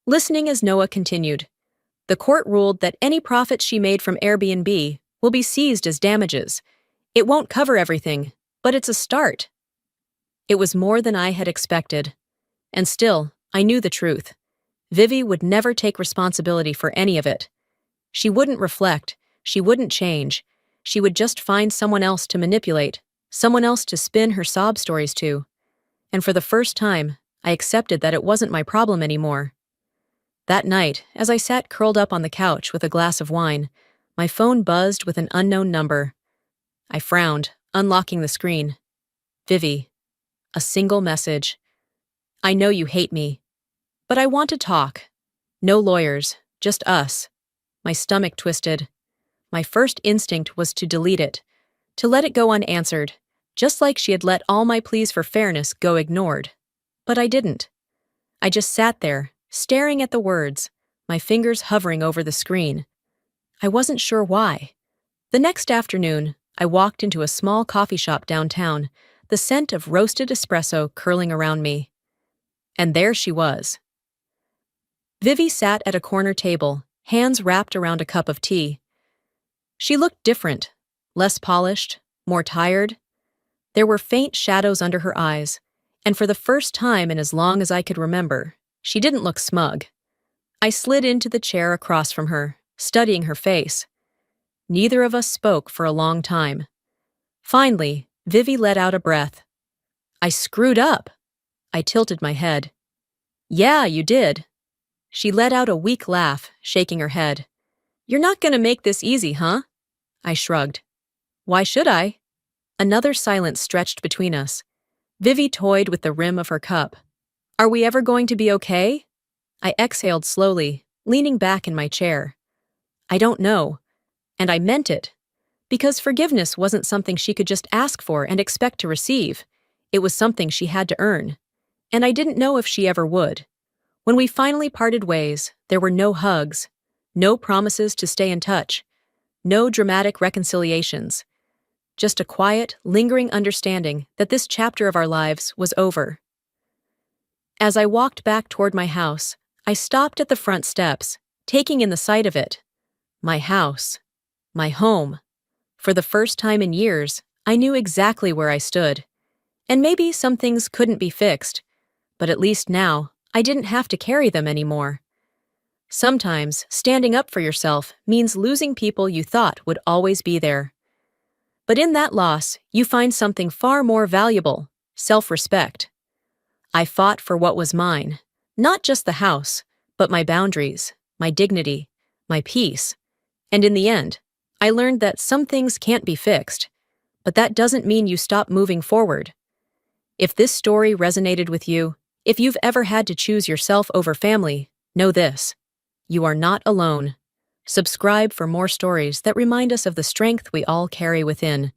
listening as Noah continued. "The court ruled that any profits she made from Airbnb will be seized as damages. It won't cover everything, but it's a start." It was more than I had expected. And still, I knew the truth. Vivi would never take responsibility for any of it. She wouldn't reflect, she wouldn't change. She would just find someone else to manipulate, someone else to spin her sob stories to. And for the first time, I accepted that it wasn't my problem anymore. That night, as I sat curled up on the couch with a glass of wine, my phone buzzed with an unknown number. I frowned, unlocking the screen. Vivi. A single message. I know you hate me, but I want to talk. No lawyers, just us. My stomach twisted. My first instinct was to delete it, to let it go unanswered, just like she had let all my pleas for fairness go ignored. But I didn't. I just sat there, staring at the words, my fingers hovering over the screen. I wasn't sure why. The next afternoon, I walked into a small coffee shop downtown, the scent of roasted espresso curling around me. And there she was. Vivi sat at a corner table, hands wrapped around a cup of tea. She looked different, less polished, more tired. There were faint shadows under her eyes, and for the first time in as long as I could remember, she didn't look smug. I slid into the chair across from her, studying her face. Neither of us spoke for a long time. Finally, Vivi let out a breath. I screwed up. I tilted my head. Yeah, you did. She let out a weak laugh, shaking her head. You're not gonna make this easy, huh? I shrugged. Why should I? Another silence stretched between us. Vivi toyed with the rim of her cup. Are we ever going to be okay? I exhaled slowly, leaning back in my chair. I don't know. And I meant it. Because forgiveness wasn't something she could just ask for and expect to receive. It was something she had to earn. And I didn't know if she ever would. When we finally parted ways, there were no hugs, no promises to stay in touch, no dramatic reconciliations. Just a quiet, lingering understanding that this chapter of our lives was over. As I walked back toward my house, I stopped at the front steps, taking in the sight of it. My house. My home. For the first time in years, I knew exactly where I stood. And maybe some things couldn't be fixed, but at least now, I didn't have to carry them anymore. Sometimes, standing up for yourself means losing people you thought would always be there. But in that loss, you find something far more valuable: self-respect. I fought for what was mine, not just the house, but my boundaries, my dignity, my peace. And in the end, I learned that some things can't be fixed, but that doesn't mean you stop moving forward. If this story resonated with you, if you've ever had to choose yourself over family, know this: you are not alone. Subscribe for more stories that remind us of the strength we all carry within.